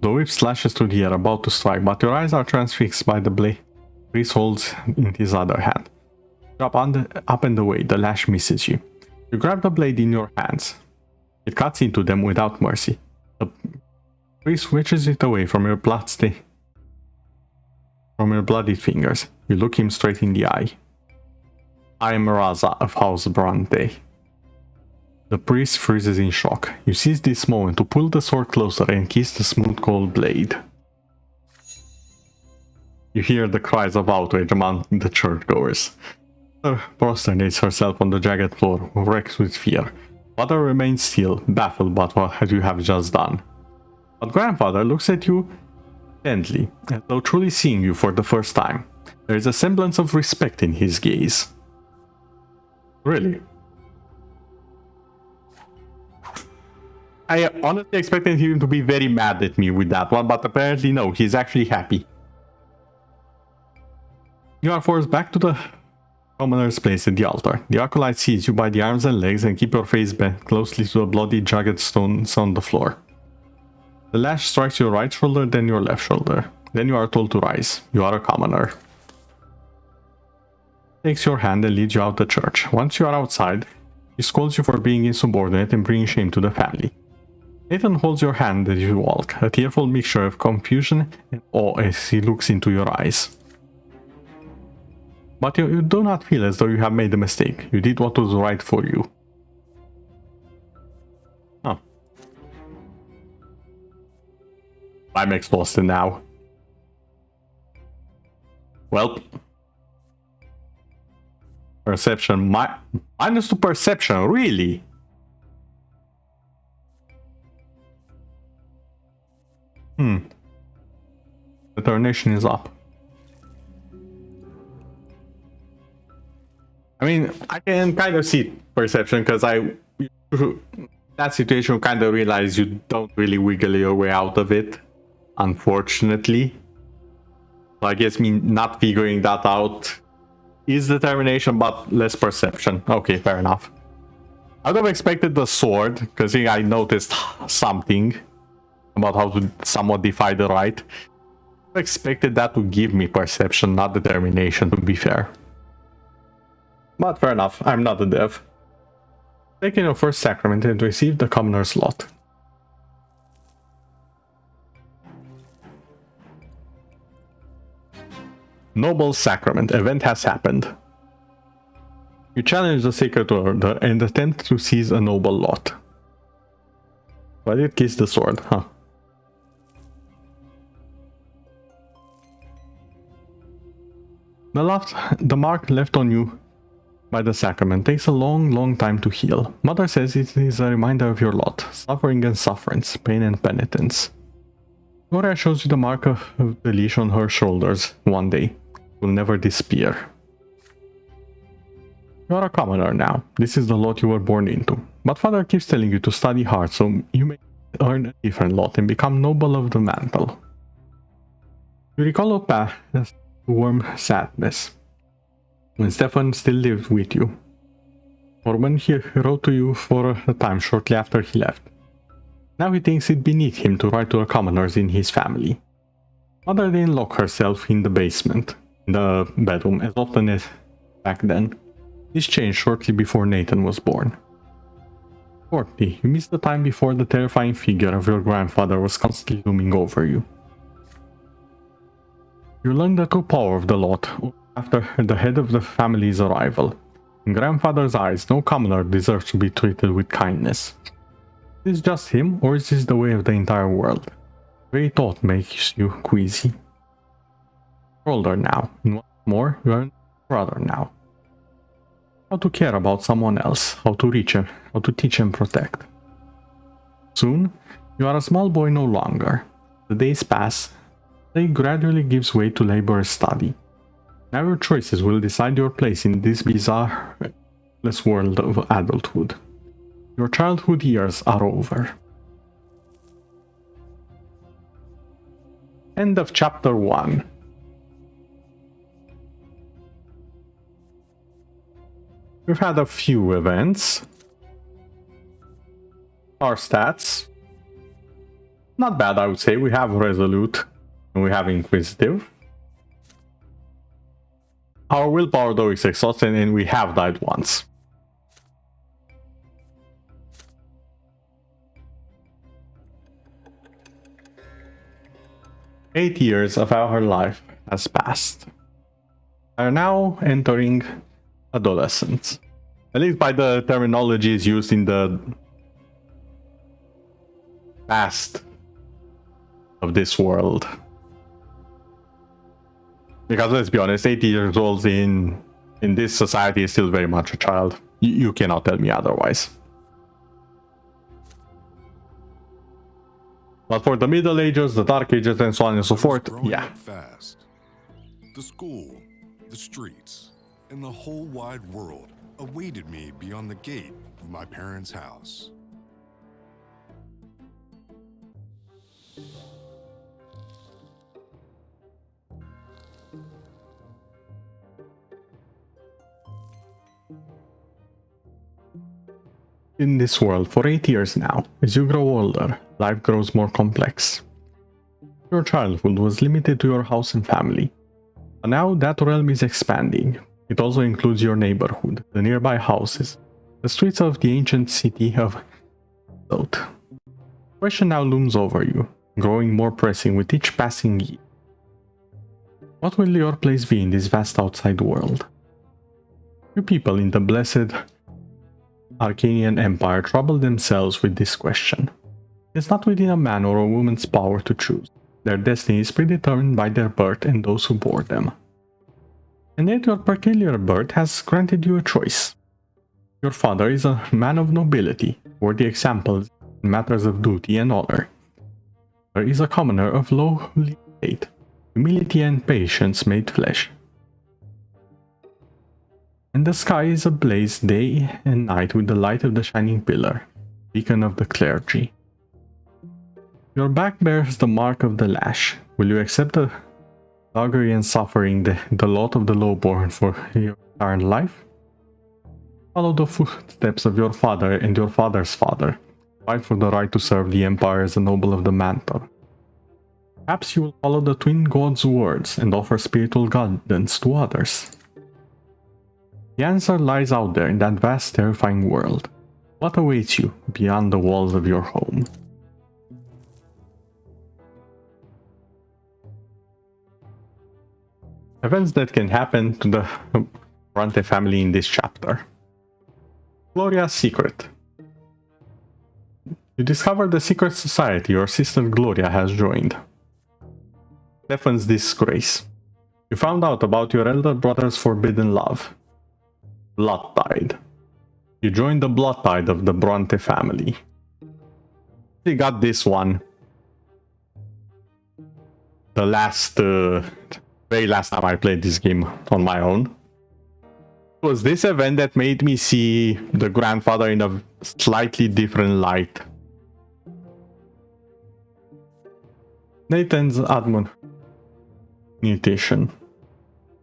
The whip slashes through the air, about to strike, but your eyes are transfixed by the blade priest holds in his other hand. Drop up and away, the lash misses you. You grab the blade in your hands. It cuts into them without mercy. The priest switches it away from your bloodied fingers. You look him straight in the eye. I am Raza of House Brante. The priest freezes in shock. You seize this moment to pull the sword closer and kiss the smooth cold blade. You hear the cries of outrage among the churchgoers. Mother prostrates herself on the jagged floor, wrecked with fear. Mother remains still, baffled by what you have just done. But grandfather looks at you intently, as though truly seeing you for the first time. There is a semblance of respect in his gaze. Really? I honestly expected him to be very mad at me with that one, but apparently no, he's actually happy. You are forced back to the commoner's place at the altar. The acolyte seize you by the arms and legs and keep your face bent closely to the bloody jagged stones on the floor. The lash strikes your right shoulder, then your left shoulder. Then you are told to rise. You are a commoner. He takes your hand and leads you out the church. Once you are outside, he scolds you for being insubordinate and bringing shame to the family. Nathan holds your hand as you walk, a tearful mixture of confusion and awe as he looks into your eyes. But you do not feel as though you have made a mistake. You did what was right for you. Huh. I'm exhausted now. Well. Perception. Minus to perception, really? Determination is up. I mean, I can kind of see perception because that situation kind of realize you don't really wiggle your way out of it, unfortunately. So I guess me not figuring that out is determination, but less perception. Okay, fair enough. I would have expected the sword, because I noticed something about how to somewhat defy the right. I expected that to give me perception, not determination, to be fair. But fair enough, I'm not a dev. Take in your first sacrament and receive the commoner's lot. Noble sacrament. Event has happened. You challenge the sacred order and attempt to seize a noble lot. But it kissed the sword, huh? The mark left on you by the sacrament takes a long time to heal. Mother says it is a reminder of your lot, suffering and sufferance, pain and penitence. Gloria shows you the mark of the leash on her shoulders one day. It will never disappear. You are a commoner now. This is the lot you were born into. But Father keeps telling you to study hard so you may earn a different lot and become noble of the mantle. You recall a past warm sadness, when Stefan still lived with you, or when he wrote to you for a time shortly after he left. Now he thinks it beneath him to write to the commoners in his family. Mother didn't lock herself in the basement, in the bedroom, as often as back then. This changed shortly before Nathan was born. Shortly, you missed the time before the terrifying figure of your grandfather was constantly looming over you. You learned the true power of the lot after the head of the family's arrival. In grandfather's eyes, no commoner deserves to be treated with kindness. Is this just him, or is this the way of the entire world? Very thought makes you queasy. You're older now, and what's more, you are a brother now. How to care about someone else, how to reach him, how to teach and protect. Soon, you are a small boy no longer. The days pass, they gradually gives way to laborious study. Now your choices will decide your place in this bizarre world of adulthood. Your childhood years are over. End of chapter 1. We've had a few events. Our stats. Not bad, I would say. We have Resolute and we have Inquisitive. Our willpower though is exhausted and we have died once. Eight years of our life has passed. We are now entering adolescence. At least by the terminology is used in the past of this world. Because let's be honest, 80 years old in this society is still very much a child. You cannot tell me otherwise. But for the Middle Ages, the Dark Ages, and so on and so forth, yeah. Fast. The school, the streets, and the whole wide world awaited me beyond the gate of my parents' house. In this world for 8 years now, as you grow older, life grows more complex. Your childhood was limited to your house and family, but now that realm is expanding. It also includes your neighborhood, the nearby houses, the streets of the ancient city of South. The question now looms over you, growing more pressing with each passing year. What will your place be in this vast outside world? Few people in the blessed Arcanian Empire trouble themselves with this question. It is not within a man or a woman's power to choose. Their destiny is predetermined by their birth and those who bore them. And yet your peculiar birth has granted you a choice. Your father is a man of nobility, worthy examples in matters of duty and honor. There is a commoner of lowly state, humility and patience made flesh. And the sky is ablaze day and night with the light of the shining pillar, beacon of the clergy. Your back bears the mark of the lash. Will you accept the luxury and suffering, the lot of the lowborn for your entire life? Follow the footsteps of your father and your father's father. Fight for the right to serve the empire as a noble of the mantle. Perhaps you will follow the twin gods' words and offer spiritual guidance to others. The answer lies out there in that vast, terrifying world. What awaits you beyond the walls of your home? Events that can happen to the Brante family in this chapter. Gloria's secret. You discover the secret society your sister Gloria has joined. Stefan's disgrace. You found out about your elder brother's forbidden love. Blood Tide. You join the Blood Tide of the Brante family. We got this one. The very last time I played this game on my own. It was this event that made me see the grandfather in a slightly different light. Nathan's admonition.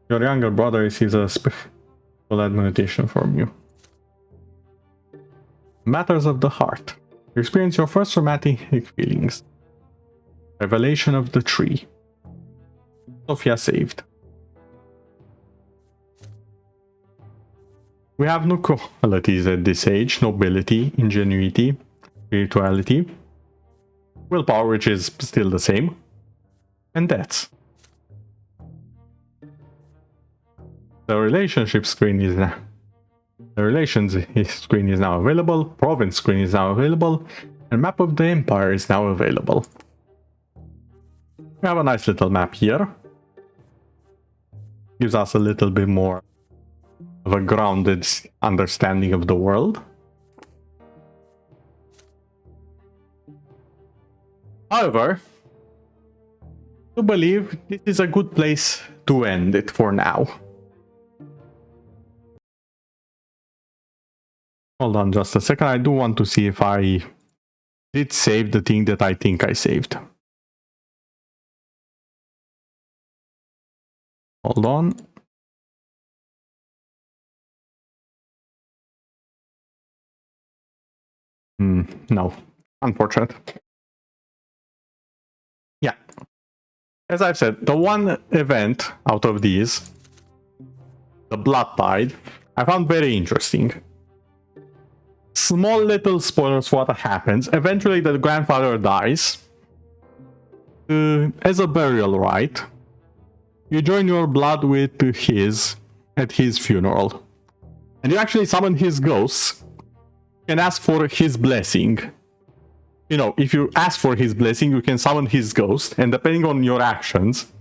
Your younger brother receives a special admonition from you. Matters of the heart. You experience your first romantic feelings. Revelation of the tree. Sophia saved. We have no qualities at this age: nobility, ingenuity, spirituality, willpower, which is still the same, and deaths. The relationship screen is now. The relations screen is now available. Province screen is now available, and map of the empire is now available. We have a nice little map here. Gives us a little bit more of a grounded understanding of the world. However, I believe this is a good place to end it for now. Hold on just a second. I do want to see if I did save the thing that I think I saved. Hold on. No, unfortunate. Yeah. As I've said, the one event out of these, the Blood Tide, I found very interesting. Small little spoilers for what happens. Eventually the grandfather dies. As a burial rite, you join your blood with his at his funeral. And you actually summon his ghosts and ask for his blessing. You know, if you ask for his blessing, you can summon his ghost, and depending on your actions,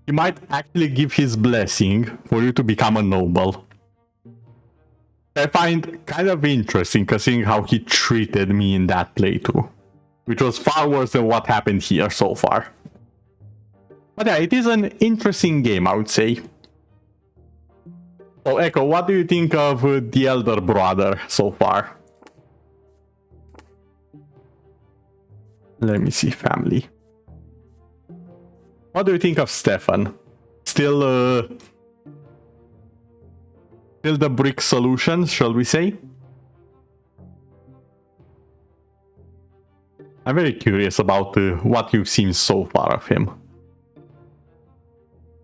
he might actually give his blessing for you to become a noble. I find kind of interesting, considering how he treated me in that playthrough, which was far worse than what happened here so far. But yeah, it is an interesting game, I would say. So Echo, what do you think of the elder brother so far? Let me see, family. What do you think of Stefan? Still the brick solution, shall we say? I'm very curious about what you've seen so far of him.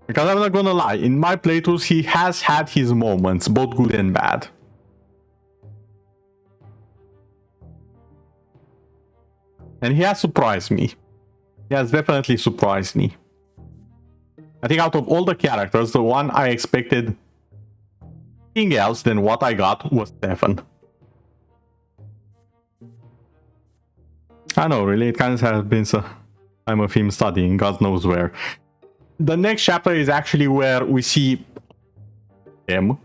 Because I'm not gonna lie, in my playthroughs he has had his moments, both good and bad. And he has surprised me. He has definitely surprised me. I think out of all the characters, the one I expected anything else than what I got was Stefan. I know, really, it kind of has been some time of him studying, God knows where. The next chapter is actually where we see him.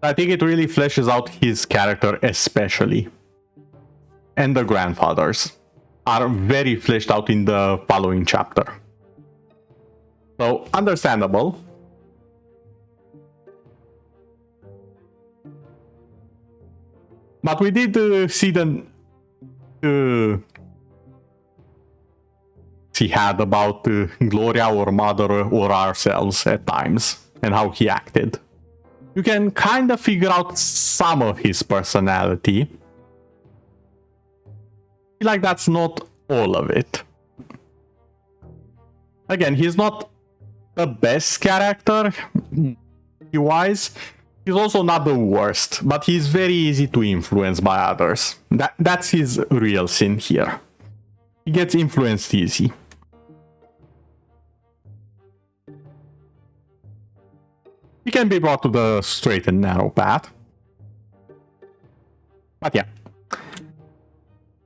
I think it really fleshes out his character especially. And the grandfathers are very fleshed out in the following chapter. So, understandable. But we did see the he had about Gloria or Mother or ourselves at times, and how he acted. You can kind of figure out some of his personality. I feel like that's not all of it. Again, he's not the best character wise. He's also not the worst, but he's very easy to influence by others. That's his real sin here. He gets influenced easy. He can be brought to the straight and narrow path. But yeah.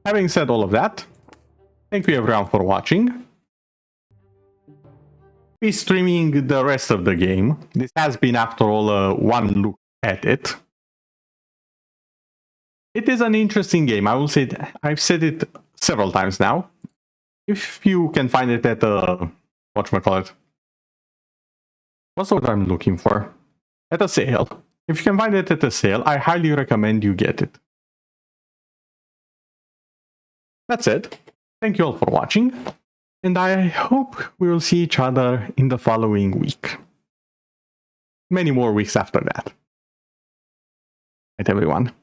Having said all of that, thank you everyone for watching. be streaming the rest of the game. This has been, after all, one look at it. It is an interesting game. I will say I've said it several times now. If you can find it at whatchamacallit. What's the word I'm looking for? At a sale. If you can find it at a sale, I highly recommend you get it. That's it. Thank you all for watching, and I hope we will see each other in the following week. Many more weeks after that. Right, everyone.